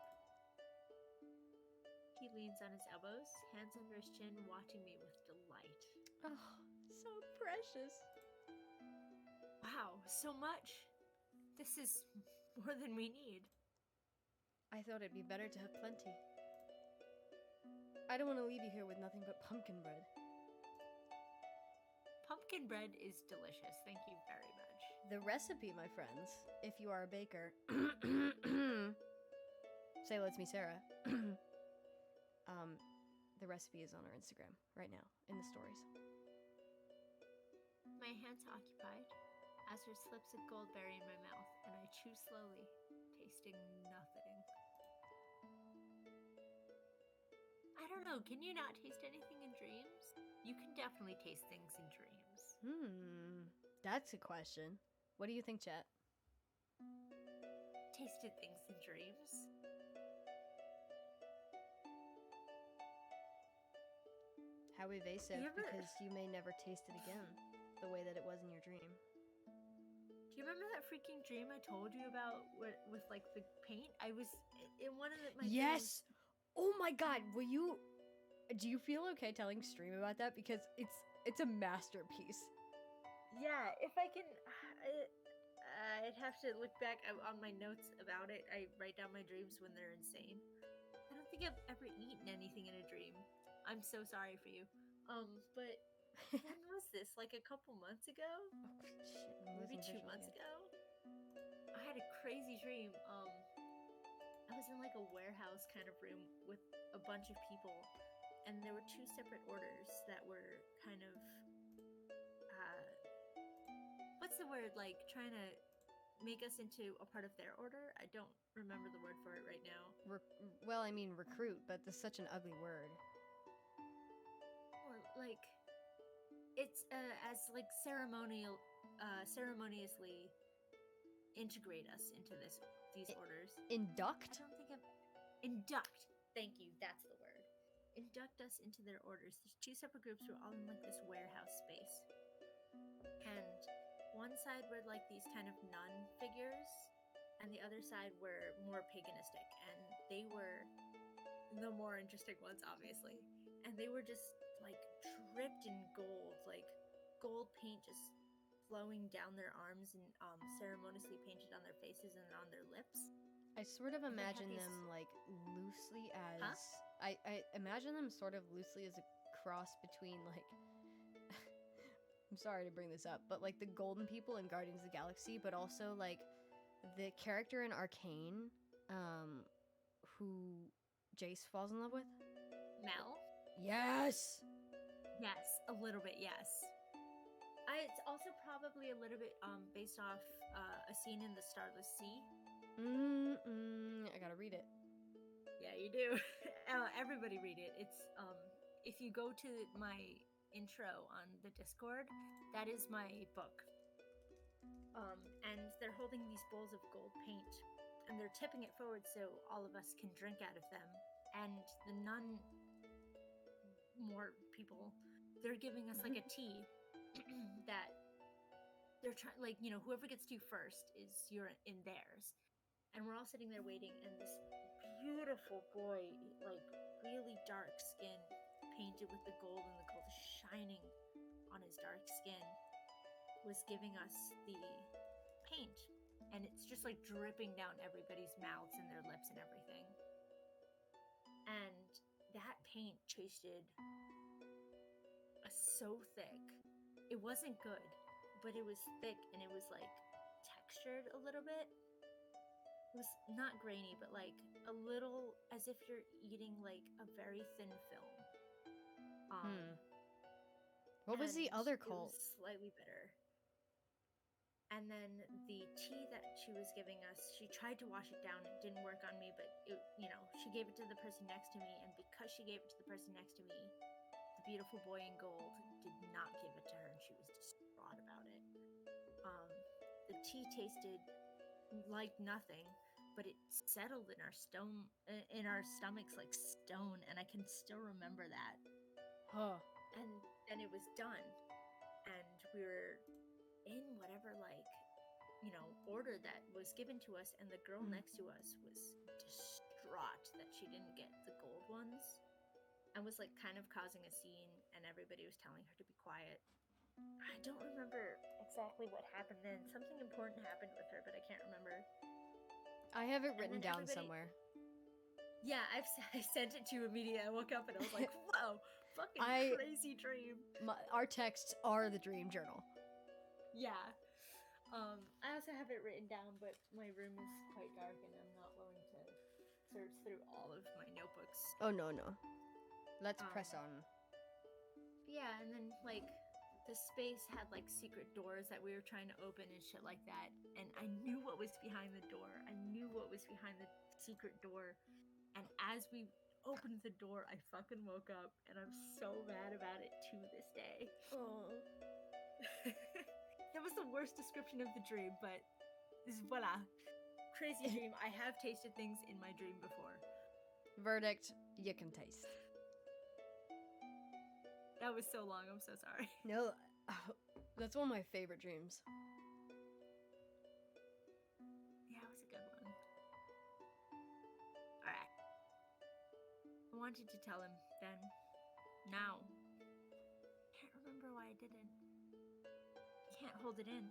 He leans on his elbows, hands under his chin, watching me with delight. Oh, so precious. Wow, so much! This is more than we need. I thought it'd be better to have plenty. I don't want to leave you here with nothing but pumpkin bread. Pumpkin bread is delicious, thank you very much. The recipe, my friends, if you are a baker, say let's me Sarah. The recipe is on our Instagram right now in the stories. My hands occupied, Azra slips a goldberry in my mouth, and I chew slowly, tasting nothing. I don't know, can you not taste anything in dreams? You can definitely taste things in dreams. That's a question. What do you think, chat? Tasted things in dreams? How evasive, You ever- because you may never taste it again, the way that it was in your dream. Do you remember that freaking dream I told you about with like the paint? I was in one of my Yes! Oh my god, do you feel okay telling stream about that? Because it's a masterpiece. Yeah, if I can, I'd have to look back on my notes about it. I write down my dreams when they're insane. I don't think I've ever eaten anything in a dream. I'm so sorry for you. But when was this? Like a couple months ago? Oh, shit, I'm Maybe losing 2 visual months again. ago? I had a crazy dream. I was in like a warehouse kind of room with a bunch of people, and there were two separate orders that were kind of, what's the word? Like trying to make us into a part of their order? I don't remember the word for it right now. Well, I mean recruit, but that's such an ugly word. Or like, it's as like ceremoniously integrate us into these orders. Induct? I don't think I've induct. Thank you. That's the word. Induct us into their orders. There's two separate groups who are all in like this warehouse space, and one side were like these kind of nun figures, and the other side were more paganistic, and they were the more interesting ones, obviously. And they were just like dripped in gold, like gold paint just flowing down their arms and ceremoniously painted on their faces and on their lips. I sort of And they had imagine these- them like loosely as Huh? I imagine them sort of loosely as a cross between like I'm sorry to bring this up, but like the golden people in Guardians of the Galaxy, but also like the character in Arcane, who Jace falls in love with. Mel? Yes. Yes, a little bit, yes. It's also probably a little bit based off a scene in The Starless Sea. I gotta read it. Yeah, you do. Everybody read it. It's if you go to my intro on the Discord, that is my book. And they're holding these bowls of gold paint, and they're tipping it forward so all of us can drink out of them. And the nun, more people, they're giving us like a tea that they're trying, like, you know, whoever gets to first is you're in theirs. And we're all sitting there waiting, and this beautiful boy, like really dark skin, painted with the gold, and the gold is shining on his dark skin, was giving us the paint. And it's just like dripping down everybody's mouths and their lips and everything. And that paint tasted so thick. It wasn't good, but it was thick, and it was like textured a little bit. It was not grainy, but like a little as if you're eating like a very thin film. What was the other It cult? was slightly bitter. And then the tea that she was giving us, she tried to wash it down. It didn't work on me, but it, you know, she gave it to the person next to me, and because she gave it to the person next to me, the beautiful boy in gold did not give it to her, and she was distraught about it. The tea tasted like nothing, but it settled in our stomachs like stone, and I can still remember that. Huh. And then it was done, and we were in whatever, like, you know, order that was given to us, and the girl next to us was distraught that she didn't get the gold ones, and was like kind of causing a scene, and everybody was telling her to be quiet. I don't remember exactly what happened then. Something important happened with her, but I can't remember. I have it written then down everybody- somewhere. Yeah, I sent it to you immediately. I woke up and I was like, whoa, fucking crazy dream. Our texts are the dream journal. Yeah. I also have it written down, but my room is quite dark and I'm not willing to search through all of my notebooks. Oh, no. Let's press on. Yeah, and then, like, the space had, like, secret doors that we were trying to open and shit like that. And I knew what was behind the door. I knew what was behind the secret door. And as we opened the door, I fucking woke up. And I'm so mad about it to this day. Oh. That was the worst description of the dream, but voila. Crazy dream. I have tasted things in my dream before. Verdict, you can taste. That was so long, I'm so sorry. No, that's one of my favorite dreams. Yeah, it was a good one. Alright. I wanted to tell him then. Now. Can't remember why I didn't. Can't hold it in.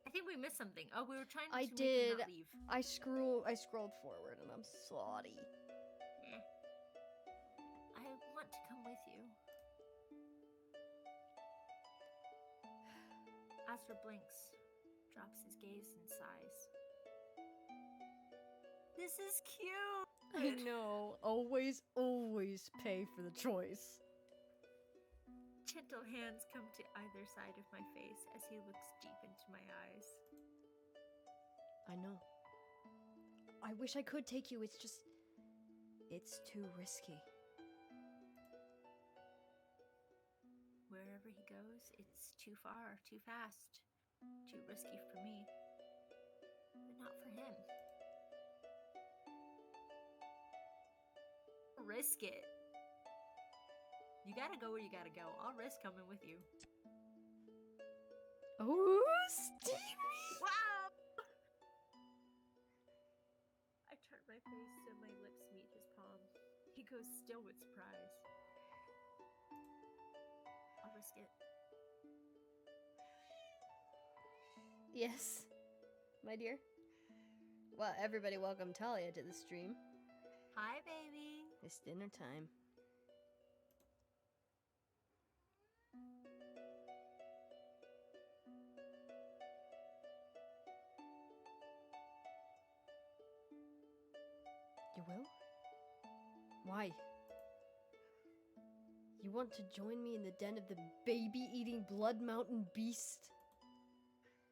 I think we missed something. Oh, we were trying to make him not leave. I scrolled forward and I'm sorry. I want to come with you. Astra blinks, drops his gaze and sighs. This is cute! I know. Always pay for the choice. Gentle hands come to either side of my face as he looks deep into my eyes. I know. I wish I could take you. It's too risky. Wherever he goes, it's too far, too fast, too risky for me. But not for him. Risk it. You gotta go where you gotta go. I'll risk coming with you. Oh, Stevie! Wow! I turn my face so my lips meet his palm. He goes still with surprise. risk it. Yes, my dear. Well, everybody welcome Talia to the stream. Hi, baby. It's dinner time. You will? Why? You want to join me in the den of the baby-eating blood mountain beast?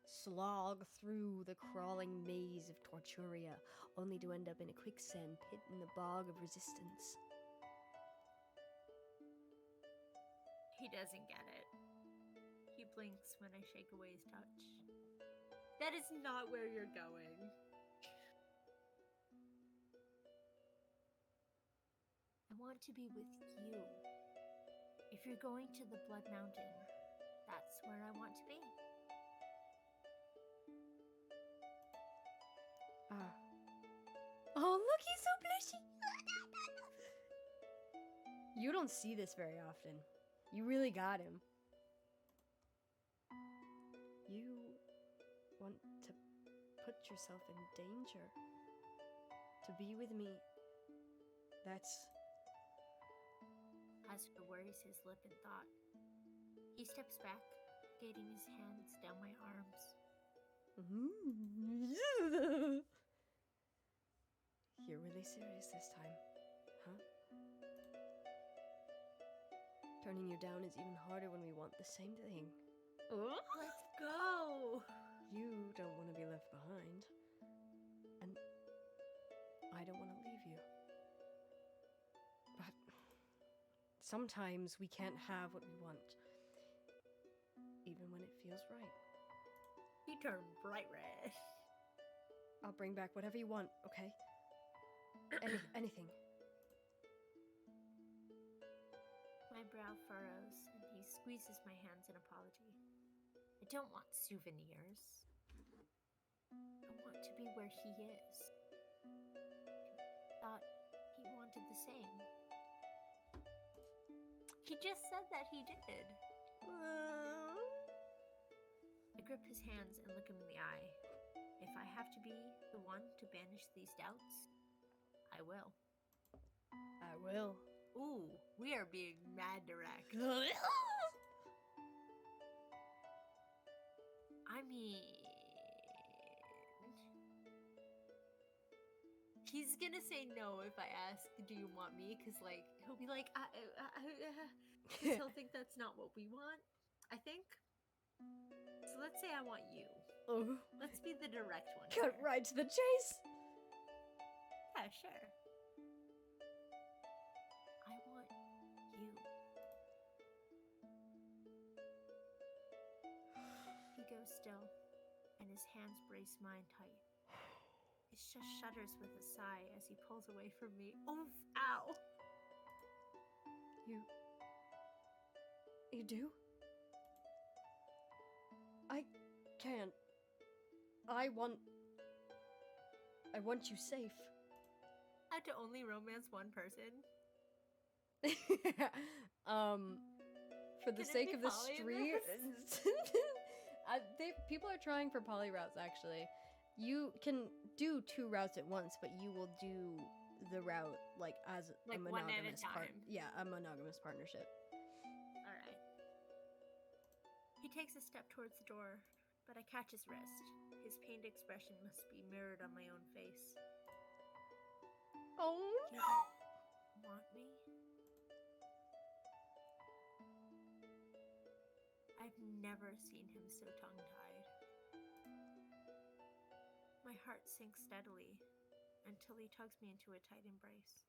Slog through the crawling maze of Torturia, only to end up in a quicksand pit in the bog of resistance. He doesn't get it. He blinks when I shake away his touch. That is not where you're going. I want to be with you. If you're going to the Blood Mountain, that's where I want to be. Ah. Oh, look, he's so plushy. You don't see this very often. You really got him. You want to put yourself in danger. To be with me. That's... Oscar worries his lip in thought. He steps back, gating his hands down my arms. You're really serious this time, huh? Turning you down is even harder when we want the same thing. Let's go! You don't want to be left behind. And I don't want to leave you. But sometimes we can't have what we want, even when it feels right. He turned bright red. I'll bring back whatever you want, okay? Anything. My brow furrows, and he squeezes my hands in apology. I don't want souvenirs. I want to be where he is. I thought he wanted the same. He just said that he did. I grip his hands and look him in the eye. If I have to be the one to banish these doubts, I will. I will. Ooh, we are being mad direct. I mean... He's gonna say no if I ask, do you want me? Because, like, he'll be like, because he'll think that's not what we want, I think. So let's say I want you. Oh. Let's be the direct one. Cut here. right to the chase. Yeah, sure. I want you. He goes still, and his hands brace mine tight. He just shudders with a sigh as he pulls away from me. Oof! Ow! You do? I can't. I want you safe. I had to only romance one person. For the Can it sake be of the poly in stream, this? people are trying for poly routes. Actually, you can do 2 routes at once, but you will do the route like as Like a one at a monogamous time. Yeah, a monogamous partnership. Alright. He takes a step towards the door, but I catch his wrist. His pained expression must be mirrored on my own face. Oh You no! don't want me? I've never seen him so tongue-tied. My heart sinks steadily until he tugs me into a tight embrace.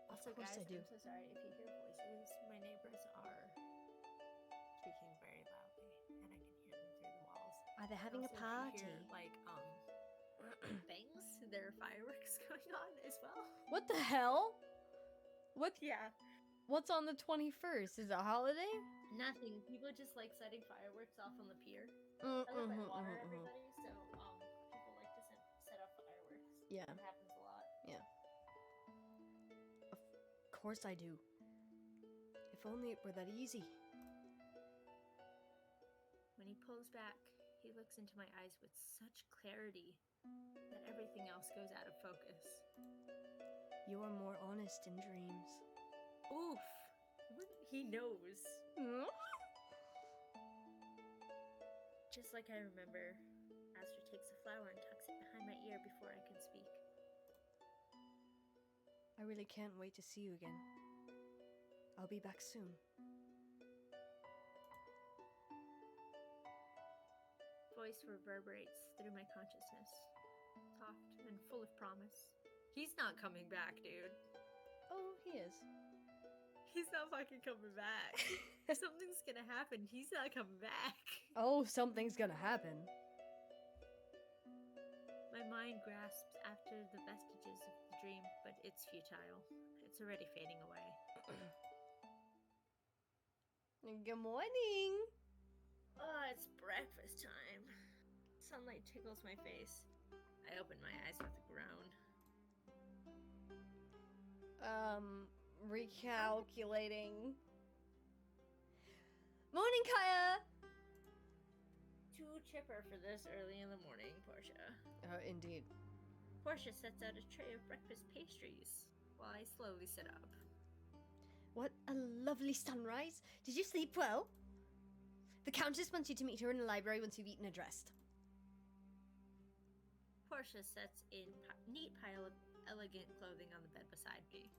Also, Of course guys, I do. I'm so sorry if you hear voices. My neighbors are speaking very loudly, and I can hear them through the walls. Are they having Also, a if party? you hear, like, things, there are fireworks going on as well. What the hell? What? Yeah. What's on the 21st? Is it a holiday? Nothing. People just like setting fireworks off on the pier. Mm, I live by mhm, water, mhm, mhm. everybody, so people like to set off fireworks. Yeah. It happens a lot. Of course I do. If only it were that easy. When he pulls back, he looks into my eyes with such clarity that everything else goes out of focus. You are more honest in dreams. Oof! He knows. Just like I remember, Aster takes a flower and tucks it behind my ear before I can speak. I really can't wait to see you again. I'll be back soon. Voice reverberates through my consciousness, soft and full of promise. He's not coming back, dude. Oh, he is. He's not fucking coming back. Something's gonna happen. He's not coming back. Oh, something's gonna happen. My mind grasps after the vestiges of the dream, but it's futile. It's already fading away. Good morning. Oh, it's breakfast time. Sunlight tickles my face. I open my eyes with a groan. Recalculating. Morning, Kaya! Too chipper for this early in the morning, Portia. Indeed. Portia sets out a tray of breakfast pastries while I slowly sit up. What a lovely sunrise. Did you sleep well? The Countess wants you to meet her in the library once you've eaten and dressed. Portia sets a neat pile of elegant clothing on the bed beside me.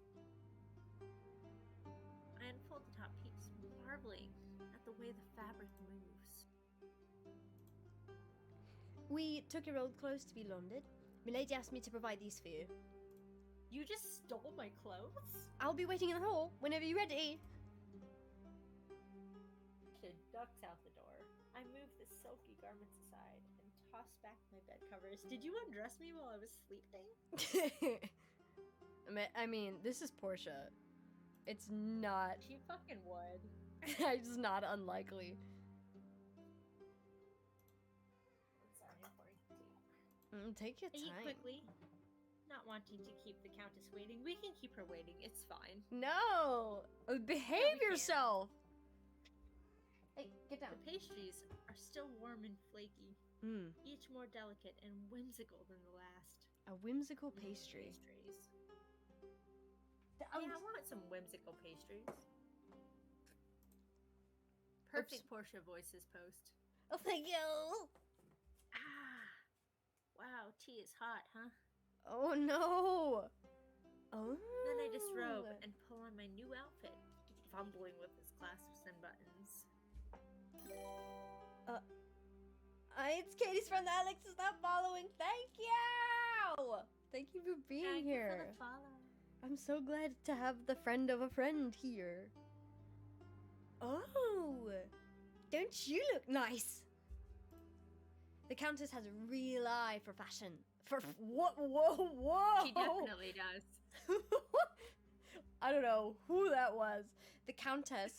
I unfold the top piece, marveling at the way the fabric moves. We took your old clothes to be laundered. Milady asked me to provide these for you. You just stole my clothes? I'll be waiting in the hall whenever you're ready. She ducks out the door. I move the silky garments aside and toss back my bed covers. Did you undress me while I was sleeping? I mean, this is Portia. It's not... She fucking would. It's not unlikely. I'm sorry, I'm pouring tea. Take your I eat time. quickly, not wanting to keep the Countess waiting. We can keep her waiting, it's fine. No! Behave we can't. yourself! Hey, get down. The pastries are still warm and flaky, each more delicate and whimsical than the last. A whimsical pastry. Pastries. Yeah, I want some whimsical pastries. Perfect Portia voices post. Oh, thank you! Ah! Wow, tea is hot, huh? Oh, no! Oh. Then I disrobe and pull on my new outfit, fumbling with its clasps and buttons. It's Katie's friend Alex. Stop following. Thank you! Thank you for being Thank here. you for the follow. I'm so glad to have the friend of a friend here. Oh! Don't you look nice? The Countess has a real eye for fashion. For what? Whoa! She definitely does. I don't know who that was. The Countess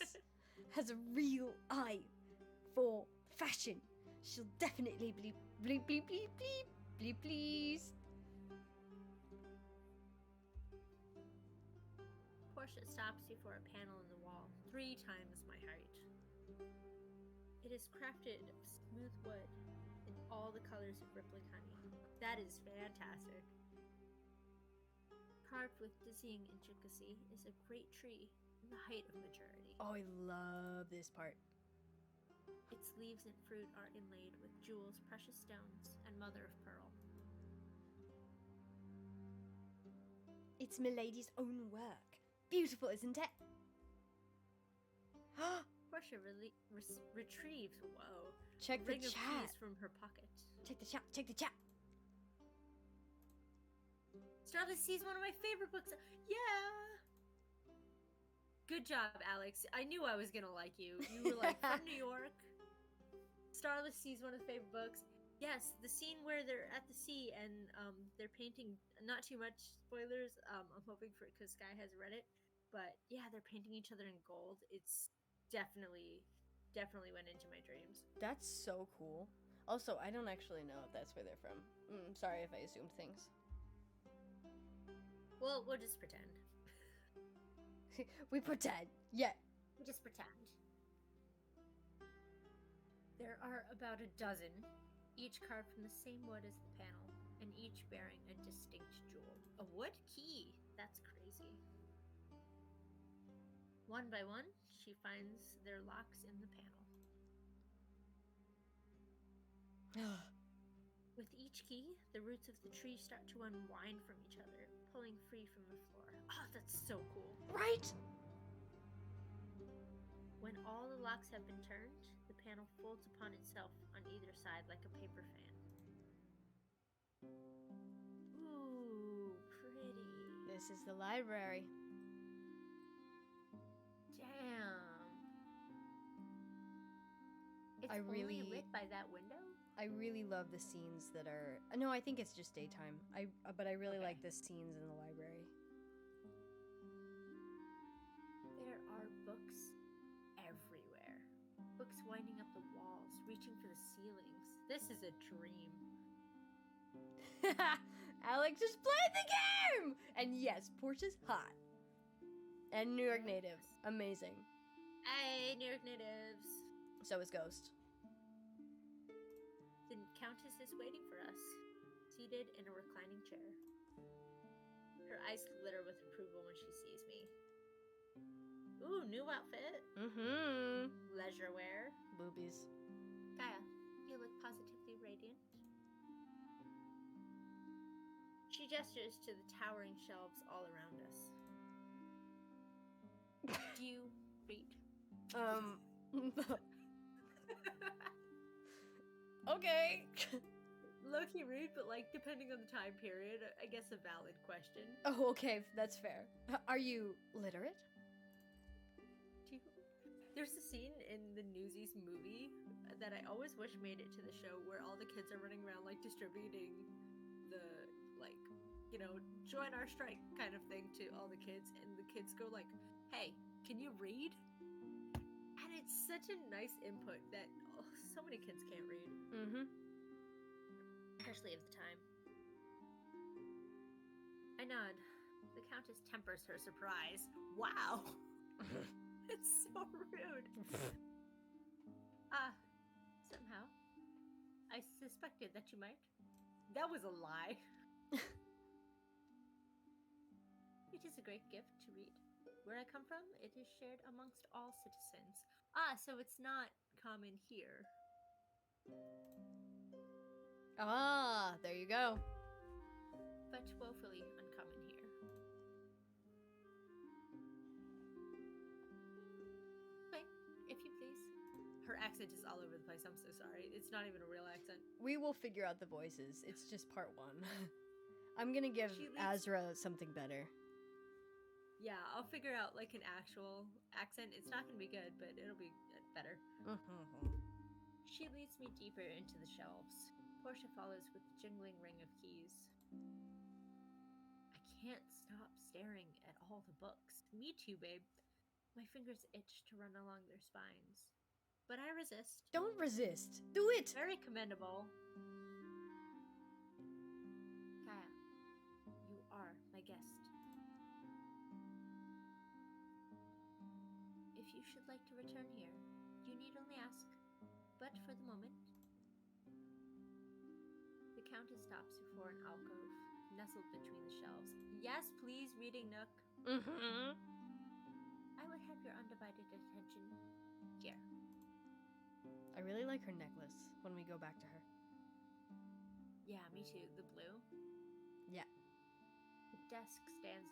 has a real eye for fashion. She'll definitely bleep please. Portia stops before a panel in the wall, 3 times my height. It is crafted of smooth wood in all the colors of rippling honey. That is fantastic. Carved with dizzying intricacy is a great tree in the height of maturity. Oh, I love this part. Its leaves and fruit are inlaid with jewels, precious stones, and mother of pearl. It's Milady's own work. Beautiful, isn't it? Portia retrieves, whoa, Check ring the of chat. keys from her pocket. Check the chat. Starless Sea's one of my favorite books. Yeah. Good job, Alex. I knew I was gonna like you. You were like from New York. Starless Sea's one of the favorite books. Yes, the scene where they're at the sea and they're painting. Not too much spoilers. I'm hoping for because Skai has read it, but yeah, they're painting each other in gold. It's definitely went into my dreams. That's so cool. Also, I don't actually know if that's where they're from. Sorry if I assumed things. Well, we'll just pretend. We pretend. Yeah. Just pretend. There are about a dozen, each carved from the same wood as the panel, and each bearing a distinct jewel. A wood key! That's crazy. One by one, she finds their locks in the panel. With each key, the roots of the tree start to unwind from each other, pulling free from the floor. Oh, that's so cool. Right? When all the locks have been turned, the panel folds upon itself on either side like a paper fan. Ooh, pretty. This is the library. Damn. It's I only really- lit by that window? I really love the scenes that are... No, I think it's just daytime. But I really Okay. like the scenes in the library. There are books everywhere. Books winding up the walls, reaching for the ceilings. This is a dream. Alex just played the game! And yes, Portia's hot. And New York native. Amazing. Hey, New York natives. So is Ghost. The Countess is waiting for us, seated in a reclining chair. Her eyes glitter with approval when she sees me. Ooh, new outfit. Mm-hmm. Leisure wear. Boobies. Gaia, you look positively radiant. She gestures to the towering shelves all around us. Do you read? Okay. Low-key rude, but like depending on the time period, I guess a valid question. Oh, okay, that's fair. Are you literate? Do you... There's a scene in the Newsies movie that I always wish made it to the show where all the kids are running around like distributing the like, you know, join our strike kind of thing to all the kids, and the kids go like, "Hey, can you read?" And it's such a nice input that so many kids can't read. Mm-hmm. Especially of the time. I nod. The Countess tempers her surprise. Wow! It's so rude. Somehow. I suspected that you might. That was a lie. It is a great gift to read. Where I come from, it is shared amongst all citizens. So it's not common here. Ah, there you go. But woefully uncommon here. Okay, if you please. Her accent is all over the place, I'm so sorry. It's not even a real accent. We will figure out the voices. It's just part one. I'm gonna give She leaves- Azra something better. Yeah, I'll figure out like an actual accent. It's not gonna be good, but it'll be better. Mm-hmm. She leads me deeper into the shelves. Portia follows with the jingling ring of keys. I can't stop staring at all the books. Me too, babe. My fingers itch to run along their spines. But I resist. Don't resist. Do it! Very commendable. Kaya, you are my guest. If you should like to return here, you need only ask. But for the moment... The Countess stops before an alcove, nestled between the shelves. Yes, please, reading nook. Mm-hmm. I would have your undivided attention here. I really like her necklace when we go back to her. Yeah, me too. The blue. Yeah. The desk stands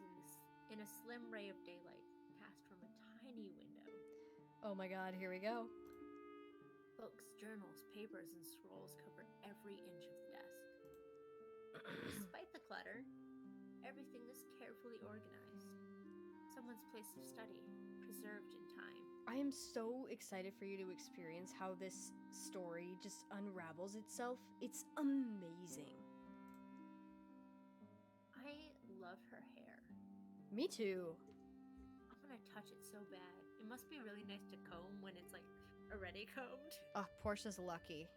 in a slim ray of daylight, cast from a tiny window. Oh my god, here we go. Books, journals, papers, and scrolls cover every inch of the desk. Despite the clutter, everything is carefully organized. Someone's place of study, preserved in time. I am so excited for you to experience how this story just unravels itself. It's amazing. I love her hair. Me too. I'm gonna touch it so bad. It must be really nice to comb when it's like already combed. Oh, Portia's lucky.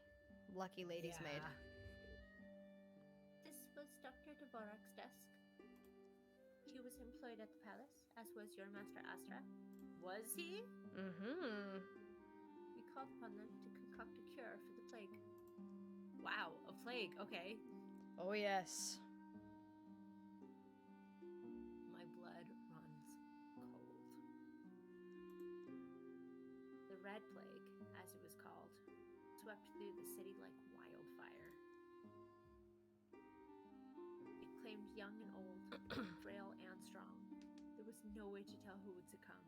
Lucky lady's maid. This was Dr. Dvorak's desk. He was employed at the palace, as was your master Astra. Was he? Mm-hmm. We called upon them to concoct a cure for the plague. Wow, a plague, okay. Oh, yes. My blood runs cold. The Red Plague, as it was called, swept through the city like wildfire. It claimed young and old, frail and strong. There was no way to tell who would succumb.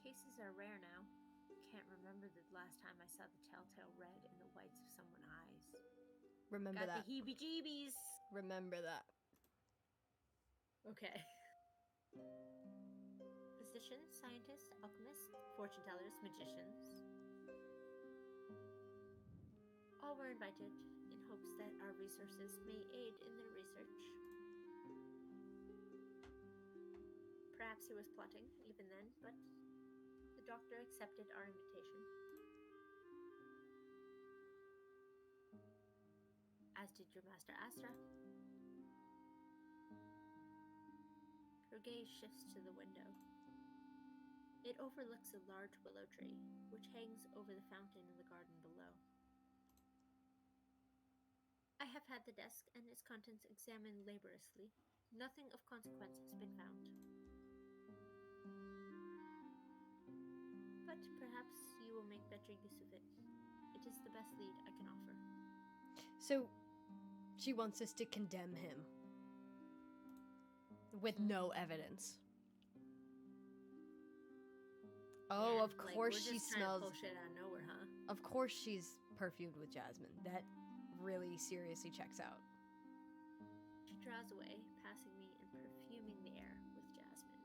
Cases are rare now. Can't remember the last time I saw the telltale red in the whites of someone's eyes. Remember Got that. the heebie-jeebies. Remember that. Okay. Physicians, scientists, alchemists, fortune tellers, magicians. All were invited in hopes that our resources may aid in their research. Perhaps he was plotting even then, but the doctor accepted our invitation. As did your master Astra. Her gaze shifts to the window. It overlooks a large willow tree, which hangs over the fountain in the garden below. I have had the desk and its contents examined laboriously. Nothing of consequence has been found. But perhaps you will make better use of it. It is the best lead I can offer. So, she wants us to condemn him. With no evidence. Oh, Man, of like, course we're she just trying to smells. pull shit out of nowhere, huh? Of course she's perfumed with jasmine. That really seriously checks out. She draws away, passing me and perfuming the air with jasmine.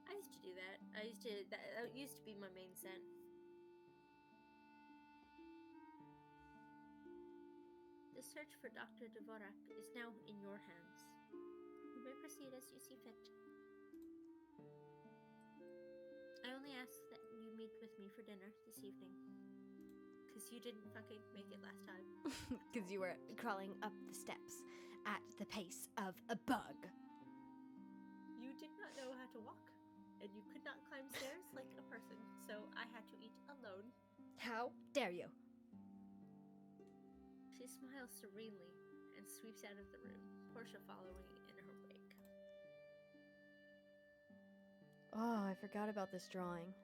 I used to do that. That used to be my main scent. The search for Dr. Dvorak is now in your hands. You may proceed as you see fit. I only ask that you meet with me for dinner this evening. Because you didn't fucking make it last time. Because you were crawling up the steps at the pace of a bug. You did not know how to walk, and you could not climb stairs like a person, so I had to eat alone. How dare you? She smiles serenely and sweeps out of the room, Portia following in her wake. Oh, I forgot about this drawing.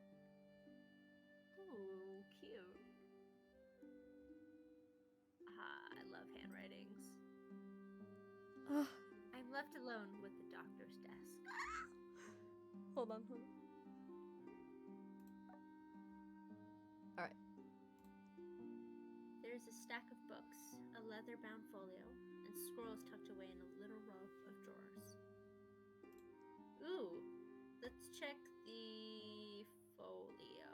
Ooh, cute. Ah, I love handwritings. Oh, I'm left alone with the doctor's desk. hold on. Alright. There is a stack of books, a leather-bound folio, and scrolls tucked away in a little row of drawers. Ooh, let's check the folio.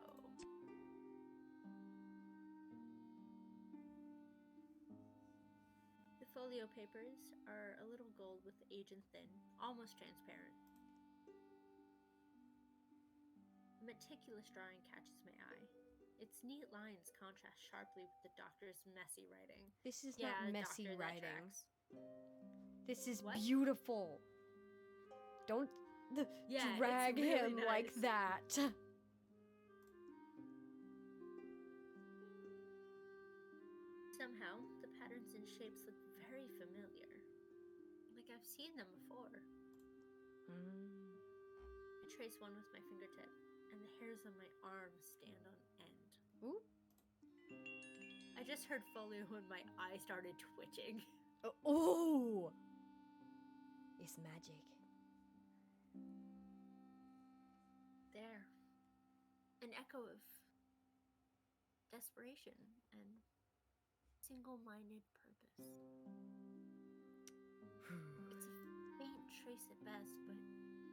The folio papers are a little gold with age and thin, almost transparent. A meticulous drawing catches my eye. Its neat lines contrast sharply with the doctor's messy writing. This is Yeah, not messy doctor, that writing. tracks. This is What? beautiful. Don't Yeah, drag it's really him nice. like that. Somehow, the patterns and shapes look very familiar. Like I've seen them before. I trace one with my fingertip, and the hairs on my arms stand on end. Ooh. I just heard folio and my eye started twitching. Oh! It's magic. There. An echo of desperation and single-minded purpose. It's a faint trace at best, but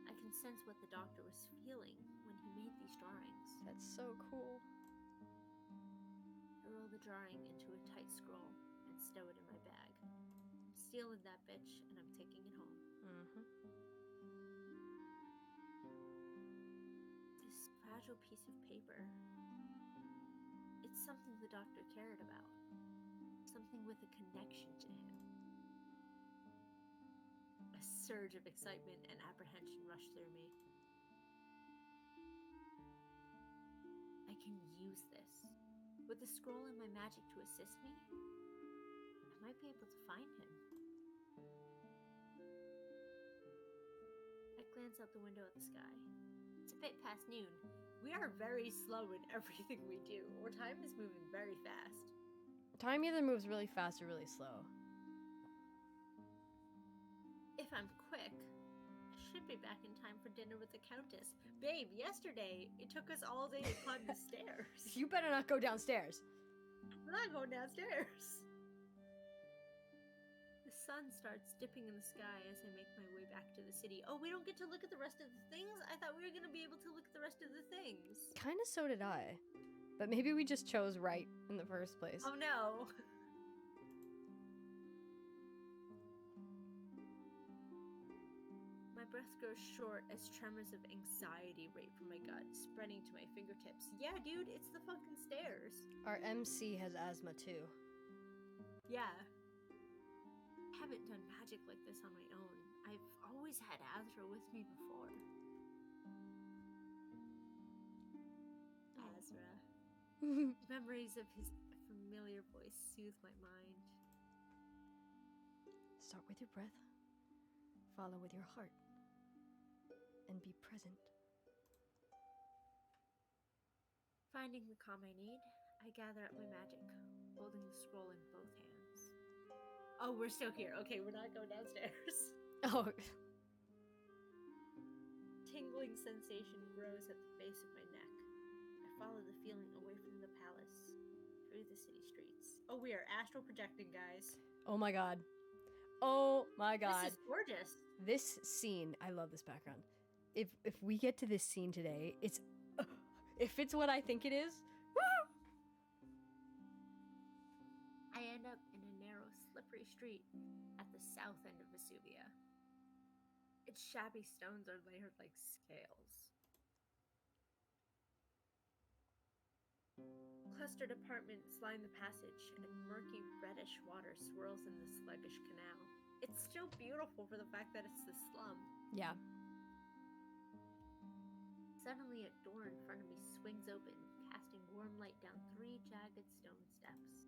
I can sense what the doctor was feeling when he made these drawings. That's so cool. I roll the drawing into a tight scroll and stow it in my bag. I'm stealing that bitch, and I'm taking it home. This fragile piece of paper. It's something the doctor cared about. Something with a connection to him. A surge of excitement and apprehension rushed through me. I can use this. With the scroll and my magic to assist me, I might be able to find him. I glance out the window at the sky. It's a bit past noon. We are very slow in everything we do, or time is moving very fast. Time either moves really fast or really slow. If I'm quick, I should be back in time for dinner with the Countess. Babe, yesterday, it took us all day to climb the stairs. You better not go downstairs. We're not going downstairs. The sun starts dipping in the sky as I make my way back to the city. Oh, we don't get to look at the rest of the things? I thought we were going to be able to look at the rest of the things. Kind of so did I. But maybe we just chose right in the first place. Oh no. My breath grows short as tremors of anxiety rape from my gut, spreading to my fingertips. Yeah, dude, it's the fucking stairs. Our MC has asthma too. Yeah. I haven't done magic like this on my own. I've always had Azra with me before. Azra. Memories of his familiar voice soothe my mind. Start with your breath, follow with your heart, and be present. Finding the calm I need, I gather up my magic, holding the scroll in both hands. Oh, we're still here. Okay, we're not going downstairs. Oh. Tingling sensation grows at the base of my neck. I follow the feeling away from the palace, through the city streets. Oh, we are astral projecting, guys. Oh my god. Oh my god. This is gorgeous. This scene, I love this background. If we get to this scene today, it's if it's what I think it is, woo! I end up in a narrow, slippery street at the south end of Vesuvia. Its shabby stones are layered like scales. Clustered apartments line the passage, and murky reddish water swirls in the sluggish canal. It's still beautiful for the fact that it's the slum. Yeah. Suddenly, a door in front of me swings open, casting warm light down 3 jagged stone steps.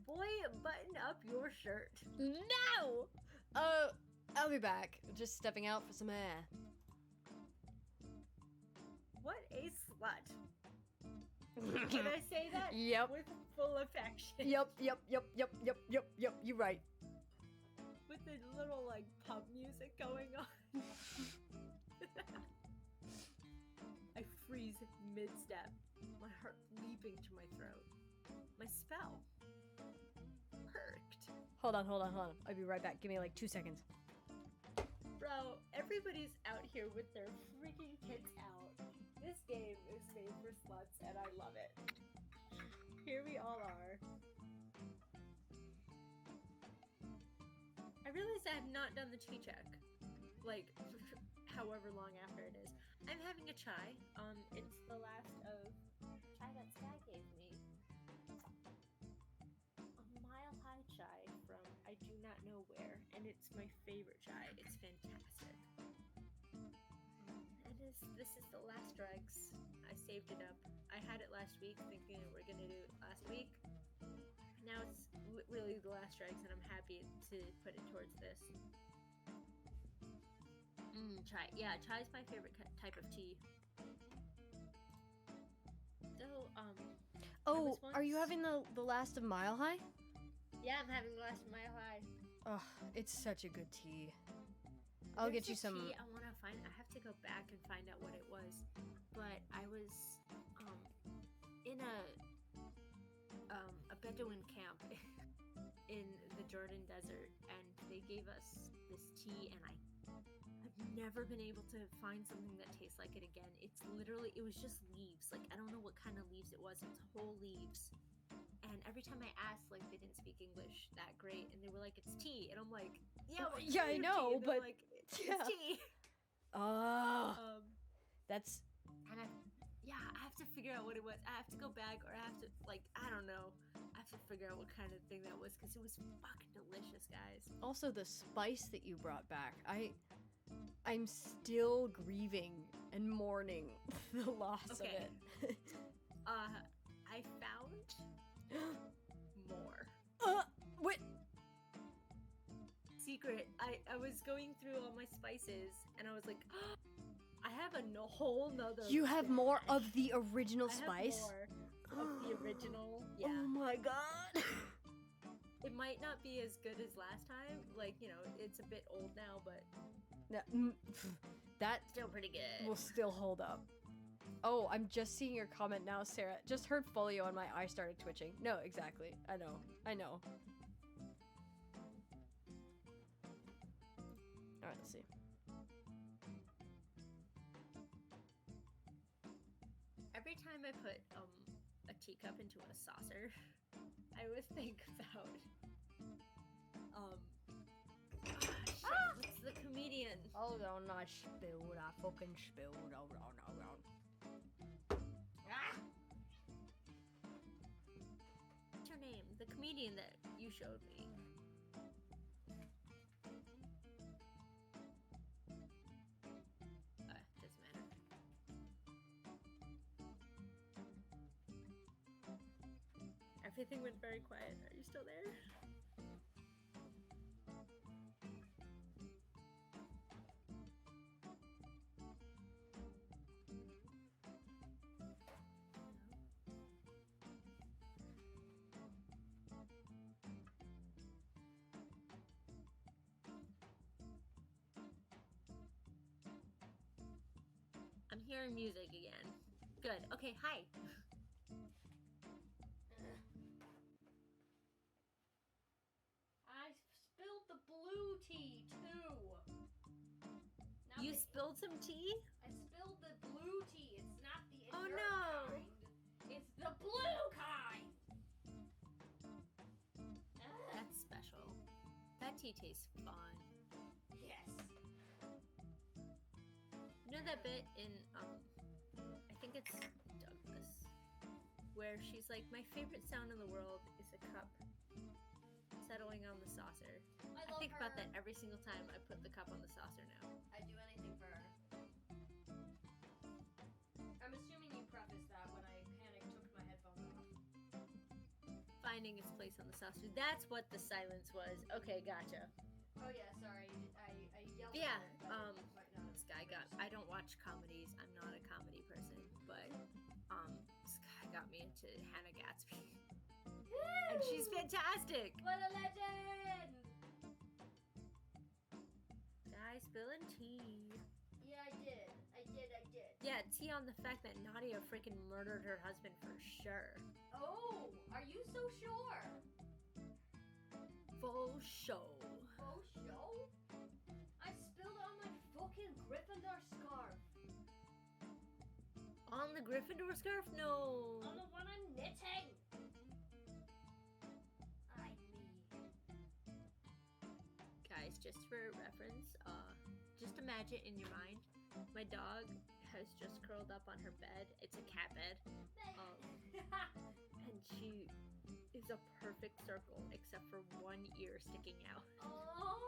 Boy, button up your shirt. No! I'll be back. Just stepping out for some air. What a slut. Can I say that? Yep. With full affection. Yep. You're right. With the little, like, pub music going on. I freeze mid-step, my heart leaping to my throat. My spell worked. Hold on. I'll be right back. Give me like 2 seconds. Bro, everybody's out here with their freaking tits out. This game is made for sluts, and I love it. Here we all are. I realized I have not done the chi check. Like, however long after it is. I'm having a chai. It's the last of chai that Skai gave me. A mile-high chai from I do not know where, and it's my favorite chai. It's fantastic. This is the last dregs. I saved it up. I had it last week thinking we were going to do it last week. Now it's really the last dregs, and I'm happy to put it towards this. Chai. Yeah, chai is my favorite type of tea. So, Oh, are you having the last of Mile High? Yeah, I'm having the last of Mile High. Oh, it's such a good tea. I'll get you some. Tea I want to find. I have to go back and find out what it was. But I was in a Bedouin camp in the Jordan Desert, and they gave us this tea, and I've never been able to find something that tastes like it again. It was just leaves. Like, I don't know what kind of leaves it was. It's whole leaves. And every time I asked, like, they didn't speak English that great, and they were like, "It's tea," and I'm like, "Yeah, yeah, I know, but like, it's tea." Oh, that's. And Yeah, I have to figure out what it was. I have to go back, or I have to, like, I don't know. I have to figure out what kind of thing that was, because it was fucking delicious, guys. Also, the spice that you brought back, I'm still grieving and mourning the loss of Okay. it. I found more. Wait. Secret. I was going through all my spices, and I was like, I have a whole nother. You have more batch. of the original I spice? have more of the original. Yeah. Oh my god. It might not be as good as last time. Like, you know, it's a bit old now, but that still pretty good. will still hold up. Oh, I'm just seeing your comment now, Sarah. Just heard folio and my eye started twitching. No, exactly. I know. Alright, let's see. Every time I put a teacup into a saucer, I always think about what's the comedian? Hold on, I fucking spilled. Oh, no. Ah! What's your name? The comedian that you showed me. Doesn't matter. Everything went very quiet. Are you still there? I'm hearing music again. Good. Okay, hi. I spilled the blue tea too. You spilled some tea? I spilled the blue tea. It's not the Oh, inert no. kind. It's the blue kind. That's special. That tea tastes fun. Yes. You know that bit in I think it's Douglas, where she's like, my favorite sound in the world is a cup settling on the saucer. I love think her. about that every single time I put the cup on the saucer now. I'd do anything for her. I'm assuming you prefaced that when I panicked took my headphones off. Finding its place on the saucer. That's what the silence was. Okay, gotcha. Oh yeah, sorry. I yelled Yeah, at it, but it might not have Sky got, I don't watch comedies. I'm not a comedy person, but Sky got me into Hannah Gatsby. And she's fantastic. What a legend! Sky spilling tea. Yeah, I did. Yeah, tea on the fact that Nadia freaking murdered her husband for sure. Oh, are you so sure? Full show. Oh, show? I spilled on my fucking Gryffindor scarf. On the Gryffindor scarf? No. On the one I'm knitting. Guys, just for reference, just imagine in your mind, my dog has just curled up on her bed. It's a cat bed. And she is a perfect circle except for one ear sticking out. Oh,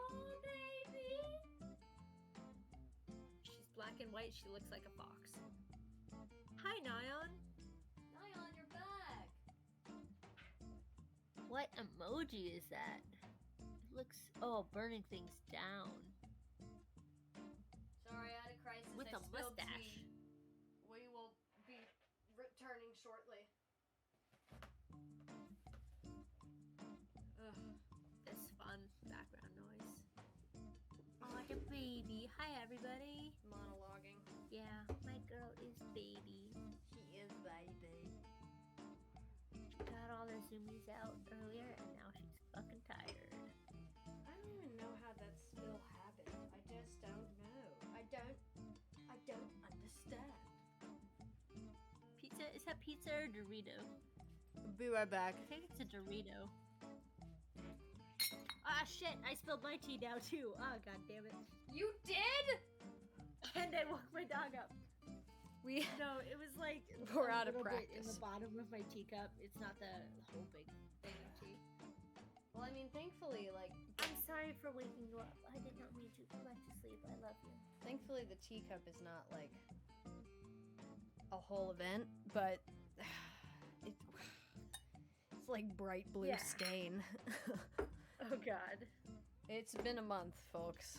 baby. She's black and white. She looks like a fox. Hi, Nyan. Nyan, you're back. What emoji is that? It looks... Oh, burning things down. Sorry, I had a crisis. With I a spilled mustache. tea. We will be returning shortly. Ugh, this fun background noise. Oh, the baby. Hi, everybody. Monologuing. Yeah, my girl is baby. She is baby. Got all the zoomies out earlier, and now she's fucking tired. I don't even know how that spill happened. I just don't know. I don't understand. Pizza? Is that pizza or Dorito? Be right back. I think it's a Dorito. Ah, shit! I spilled my tea now, too. Oh, god damn it. You did? And I woke my dog up No, it was like We're a out of little bit in the practice. bottom of my teacup. It's not the whole big thing of tea. Well, I mean, thankfully, like, I'm sorry for waking you up. I did not mean to go back to sleep. I love you. thankfully the teacup is not like a whole event, but it's like bright blue Yeah. stain. Oh God. It's been a month, folks.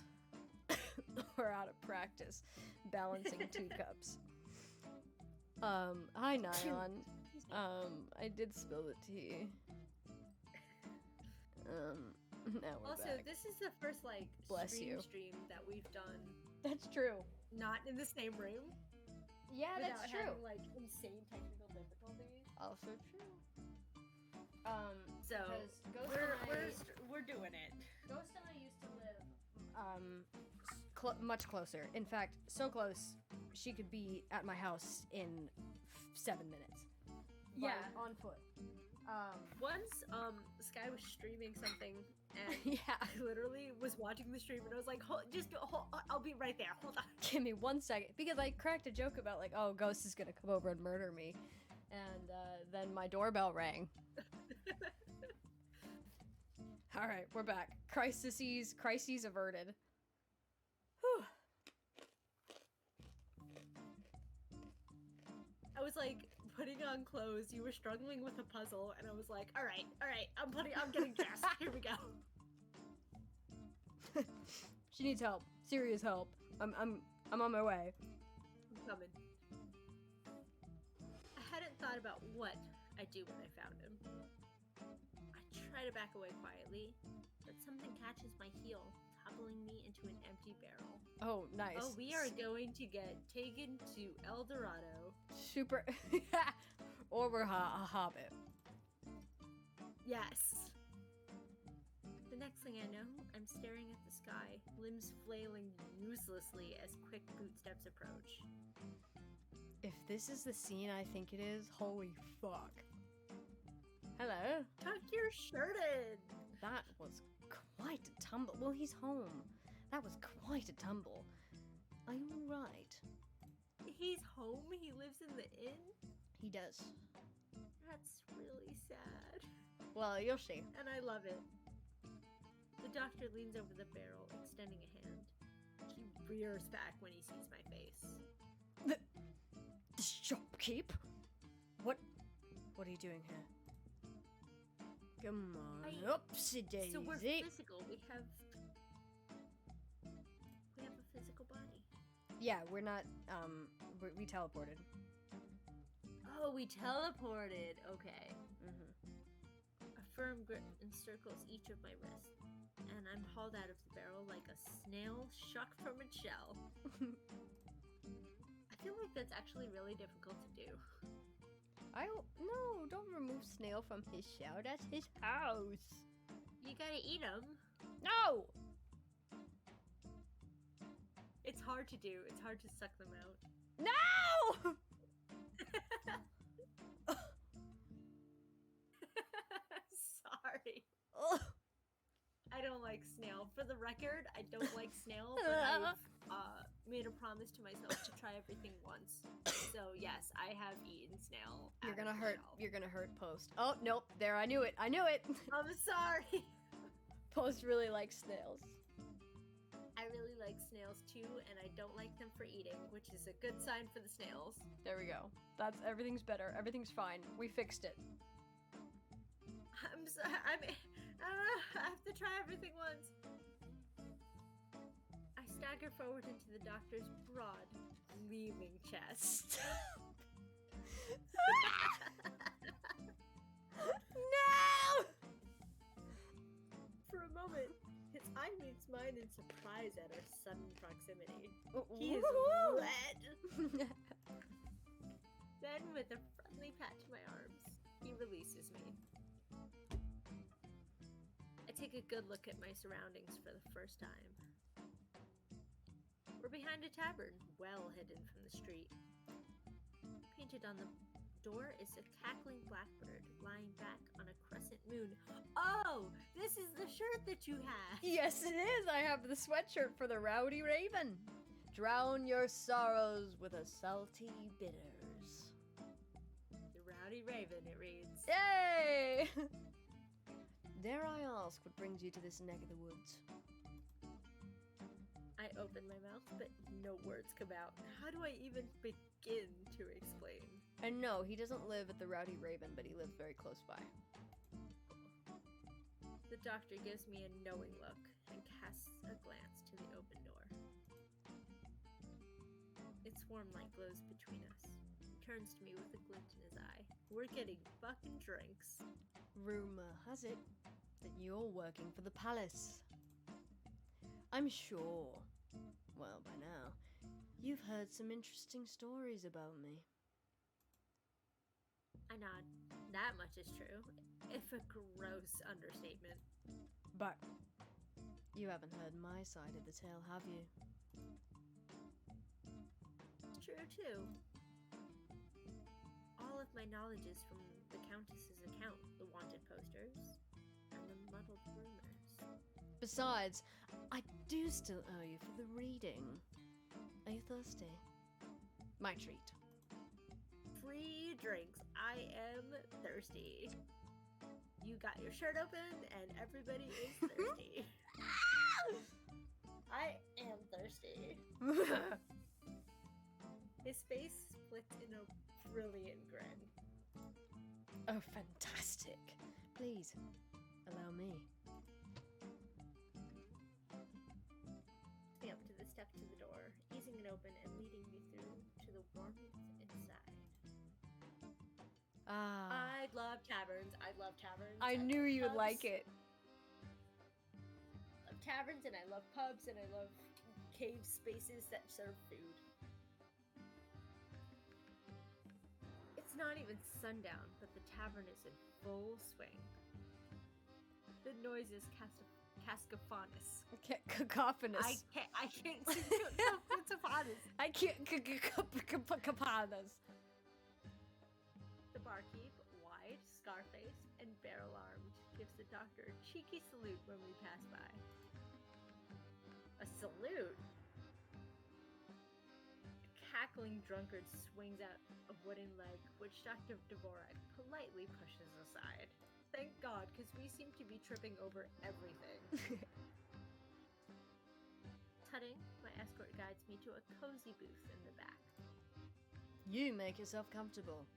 We're out of practice balancing teacups. Hi Nyan. I did spill the tea. Now we're Also, back. this is the first like Bless you. stream that we've done That's true. not in the same room. Yeah, without that's true. having like insane technical difficulties. Also true. So because Ghost and I, we're doing it. Ghost and I used to live much closer. In fact, so close she could be at my house in 7 minutes. Yeah. On foot. Once Sky was streaming something and Yeah. I literally was watching the stream and I was like, hold, I'll be right there. Hold on. Give me 1 second, because I cracked a joke about like, oh, Ghost is gonna come over and murder me, and then my doorbell rang. All right, we're back. Crises averted. Whew. I was like putting on clothes. You were struggling with a puzzle, and I was like, all right, I'm getting dressed. Here we go. She needs help. Serious help. I'm on my way. I'm coming. I hadn't thought about what I'd do when I found him. I try to back away quietly, but something catches my heel, toppling me into an empty barrel. Oh, nice. Oh, we are going to get taken to El Dorado. Super. Or we're a hobbit. Yes. The next thing I know, I'm staring at the sky, limbs flailing uselessly as quick footsteps approach. If this is the scene I think it is, holy fuck. Hello. Tuck your shirt in! That was quite a tumble. Well, he's home. That was quite a tumble. Are you alright? He's home? He lives in the inn? He does. That's really sad. Well, you'll see. And I love it. The doctor leans over the barrel, extending a hand. He rears back when he sees my face. The shopkeep? What are you doing here? Come on, oopsie daisy. So we're physical. We have a physical body. Yeah, we're not. We teleported. Oh, we teleported. Okay. Mm-hmm. A firm grip encircles each of my wrists, and I'm hauled out of the barrel like a snail shucked from its shell. I feel like that's actually really difficult to do. No, don't remove Snail from his shell. That's his house. You gotta eat them. No! It's hard to do. It's hard to suck them out. No! Sorry. Ugh. I don't like snail. For the record, I don't like snail, but I've made a promise to myself to try everything once. So yes, I have eaten snail. You're out of gonna the hurt. shell. You're gonna hurt Post. Oh nope. There, I knew it. I knew it. I'm sorry. Post really likes snails. I really like snails too, and I don't like them for eating, which is a good sign for the snails. There we go. Everything's better. Everything's fine. We fixed it. I'm sorry. I have to try everything once. I stagger forward into the doctor's broad, gleaming chest. No! For a moment, his eye meets mine in surprise at our sudden proximity. He is Woohoo! red. Then, with a friendly pat to my arms, he releases me. I take a good look at my surroundings for the first time. We're behind a tavern, well hidden from the street. Painted on the door is a cackling blackbird lying back on a crescent moon. Oh, this is the shirt that you have. Yes, it is. I have the sweatshirt for the Rowdy Raven. drown your sorrows with a salty bitters. The Rowdy Raven, it reads. Yay! Dare I ask what brings you to this neck of the woods? I open my mouth, but no words come out. How do I even begin to explain? And no, he doesn't live at the Rowdy Raven, but he lives very close by. The doctor gives me a knowing look and casts a glance to the open door. Its warm light glows between us. He turns to me with a glint in his eye. We're getting fucking drinks. Rumor has it that you're working for the palace. I'm sure, well, by now, you've heard some interesting stories about me. I nod. That much is true, if a gross understatement. But you haven't heard my side of the tale, have you? It's true, too. All of my knowledge is from the Countess's account, the wanted posters, and the muddled rumors. Besides, I do still owe you for the reading. Are you thirsty? My treat. Free drinks. I am thirsty. You got your shirt open and everybody is thirsty. I am thirsty. His face splits in a brilliant grin. Oh, fantastic. Please, allow me. Me up to the step to the door, easing it open and leading me through to the warmth inside. I love taverns. I love taverns. I knew love you would pubs. like it. I love taverns and I love pubs and I love cave spaces that serve food. It's not even sundown, but the tavern is in full swing. The noise is cacophonous. Cacophonous. I can't cacophonous. I can't cacophonous. The barkeep, wide, scar-faced, and barrel-armed, gives the doctor a cheeky salute when we pass by. A salute? A cackling drunkard swings out a wooden leg, which Dr. Dvorak politely pushes aside. Thank God, because we seem to be tripping over everything. Tutting, my escort guides me to a cozy booth in the back. You make yourself comfortable.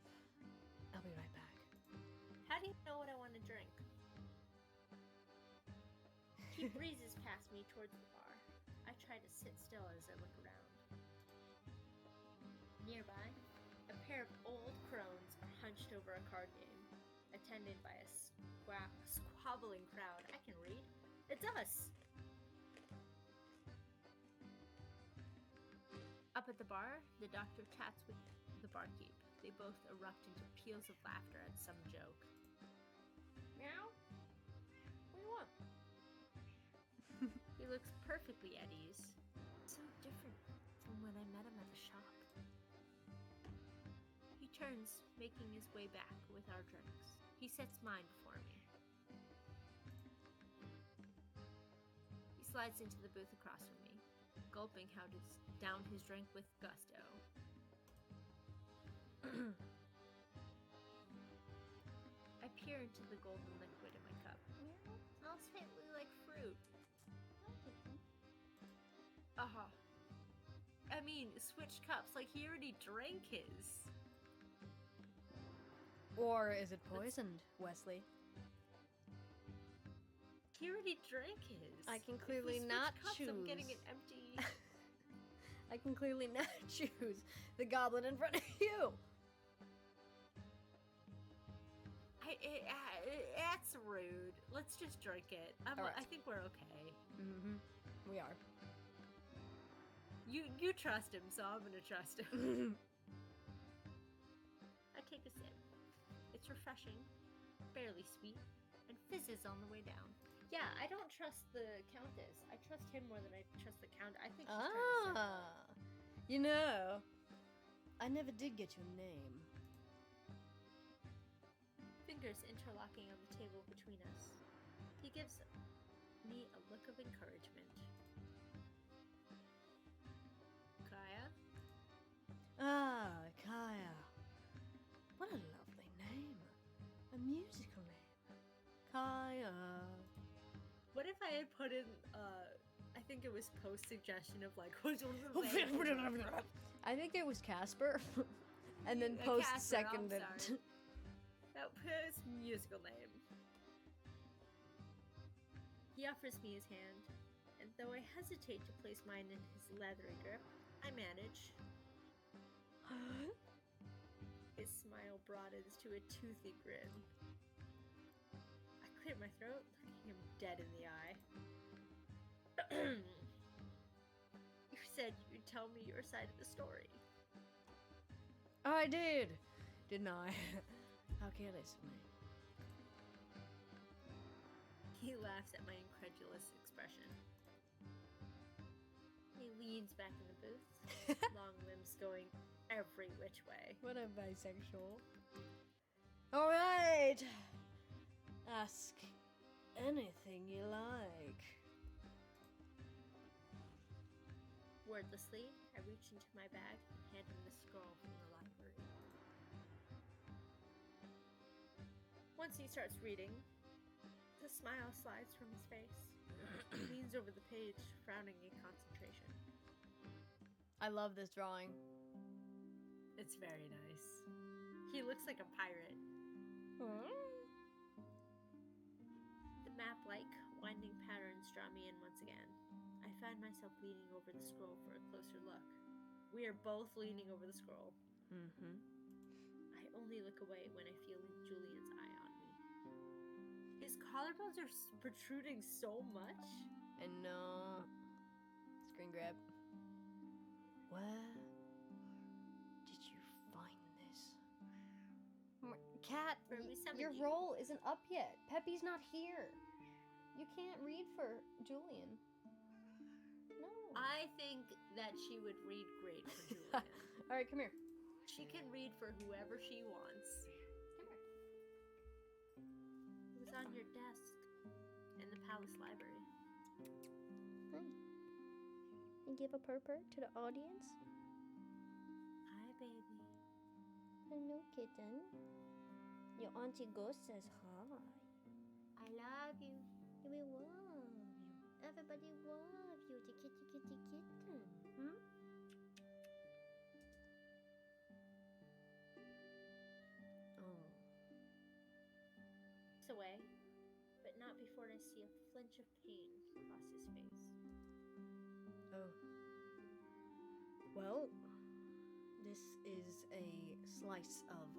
I'll be right back. How do you know what I want to drink? He breezes past me towards the bar. I try to sit still as I look around. Nearby, a pair of old crones are hunched over a card game, attended by a squabbling crowd. I can read. It's us! Up at the bar, the doctor chats with the barkeep. They both erupt into peals of laughter at some joke. Meow? What do you want? He looks perfectly at ease. So different from when I met him at the shop. He turns, making his way back with our drinks. He sets mine before me. He slides into the booth across from me, gulping down his drink with gusto. I peer into the golden liquid in my cup. Smells faintly like fruit. I mean, switch cups, like he already drank his. Or is it poisoned, Wesley? He already drank his. I can If we clearly switch not cups, choose. I'm getting an empty. I can clearly not choose the goblin in front of you. That's rude. Let's just drink it. Alright. I think we're okay. Mm-hmm. We are. You trust him, so I'm gonna trust him. I take a sip. It's refreshing, barely sweet, and fizzes on the way down. Yeah, I don't trust the Countess. I trust him more than I trust the Count. I think she's trying to serve. You know, I never did get your name. Fingers interlocking on the table between us. He gives me a look of encouragement. I had put in, I think it was post suggestion of like, I think it was Casper. And then Casper, post I'm seconded. sorry. That was musical name. He offers me his hand, and though I hesitate to place mine in his leathery grip, I manage. His smile broadens to a toothy grin. I clear my throat, looking him dead in the eye. You said you'd tell me your side of the story. I did, didn't I? How careless of me. He laughs at my incredulous expression. He leans back in the booth, long limbs going every which way. What a bisexual. Alright! Ask anything you like. Wordlessly, I reach into my bag and hand him the scroll from the library. Once he starts reading, the smile slides from his face. He leans over the page, frowning in concentration. I love this drawing. It's very nice. He looks like a pirate. The map-like, winding patterns draw me in once again. I find myself leaning over the scroll for a closer look. We are both leaning over the scroll. Mm-hmm. I only look away when I feel Julian's eye on me. His collarbones are protruding so much. And screen grab. Where did you find this? Cat, your roll isn't up yet. Peppy's not here. You can't read for Julian. No. I think that she would read great for Julian. All right, come here. She can read for whoever she wants. Come here. It was on your desk in the palace library. Hi. You give a purr to the audience? Hi, baby. Hello, kitten. Your auntie Ghost says hi. I love you. We love you. Everybody loves you, the kitty kitten. Hmm? Oh. It's away, but not before I see a flinch of pain cross his face. Oh. Well, this is a slice of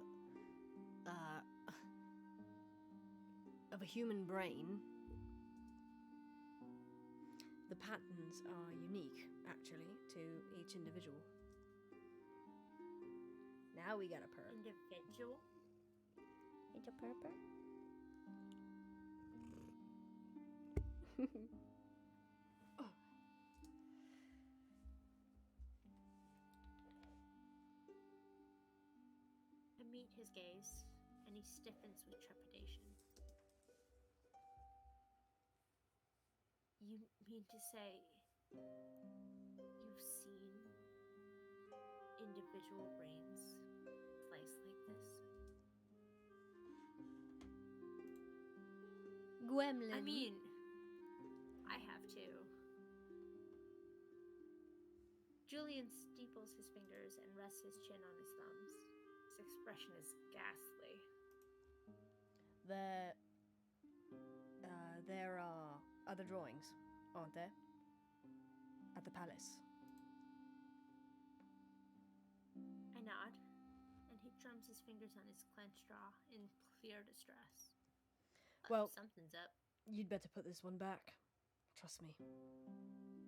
a human brain. The patterns are unique, actually, to each individual. Now we got a purr. Individual? It's a purr. Oh. I meet his gaze, and he stiffens with trepidation. You mean to say you've seen individual brains sliced like this? Gremlin. I mean, I have too. Julian steeples his fingers and rests his chin on his thumbs. His expression is ghastly. There are other drawings, aren't there? At the palace. I nod, and he drums his fingers on his clenched jaw in clear distress. Well, something's up. You'd better put this one back. Trust me.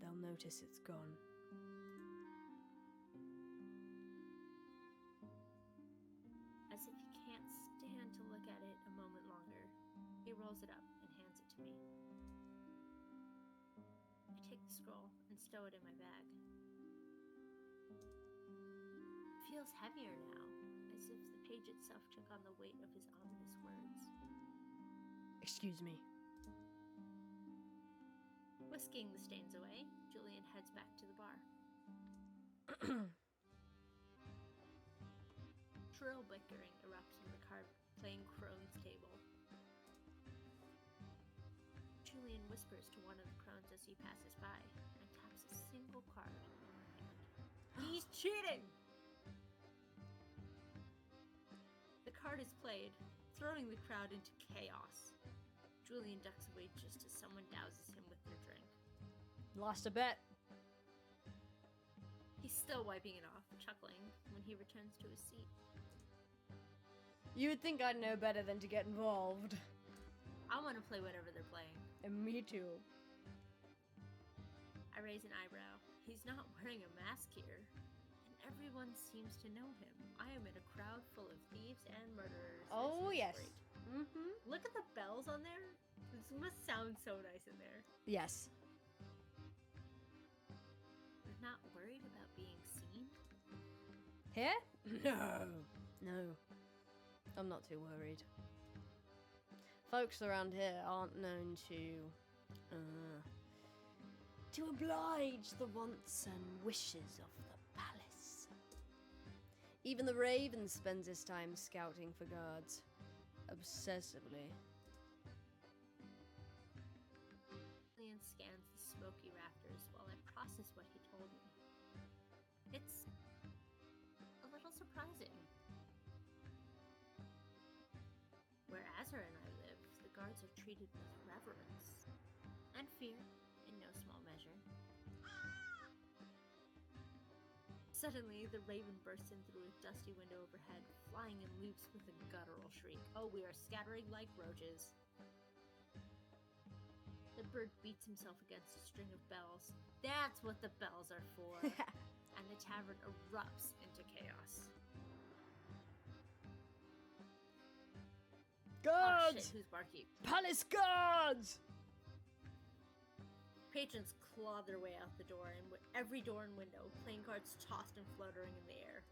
They'll notice it's gone. As if he can't stand to look at it a moment longer, he rolls it up and hands it to me. I take the scroll and stow it in my bag. It feels heavier now, as if the page itself took on the weight of his ominous words. Excuse me. Whisking the stains away, Julian heads back to the bar. Shrill bickering erupts from the card playing crone's table. Julian whispers to one of the crones as he passes by and taps a single card in her hand. He's cheating! The card is played, throwing the crowd into chaos. Julian ducks away just as someone douses him with their drink. Lost a bet. He's still wiping it off, chuckling, when he returns to his seat. You would think I'd know better than to get involved. I want to play whatever they're playing. And me too. I raise an eyebrow. He's not wearing a mask here. And everyone seems to know him. I am in a crowd full of thieves and murderers. Oh, yes. Great. Mm-hmm. Look at the bells on there. This must sound so nice in there. Yes. You're not worried about being seen? Here? No. I'm not too worried. Folks around here aren't known to oblige the wants and wishes of the palace. Even the Raven spends his time scouting for guards. Obsessively. Julian scans the smoky rafters while I process what he told me. It's a little surprising. Where Azra and I live, the guards are treated with reverence and fear in no small measure. Suddenly, the raven bursts in through a dusty window overhead, flying in loops with a guttural shriek. Oh, we are scattering like roaches. The bird beats himself against a string of bells. That's what the bells are for. And the tavern erupts into chaos. Guards! Oh shit, who's barkeep? Palace guards! Patrons claw their way out the door, and with every door and window, playing cards tossed and fluttering in the air.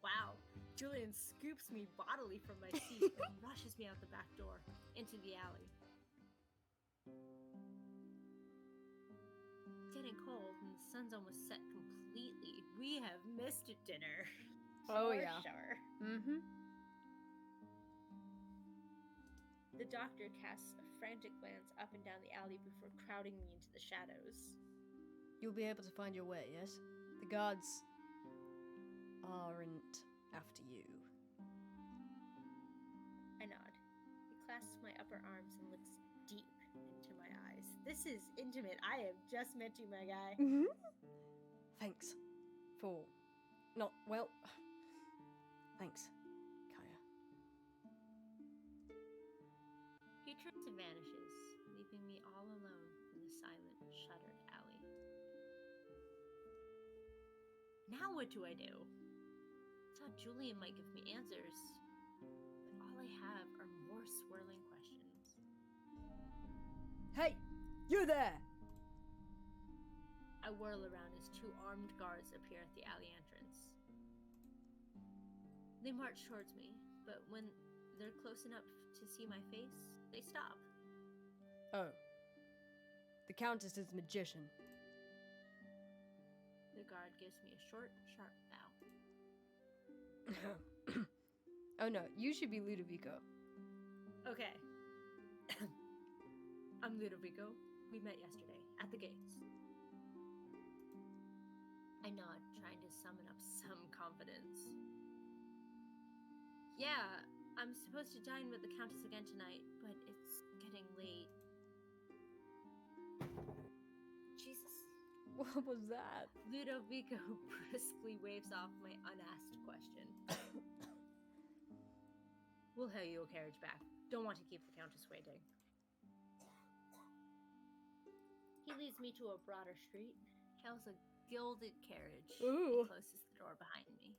Wow, Julian scoops me bodily from my seat and rushes me out the back door, into the alley. It's getting cold, and the sun's almost set completely. We have missed dinner. Oh, For yeah. sure. Mm-hmm. The doctor casts a frantic glance up and down the alley before crowding me into the shadows. You'll be able to find your way, yes? The guards aren't after you. I nod. He clasps my upper arms and looks deep into my eyes. This is intimate. I have just met you, my guy. Mm-hmm. Thanks. For... Not... Well... Thanks, Kaya. He turns and vanishes, leaving me all alone in the silent, shuttered alley. Now what do I do? I thought Julian might give me answers, but all I have are more swirling questions. Hey! You there! I whirl around as two armed guards appear at the alley entrance. They march towards me, but when they're close enough to see my face, they stop. Oh. The Countess is a magician. The guard gives me a short, sharp bow. Oh no, you should be Ludovico. Okay. I'm Ludovico. We met yesterday, at the gates. I nod, trying to summon up some confidence. Yeah, I'm supposed to dine with the Countess again tonight, but it's getting late. Jesus. What was that? Ludovico briskly waves off my unasked question. We'll hail you a carriage back. Don't want to keep the Countess waiting. He leads me to a broader street, hails a gilded carriage, Ooh. and closes the door behind me.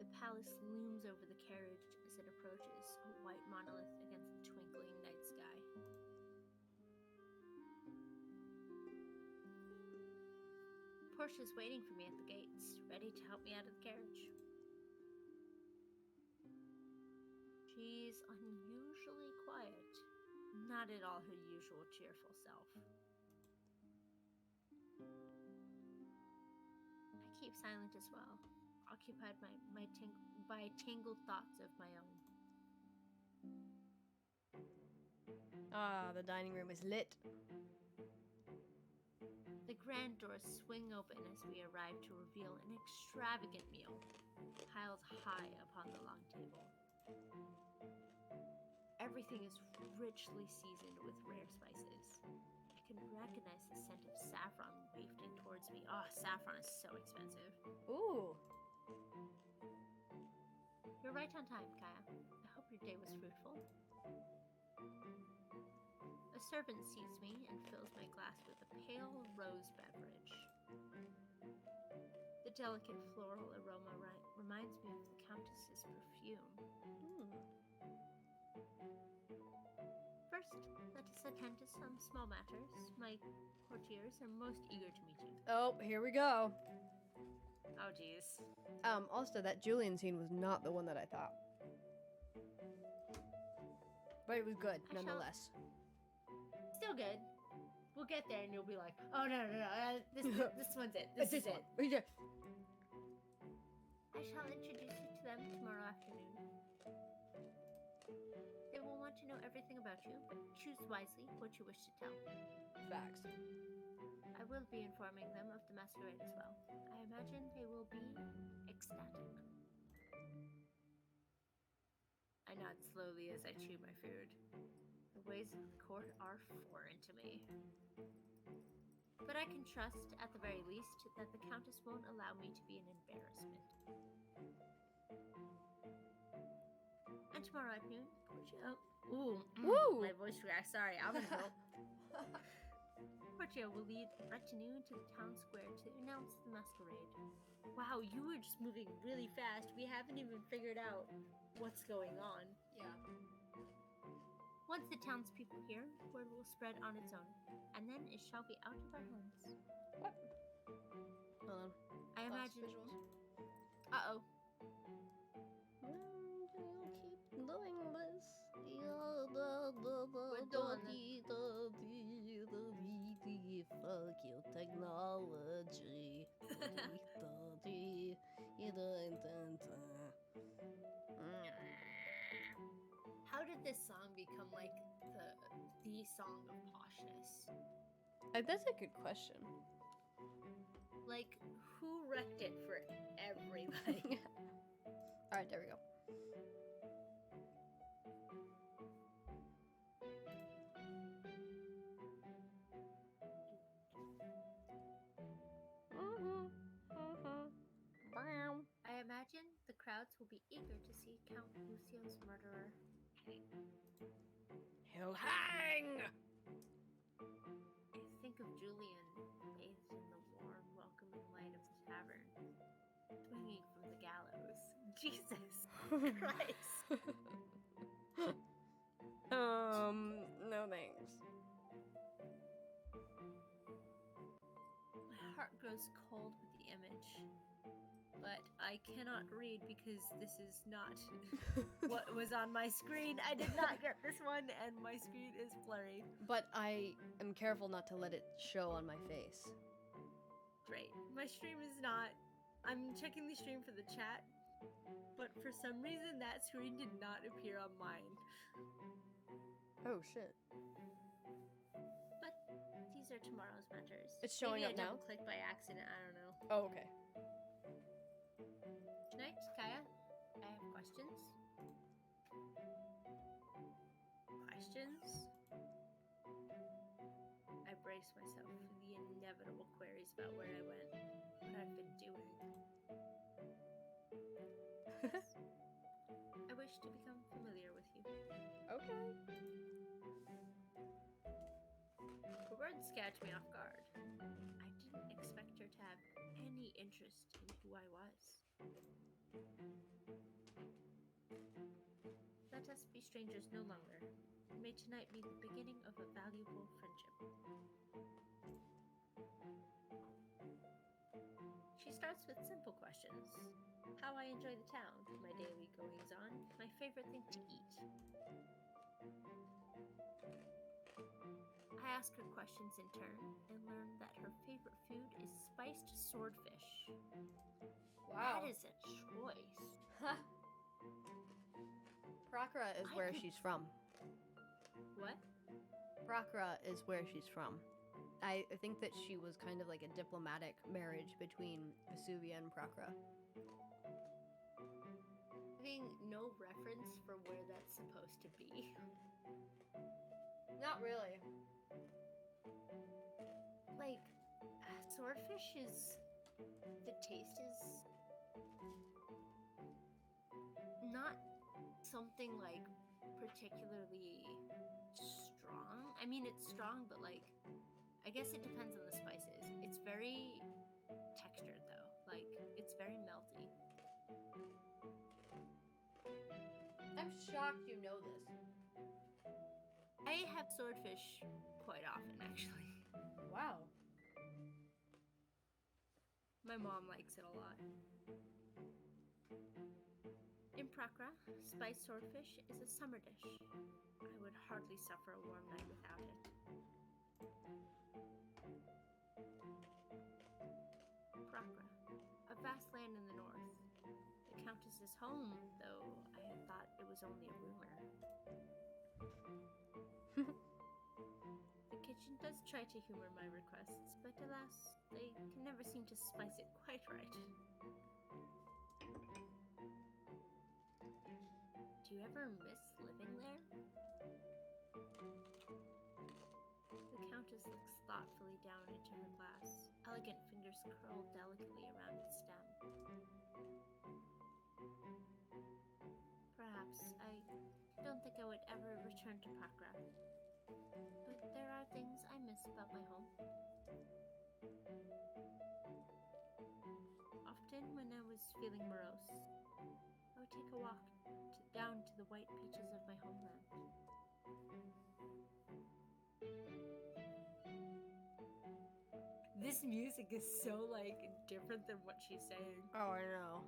The palace looms over the carriage as it approaches, a white monolith against the twinkling night sky. Portia's waiting for me at the gates, ready to help me out of the carriage. She's unusually quiet, not at all her usual cheerful self. I keep silent as well, occupied by tangled thoughts of my own. Ah, the dining room is lit. The grand doors swing open as we arrive to reveal an extravagant meal, piled high upon the long table. Everything is richly seasoned with rare spices. I can recognize the scent of saffron wafting towards me. Oh, saffron is so expensive. Ooh. You're right on time, Kaya. I hope your day was fruitful. A servant sees me and fills my glass with a pale rose beverage. The delicate floral aroma reminds me of the Countess's perfume. First, let us attend to some small matters. My courtiers are most eager to meet you. Oh, here we go. Oh, jeez. Also, that Julian scene was not the one that I thought. But it was good, nonetheless. Still good. We'll get there and you'll be like, oh, no. This one's it. This is it. Yeah. I shall introduce you to them tomorrow afternoon. They will want to know everything about you, but choose wisely what you wish to tell. Facts. I will be informing them of the masquerade as well. I imagine they will be ecstatic. I nod slowly as I chew my food. The ways of the court are foreign to me. But I can trust, at the very least, that the Countess won't allow me to be an embarrassment. And tomorrow afternoon, Woo! My voice cracked. Sorry, I'm gonna go. Portia will lead the retinue to the town square to announce the masquerade. Wow, you were just moving really fast. We haven't even figured out what's going on. Yeah. Once the townspeople hear, word will spread on its own, and then it shall be out of our hands. What? Hold on. I imagine. Visuals. Uh-oh. Keep doing this. We're doing it. Fuck your technology. How did this song become like the song of poshness? That's a good question. Like, who wrecked it for everybody? Alright, there we go. I imagine the crowds will be eager to see Count Lucio's murderer hang. He'll hang! I think of Julian bathed in the warm, welcoming light of the tavern, swinging from the gallows. Jesus Christ! No thanks. My heart grows cold with the image, but I cannot read because this is not what was on my screen. I did not get this one, and my screen is blurry. But I am careful not to let it show on my face. Great. My stream is not. I'm checking the stream for the chat, but for some reason that screen did not appear on mine. Oh shit. But these are tomorrow's matters. It's showing Maybe up now? I double-clicked by accident. I don't know. Oh, okay. Tonight, Kaya, I have questions. Questions? I brace myself for the inevitable queries about where I went, what I've been doing. I wish to become familiar with you. Okay. The words catch me off guard. I didn't expect her to have any interest in who I was. Let us be strangers no longer. May tonight be the beginning of a valuable friendship. She starts with simple questions. How I enjoy the town, my daily goings-on, my favorite thing to eat. I ask her questions in turn and learn that her favorite food is spiced swordfish. Wow. That is a choice. Prakra is where she's from. What? Prakra is where she's from. I think that she was kind of like a diplomatic marriage between Vesuvia and Prakra. Having no reference for where that's supposed to be. Not really. Like, swordfish is... The taste is... not something, like, particularly strong. I mean, it's strong, but, like, I guess it depends on the spices. It's very textured, though. Like, it's very melty. I'm shocked you know this. I have swordfish quite often, actually. Wow. My mom likes it a lot. In Prakra, spiced swordfish is a summer dish. I would hardly suffer a warm night without it. Prakra, a vast land in the north. The Countess's home, though I had thought it was only a rumor. The kitchen does try to humor my requests, but alas, they can never seem to spice it quite right. Do you ever miss living there? The Countess looks thoughtfully down into her glass, elegant fingers curled delicately around its stem. Perhaps I don't think I would ever return to Prakra, but there are things I miss about my home. Often when I was feeling morose, I would take a walk down to the white beaches of my homeland. This music is so, like, different than what she's saying. Oh, I know.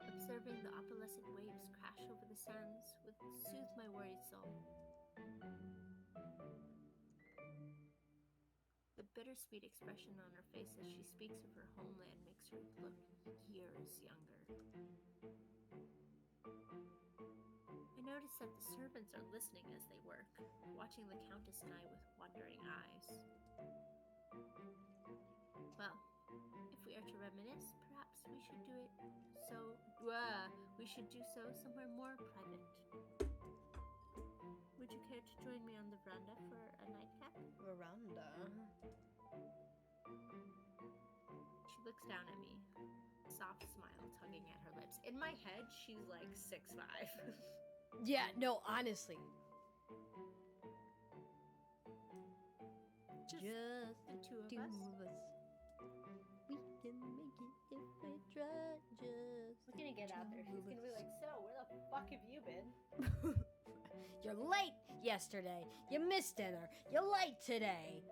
Observing the opalescent waves crash over the sands would soothe my worried soul. The bittersweet expression on her face as she speaks of her homeland makes her look years younger. I notice that the servants are listening as they work, watching the Countess and I with wondering eyes. Well, if we are to reminisce, perhaps we should do so somewhere more private. Would you care to join me on the veranda for a nightcap? Veranda. She looks down at me, a soft smile tugging at her lips. In my head, she's like 6'5". Yeah, no, honestly. Just the two of us. We can make it if we try. Just We're gonna get out there. She's gonna be like, so, where the fuck have you been? You're late yesterday. You missed dinner. You're late today.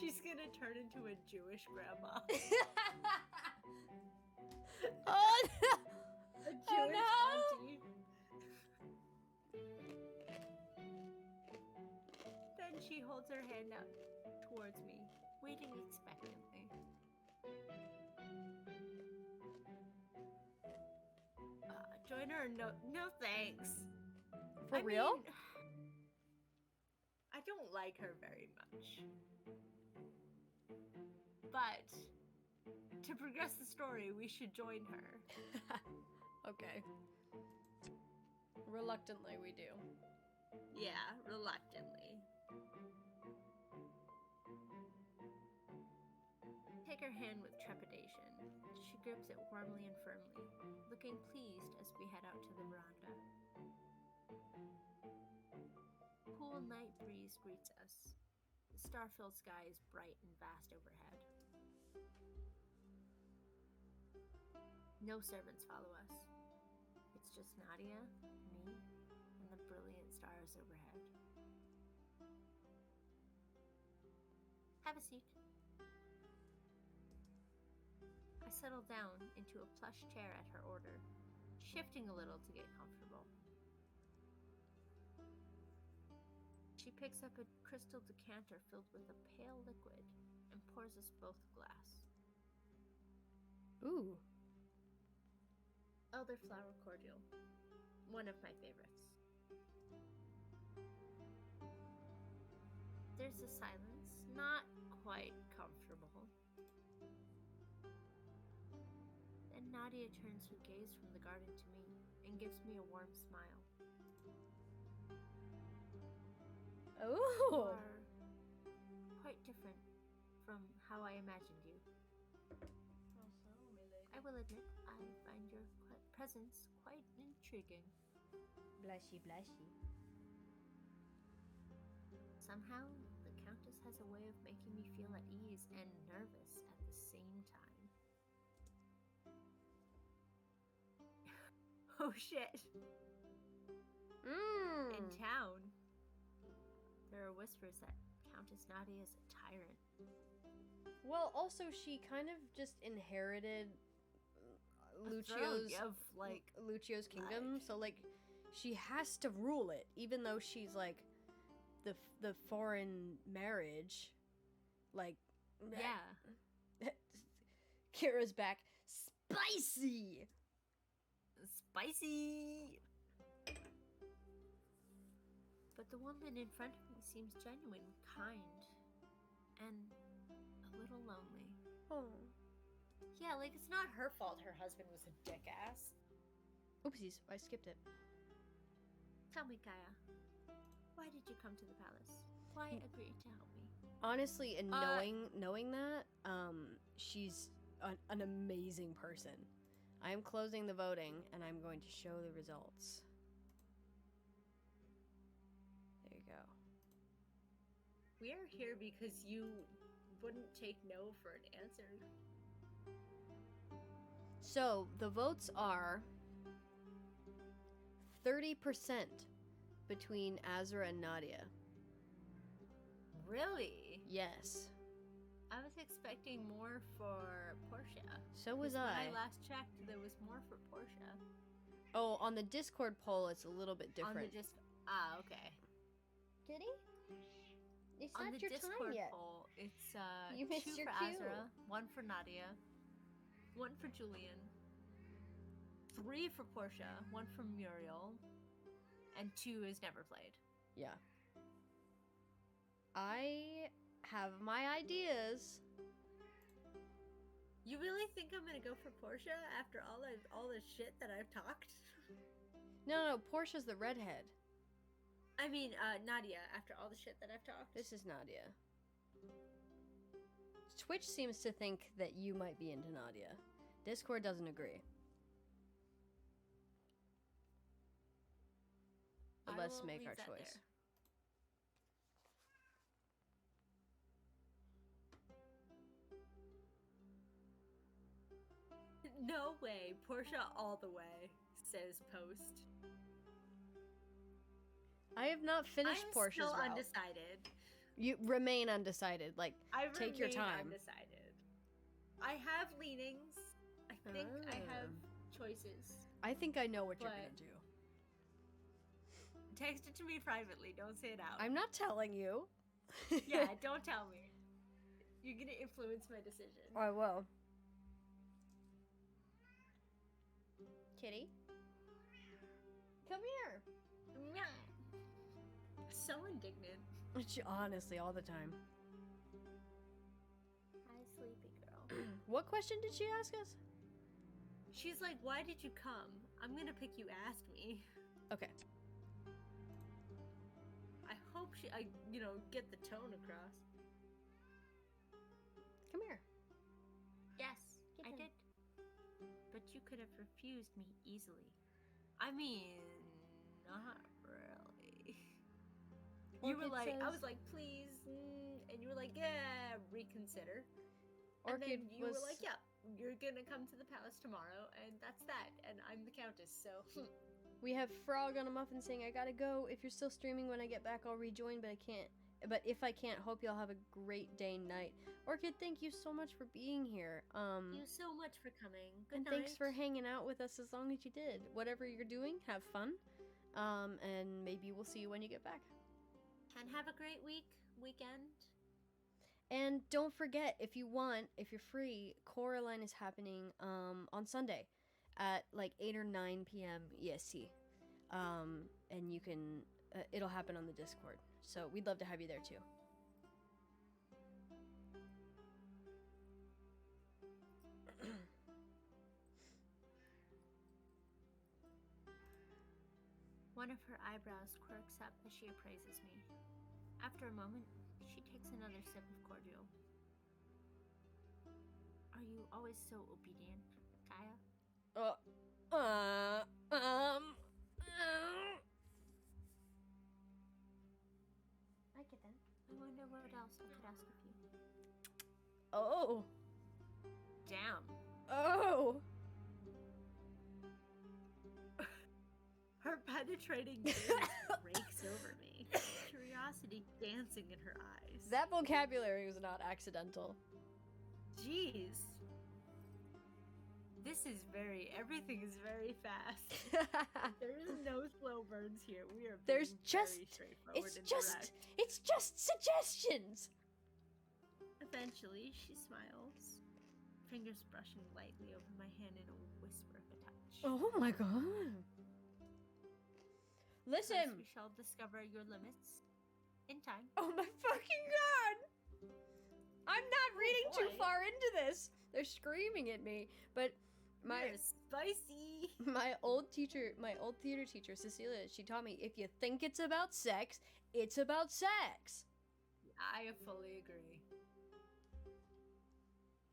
She's gonna turn into a Jewish grandma. Oh no! A Jewish auntie. Then she holds her hand up towards me, waiting expectantly. Join her? No thanks. For real? Mean, I don't like her very much. But to progress the story, we should join her. Okay. Reluctantly, we do. Yeah, reluctantly. Take her hand with trepidation. She grips it warmly and firmly, looking pleased as we head out to the veranda. Cool night breeze greets us. The star-filled sky is bright and vast overhead. No servants follow us. It's just Nadia, me, and the brilliant stars overhead. Have a seat. I settle down into a plush chair at her order, shifting a little to get comfortable. She picks up a crystal decanter filled with a pale liquid and pours us both a glass. Ooh. Elderflower cordial, one of my favorites. There's a silence, not quite comfortable. Then Nadia turns her gaze from the garden to me and gives me a warm smile. You Oh. are quite different from how I imagined you. I will admit, I find your presence quite intriguing. Blushy, blushy. Somehow, the Countess has a way of making me feel at ease and nervous at the same time. Oh shit! In town, there are whispers that Countess Nadia is a tyrant. Well, also she kind of just inherited Lucio's kingdom, so like she has to rule it, even though she's like the foreign marriage. Like, yeah. Kira's back. Spicy. But the woman in front of me seems genuine, kind, and a little lonely. Oh. Yeah, like it's not her fault her husband was a dick-ass. Oopsies, I skipped it. Tell me, Kaya, why did you come to the palace? Why agree to help me? Honestly, and knowing that, she's an amazing person. I am closing the voting, and I'm going to show the results. There you go. We are here because you wouldn't take no for an answer. So, the votes are 30% between Azra and Nadia. Really? Yes. I was expecting more for Portia. So was When I. I last checked, there was more for Portia. Oh, on the Discord poll, it's a little bit different. Okay. Kitty? It's On not the your Discord time yet. poll, it's You missed 2 your for cue. Azra, 1 for Nadia, 1 for Julian, 3 for Portia, 1 for Muriel, and 2 is never played. Yeah. I have my ideas. You really think I'm gonna go for Portia after all the shit that I've talked? No, Portia's the redhead. I mean, Nadia, after all the shit that I've talked. This is Nadia. Twitch seems to think that you might be into Nadia. Discord doesn't agree. But let's make our choice. No way, Portia all the way, says Post. I have not finished Portia's route. I'm still undecided. You remain undecided. Like, take your time. Undecided. I have leanings. I think I have choices. I think I know what you're gonna do. Text it to me privately. Don't say it out. I'm not telling you. Yeah, don't tell me. You're gonna influence my decision. I will. Kitty? Come here. So indignant. Honestly, all the time. Hi, sleepy girl. What question did she ask us? She's like, why did you come? I'm gonna pick you asked me. Okay. I hope I get the tone across. Come here. Yes, I did. But you could have refused me easily. I mean, not really. You were like, I was like, please, and you were like, yeah, reconsider. And then you were like, yeah, you're gonna come to the palace tomorrow, and that's that. And I'm the Countess, so. We have Frog on a muffin saying, I gotta go. If you're still streaming when I get back, I'll rejoin, but I can't. But if I can't, hope y'all have a great day and night. Orchid, thank you so much for being here. Thank you so much for coming. Good night. Thanks for hanging out with us as long as you did. Whatever you're doing, have fun. And maybe we'll see you when you get back. And have a great weekend. And don't forget, if you want, if you're free, Coraline is happening on Sunday at like 8 or 9 p.m. EST. And you can, it'll happen on the Discord. So we'd love to have you there too. One of her eyebrows quirks up as she appraises me. After a moment, she takes another sip of cordial. Are you always so obedient, Kaya? I get that. I wonder what else I could ask of you. Oh. Damn. Oh. Her penetrating gaze breaks over me, curiosity dancing in her eyes. That vocabulary was not accidental. Jeez. Everything is very fast. There is no slow burns here. We are very straightforward and direct. It's just suggestions. Eventually, she smiles, fingers brushing lightly over my hand in a whisper of a touch. Oh my god. Listen. First, we shall discover your limits in time. Oh my fucking god. I'm not reading too far into this. They're screaming at me, but You're spicy. My old theater teacher, Cecilia, she taught me if you think it's about sex, it's about sex. I fully agree.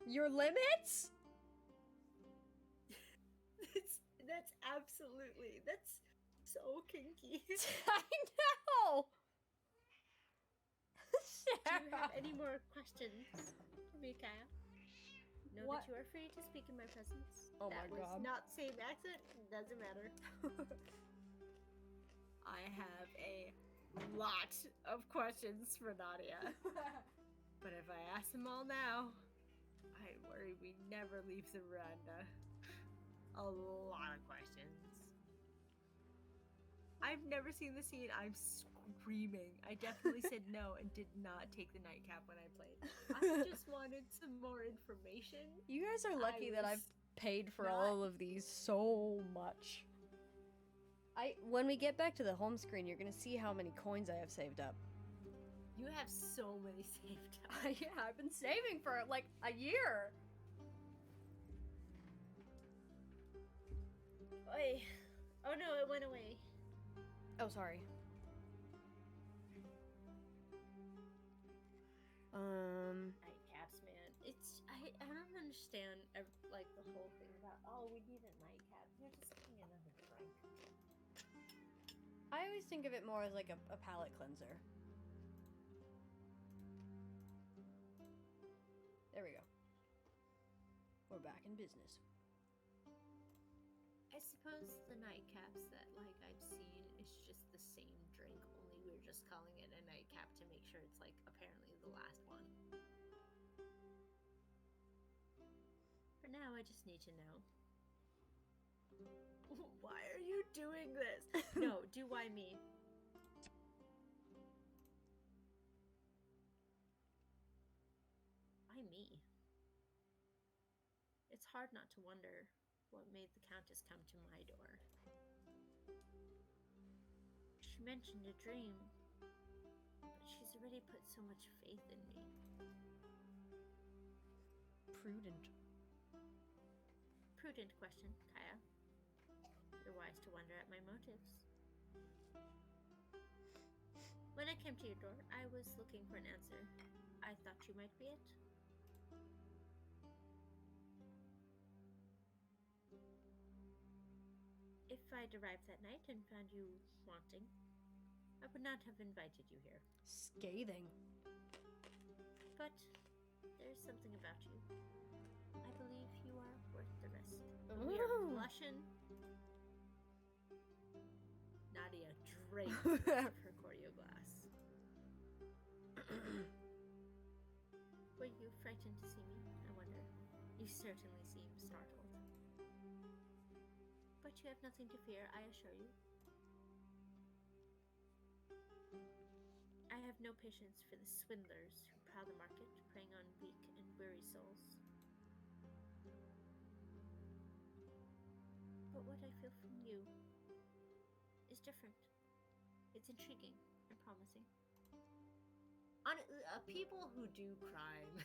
Your limits? That's so kinky. I know. Do you have any more questions for me, Kaya? Know that you are free to speak in my presence. Oh my god. That was not the same accent. Doesn't matter. I have a lot of questions for Nadia. But if I ask them all now, I worry we never leave the veranda. A lot of questions. I've never seen the scene. I'm screaming. I definitely said no and did not take the nightcap when I played. I just wanted some more information. You guys are lucky that I've paid for all of these so much. When we get back to the home screen, you're gonna see how many coins I have saved up. You have so many saved up. Yeah, I've been saving for like a year. Oi. Oh no, it went away. Oh, sorry. Nightcaps, man. I don't understand like the whole thing about we need a nightcap. You're just getting another drink. I always think of it more as like a palate cleanser. There we go. We're back in business. I suppose the nightcaps that I've seen is just the same drink, only we're just calling it a nightcap to make sure it's apparently the last one. For now, I just need to know. Why are you doing this? No, do why me? Why me? It's hard not to wonder what made the Countess come to my door. She mentioned a dream, but she's already put so much faith in me. Prudent question, Kaya. You're wise to wonder at my motives. When I came to your door, I was looking for an answer. I thought you might be it. If I'd arrived that night and found you wanting, I would not have invited you here. Scathing. But there's something about you. I believe you are worth the risk. We are blushing. Nadia draped of her cordial glass. Were you frightened to see me? I wonder. You certainly seem startled. But you have nothing to fear, I assure you. I have no patience for the swindlers who prowl the market, preying on weak and weary souls. But what I feel from you is different. It's intriguing and promising. People who do crime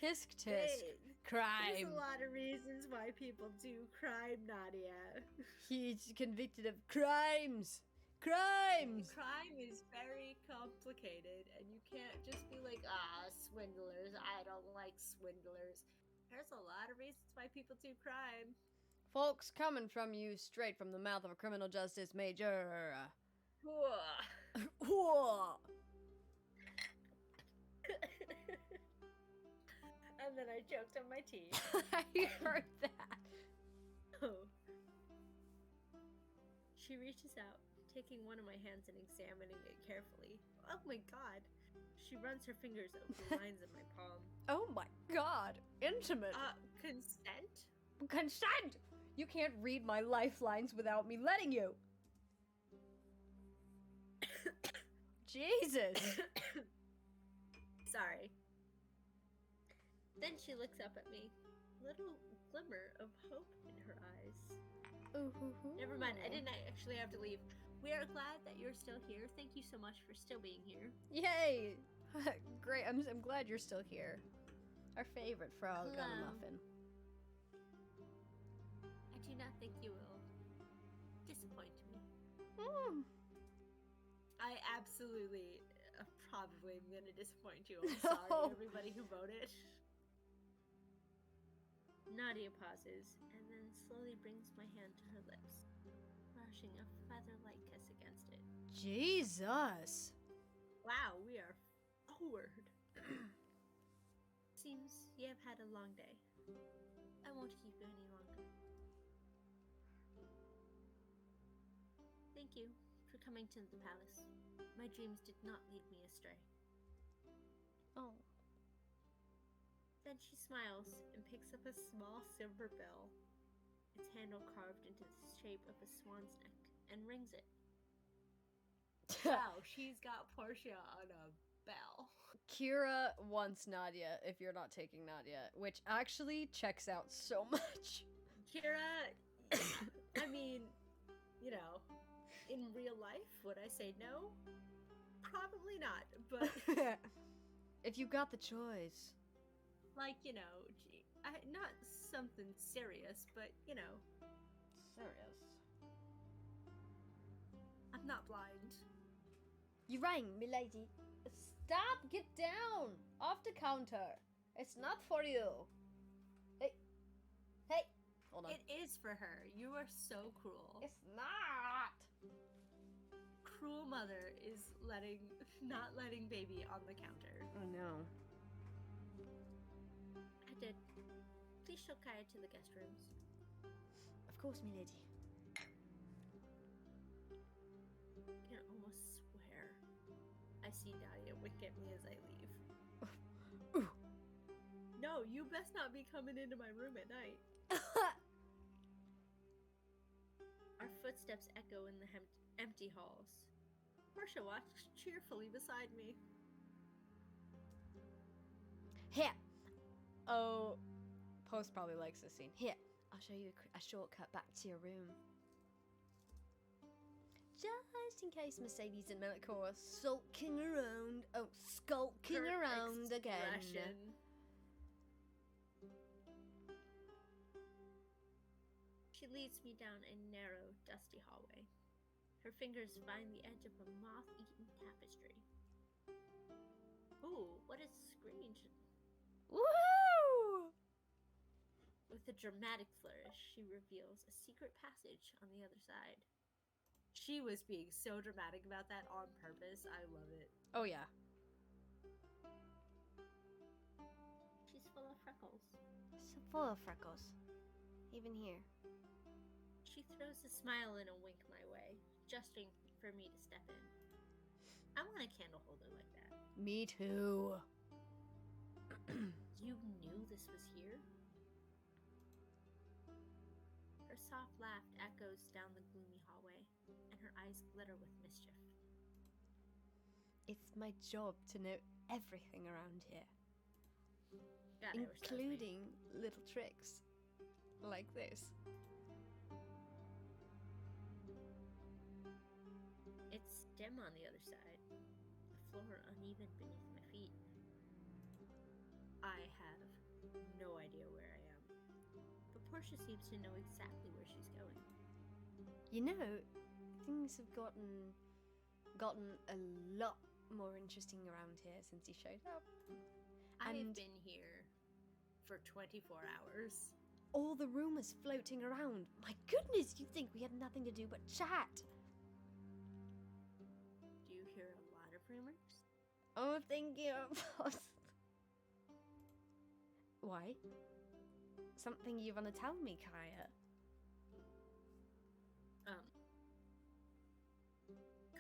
Tisk tisk. There's Crime. a lot of reasons why people do crime, Nadia. He's convicted of crimes. Crimes. Crime is very complicated, and you can't just be like, swindlers. I don't like swindlers. There's a lot of reasons why people do crime. Folks, coming from you straight from the mouth of a criminal justice major. Whoa. And then I choked on my teeth. I heard that. Oh. She reaches out, taking one of my hands and examining it carefully. Oh my god. She runs her fingers over the lines of my palm. Oh my god. Intimate. Consent? Consent! You can't read my lifelines without me letting you. Jesus. Sorry. Then she looks up at me. Little glimmer of hope in her eyes. Ooh. Never mind, I didn't actually have to leave. We are glad that you're still here. Thank you so much for still being here. Yay! Great, I'm glad you're still here. Our favorite frog on a Hello. muffin. I do not think you will disappoint me. Mm. I absolutely, probably am going to disappoint you. I'm sorry, No. everybody who voted. Nadia pauses and then slowly brings my hand to her lips, brushing a feather-like kiss against it. Jesus. Wow, we are forward. Seems you have had a long day. I won't keep you any longer. Thank you for coming to the palace. My dreams did not lead me astray. Oh. Then she smiles and picks up a small silver bell, its handle carved into the shape of a swan's neck, and rings it. Wow, she's got Portia on a bell. Kira wants Nadia if you're not taking Nadia, which actually checks out so much. Kira, I mean, you know, in real life, would I say no? Probably not, but If you got the choice. like, you know, not something serious, but, you know, Serious. I'm not blind. You rang, milady. Stop! Get down! Off the counter. It's not for you. Hey. Hey. Hold on. It is for her. You are so cruel. It's not. Cruel mother is not letting baby on the counter. Oh no. I did. Please show Kaya to the guest rooms. Of course, milady. I can almost swear I see Nadia wink at me as I leave. Ooh. No, you best not be coming into my room at night. Our footsteps echo in the empty halls. Portia walks cheerfully beside me. Here. Oh, Post probably likes this scene. Here, I'll show you a shortcut back to your room. Just in case Mercedes and Melchior are sulking around. Oh, skulking Her around again. expression. She leads me down a narrow, dusty hallway. Her fingers find the edge of a moth-eaten tapestry. Ooh, what a screen! Woohoo! With a dramatic flourish, she reveals a secret passage on the other side. She was being so dramatic about that on purpose. I love it. Oh, yeah. She's full of freckles. So full of freckles. Even here. She throws a smile and a wink my way, gesturing for me to step in. I want a candle holder like that. Me too. You knew this was here? Her soft laugh echoes down the gloomy hallway, and her eyes glitter with mischief. It's my job to know everything around here. God, I wish that was me. Including little tricks. Like this. It's dim on the other side, the floor uneven beneath my feet. I have no idea where I am. But Portia seems to know exactly where she's going. You know, things have gotten a lot more interesting around here since you showed up. I've been here for 24 hours. All the rumors floating around. My goodness, you'd think we had nothing to do but chat. Do you hear a lot of rumors? Oh, thank you. Why? Something you want to tell me, Kaya?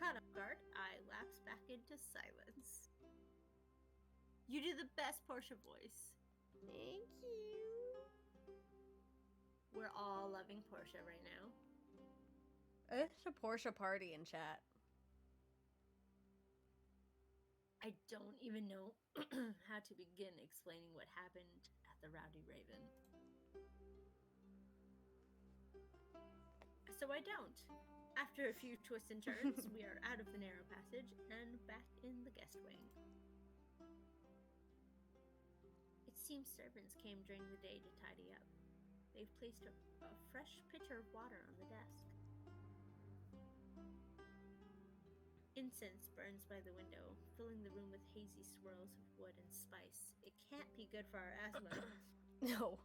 Caught off guard, I lapse back into silence. You do the best Portia voice. Thank you. We're all loving Portia right now. It's a Portia party in chat. I don't even know how to begin explaining what happened at the Rowdy Raven. So I don't. After a few twists and turns, we are out of the narrow passage and back in the guest wing. It seems servants came during the day to tidy up. They've placed a fresh pitcher of water on the desk. Incense burns by the window, filling the room with hazy swirls of wood and spice. It can't be good for our asthma. No.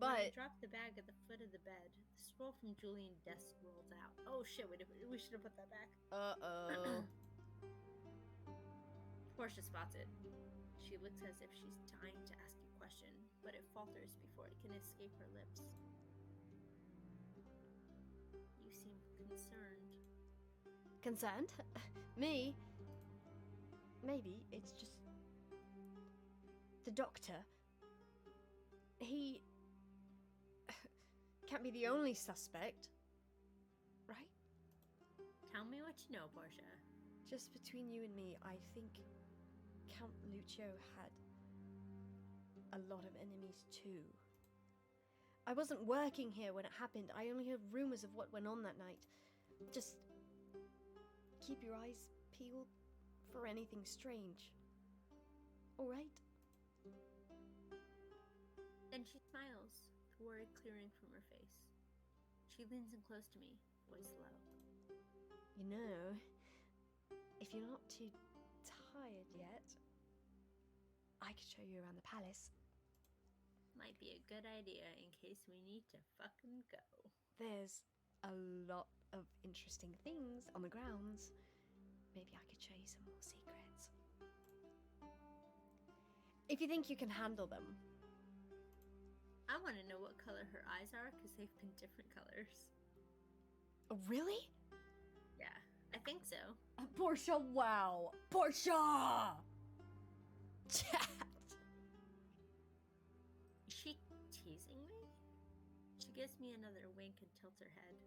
When I But drop the bag at the foot of the bed, the scroll from Julian's desk rolls out. Oh shit, we should have put that back. uh-oh. Portia spots it. She looks as if she's dying to ask a question, but it falters before it can escape her lips. You seem concerned. Concerned? Me? Maybe it's just the doctor. He can't be the only suspect, right? Tell me what you know, Portia. Just between you and me, I think Count Lucio had a lot of enemies too. I wasn't working here when it happened. I only heard rumors of what went on that night. Just keep your eyes peeled for anything strange. All right? Then she smiles, the worry clearing from her face. She leans in close to me, voice low. You know, if you're not too tired yet, I could show you around the palace. Might be a good idea in case we need to fucking go. There's a lot of interesting things on the grounds. Maybe I could show you some more secrets. If you think you can handle them. I want to know what color her eyes are because they've been different colors. Oh, really? Yeah, I think so. Portia, wow. Portia! Chat! Is she teasing me? She gives me another wink and tilts her head,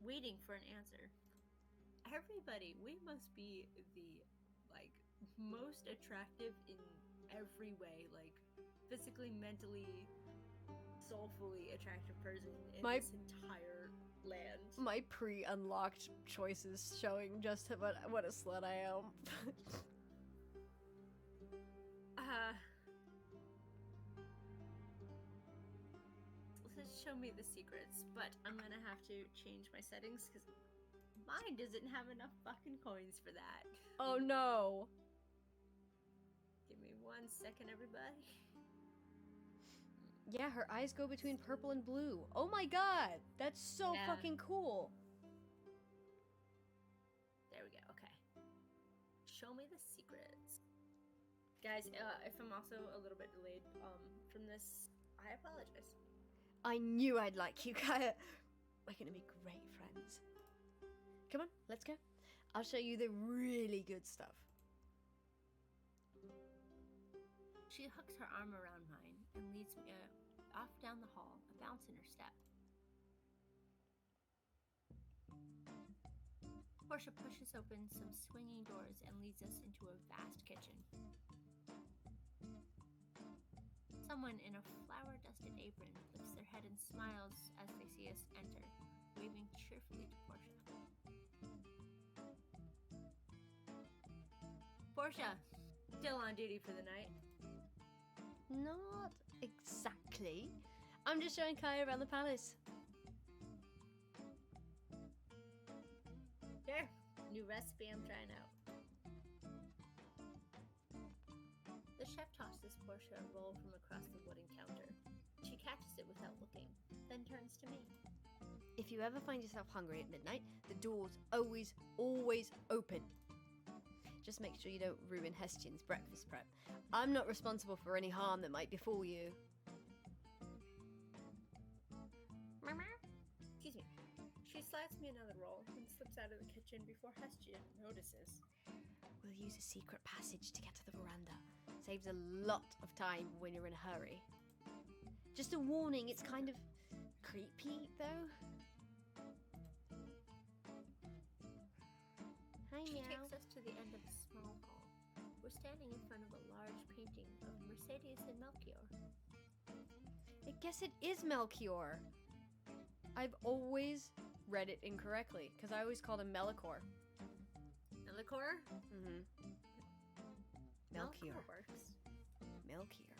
waiting for an answer. Everybody, we must be the, most attractive in every way, physically, mentally, soulfully attractive person in this entire land. My pre-unlocked choices showing just what a slut I am. Let's show me the secrets, but I'm gonna have to change my settings because mine doesn't have enough fucking coins for that. Oh no. Give me 1 second, everybody. Yeah, her eyes go between purple and blue. Oh my god, that's so fucking cool. There we go, okay. Show me the secrets. Guys, if I'm also a little bit delayed from this, I apologize. I knew I'd like you, Kaya. We're gonna be great friends. Come on, let's go. I'll show you the really good stuff. She hooks her arm around mine and leads me off down the hall, a bounce in her step. Portia pushes open some swinging doors and leads us into a vast kitchen. Someone in a flower-dusted apron lifts their head and smiles as they see us enter, waving cheerfully to Portia. Portia, still on duty for the night? Not exactly. I'm just showing Kai around the palace. Sure. New recipe I'm trying out. The chef tosses Portia a roll from across the wooden counter. She catches it without looking, then turns to me. If you ever find yourself hungry at midnight, the door's always open. Just make sure you don't ruin Hestian's breakfast prep. I'm not responsible for any harm that might befall you. Excuse me. She slides me another roll and slips out of the kitchen before Hestian notices. We'll use a secret passage to get to the veranda. Saves a lot of time when you're in a hurry. Just a warning, it's kind of creepy, though. Hi, She meow. takes us to the end of a small hall. We're standing in front of a large painting of Mercedes and Melchior. I guess it is Melchior. I've always read it incorrectly, because I always called him Melicor. Melicor? Mm-hmm. Melchior. works. Melchior.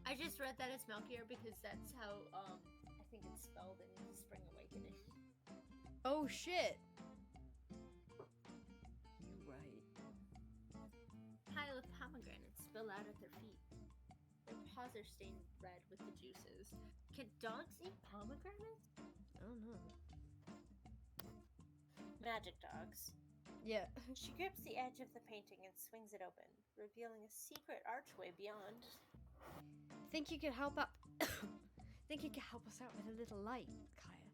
I just read that as Melchior because that's how I think it's spelled in Spring Awakening. Oh, shit. You right. Pile of pomegranates spill out at their feet. Their paws are stained red with the juices. Can dogs eat pomegranates? I don't know. Magic dogs. Yeah. She grips the edge of the painting and swings it open, revealing a secret archway beyond. Think you could help up? Think you could help us out with a little light, Kaya?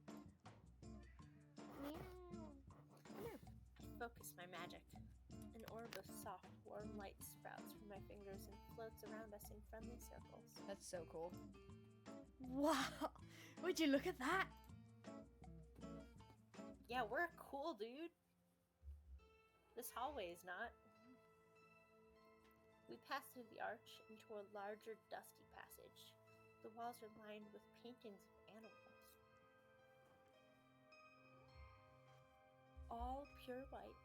I focus my magic. An orb of soft, warm light sprouts from my fingers and floats around us in friendly circles. That's so cool. Wow! Would you look at that? Yeah, we're cool, dude. This hallway is not. We pass through the arch into a larger, dusty passage. The walls are lined with paintings of animals. All pure white,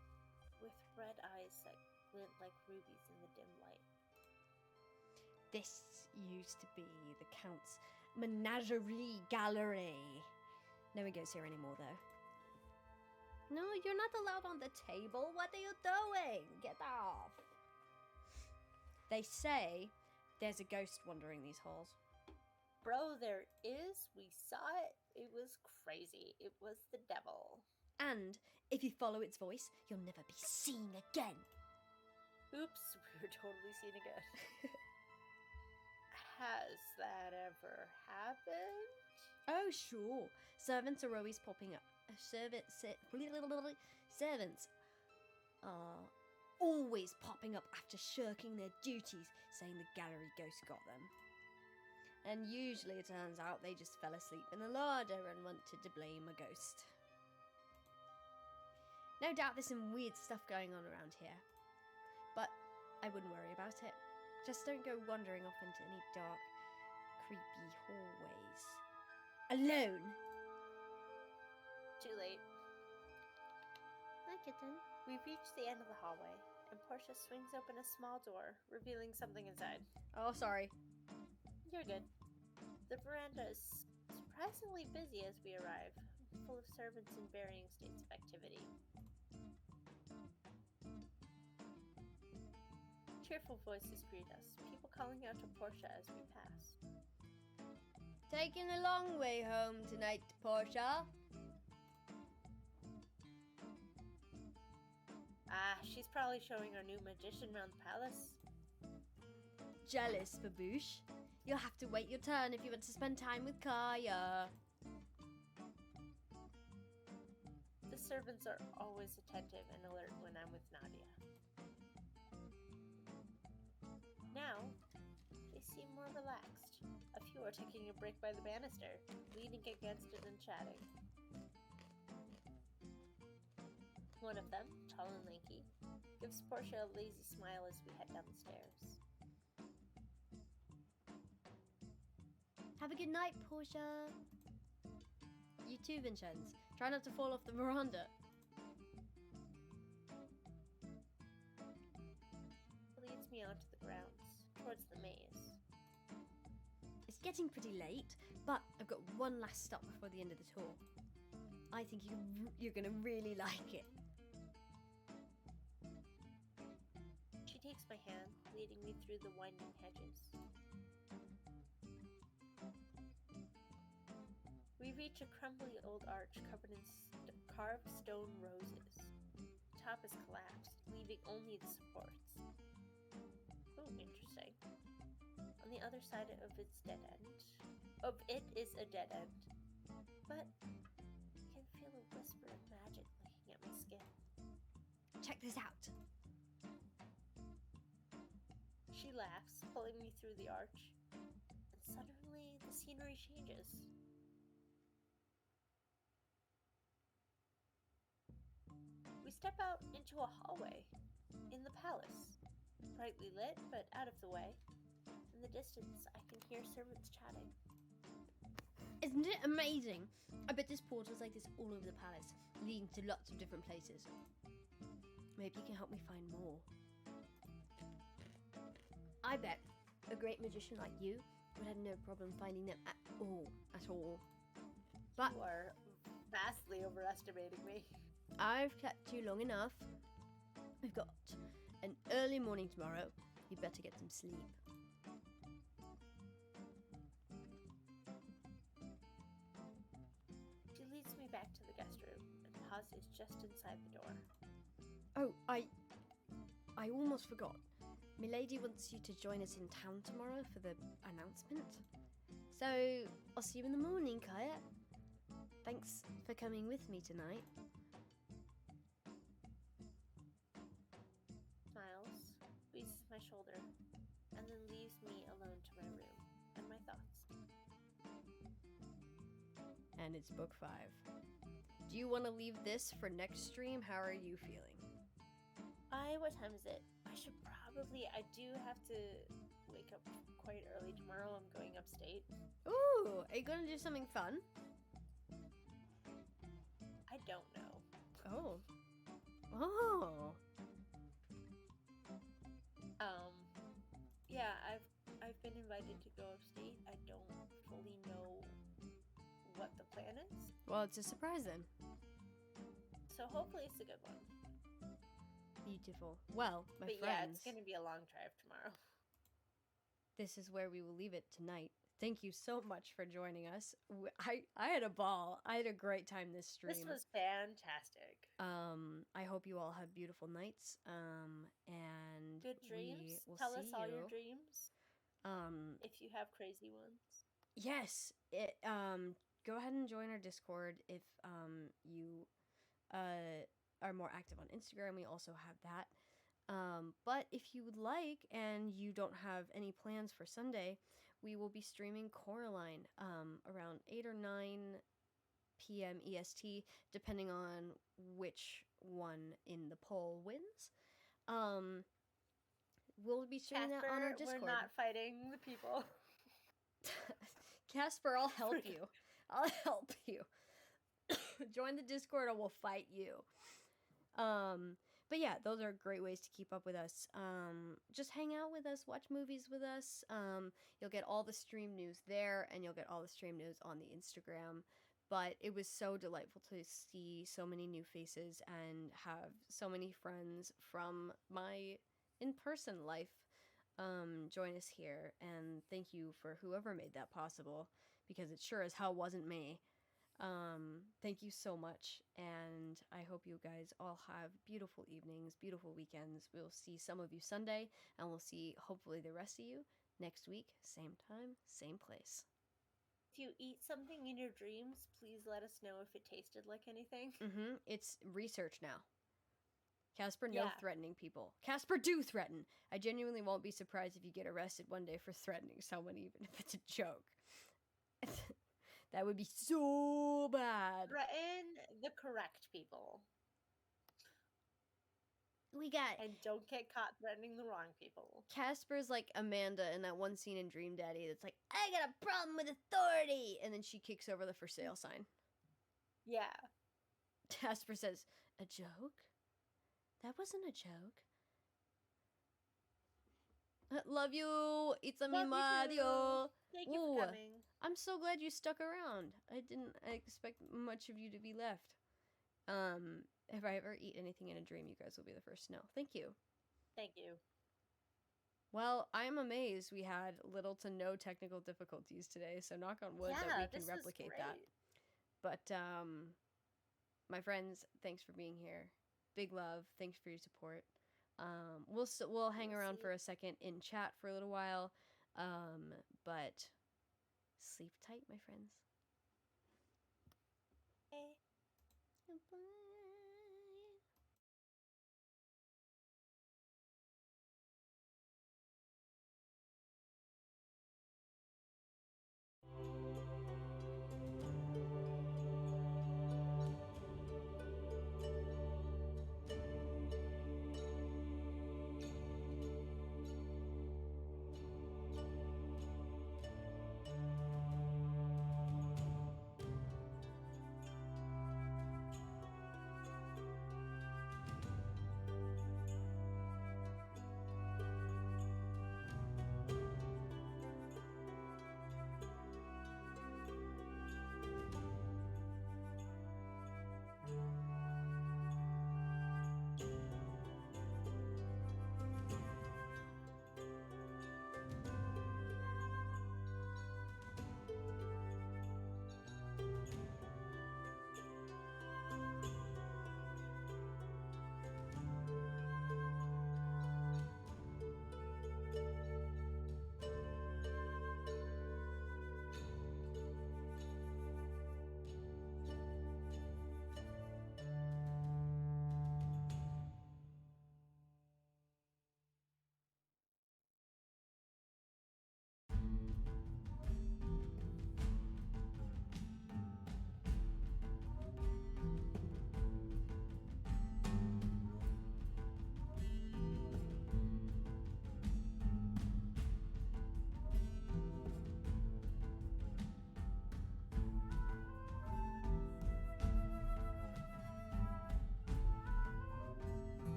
with red eyes that glint like rubies in the dim light. This used to be the Count's menagerie gallery. No one goes here anymore, though. No, you're not allowed on the table. What are you doing? Get off. They say there's a ghost wandering these halls. Bro, there is. We saw it. It was crazy. It was the devil. And if you follow its voice, you'll never be seen again. Oops, we were totally seen again. Has that ever happened? Oh, sure. Servants are always popping up. Servants are always popping up after shirking their duties, saying the gallery ghost got them. And usually it turns out they just fell asleep in the larder and wanted to blame a ghost. No doubt there's some weird stuff going on around here. But I wouldn't worry about it. Just don't go wandering off into any dark, creepy hallways. Alone! Too late. Hi, kitten. We've reached the end of the hallway, and Portia swings open a small door, revealing something inside. Oh, sorry. You're good. The veranda is surprisingly busy as we arrive, full of servants in varying states of activity. Cheerful voices greet us, people calling out to Portia as we pass. Taking a long way home tonight, Portia. Ah, she's probably showing our new magician around the palace. Jealous, Baboosh. You'll have to wait your turn if you want to spend time with Kaya. The servants are always attentive and alert when I'm with Nadia. Now, they seem more relaxed. A few are taking a break by the banister, leaning against it and chatting. One of them, tall and lanky, gives Portia a lazy smile as we head down the stairs. Have a good night, Portia. You too, Vincenz. Try not to fall off the veranda. getting pretty late, but I've got one last stop before the end of the tour. I think you're going to really like it. She takes my hand, leading me through the winding hedges. We reach a crumbly old arch covered in carved stone roses. The top is collapsed, leaving only the supports. Oh, interesting. On the other side of its dead end. It is a dead end. But I can feel a whisper of magic licking at my skin. Check this out. She laughs, pulling me through the arch. And suddenly, the scenery changes. We step out into a hallway in the palace, brightly lit but out of the way. In the distance, I can hear servants chatting. Isn't it amazing? I bet this portal's like this all over the palace, leading to lots of different places. Maybe you can help me find more. I bet a great magician like you would have no problem finding them at all. But you are vastly overestimating me. I've kept you long enough. We've got an early morning tomorrow. You better get some sleep. She leads me back to the guest room and pauses just inside the door. Oh, I almost forgot. Milady wants you to join us in town tomorrow for the announcement. So, I'll see you in the morning, Kaya. Thanks for coming with me tonight. Smiles, squeezes my shoulder, and then leaves me alone to my room and my thoughts. And it's book 5. Do you want to leave this for next stream? How are you feeling? What time is it? I do have to wake up quite early tomorrow. I'm going upstate. Ooh, are you going to do something fun? I don't know. Oh. Yeah, I've been invited to go upstate. I don't fully know what the plan is. Well, it's a surprise then. So hopefully it's a good one. Beautiful. Well, my friends. Yeah, it's going to be a long drive tomorrow. This is where we will leave it tonight. Thank you so much for joining us. I had a ball. I had a great time this stream. This was fantastic. I hope you all have beautiful nights. And good dreams. We will Tell see us all you. your dreams. If you have crazy ones. Yes. Go ahead and join our Discord if you are more active on Instagram. We also have that. But if you would like and you don't have any plans for Sunday, we will be streaming Coraline around 8 or 9 p.m. EST, depending on which one in the poll wins. We'll be streaming that on our Discord. We're not fighting the people. Casper, I'll help you. I'll help you. Join the Discord or we'll fight you. But yeah, those are great ways to keep up with us. Just hang out with us, watch movies with us. You'll get all the stream news there, and you'll get all the stream news on the Instagram. But it was so delightful to see so many new faces and have so many friends from my in-person life join us here. And thank you for whoever made that possible, because it sure as hell wasn't me. Thank you so much, and I hope you guys all have beautiful evenings, beautiful weekends. We'll see some of you Sunday, and we'll see hopefully the rest of you next week, same time, same place. If you eat something in your dreams, please let us know if it tasted like anything. It's research now. Casper, no threatening people. Casper, do threaten. I genuinely won't be surprised if you get arrested one day for threatening someone, even if it's a joke. That would be so bad. Threaten the correct people. And don't get caught threatening the wrong people. Casper's like Amanda in that one scene in Dream Daddy that's like, I got a problem with authority! And then she kicks over the for sale sign. Yeah. Casper says, a joke? That wasn't a joke. Love you. It's a me Love you Mario. too. Thank you Ooh, for coming. I'm so glad you stuck around. I didn't expect much of you to be left. If I ever eat anything in a dream, you guys will be the first to know. Thank you. Thank you. Well, I'm amazed we had little to no technical difficulties today, so knock on wood that we can replicate that. But my friends, thanks for being here. Big love. Thanks for your support. We'll hang around for a second in chat for a little while. But sleep tight, my friends. Hey. Bye.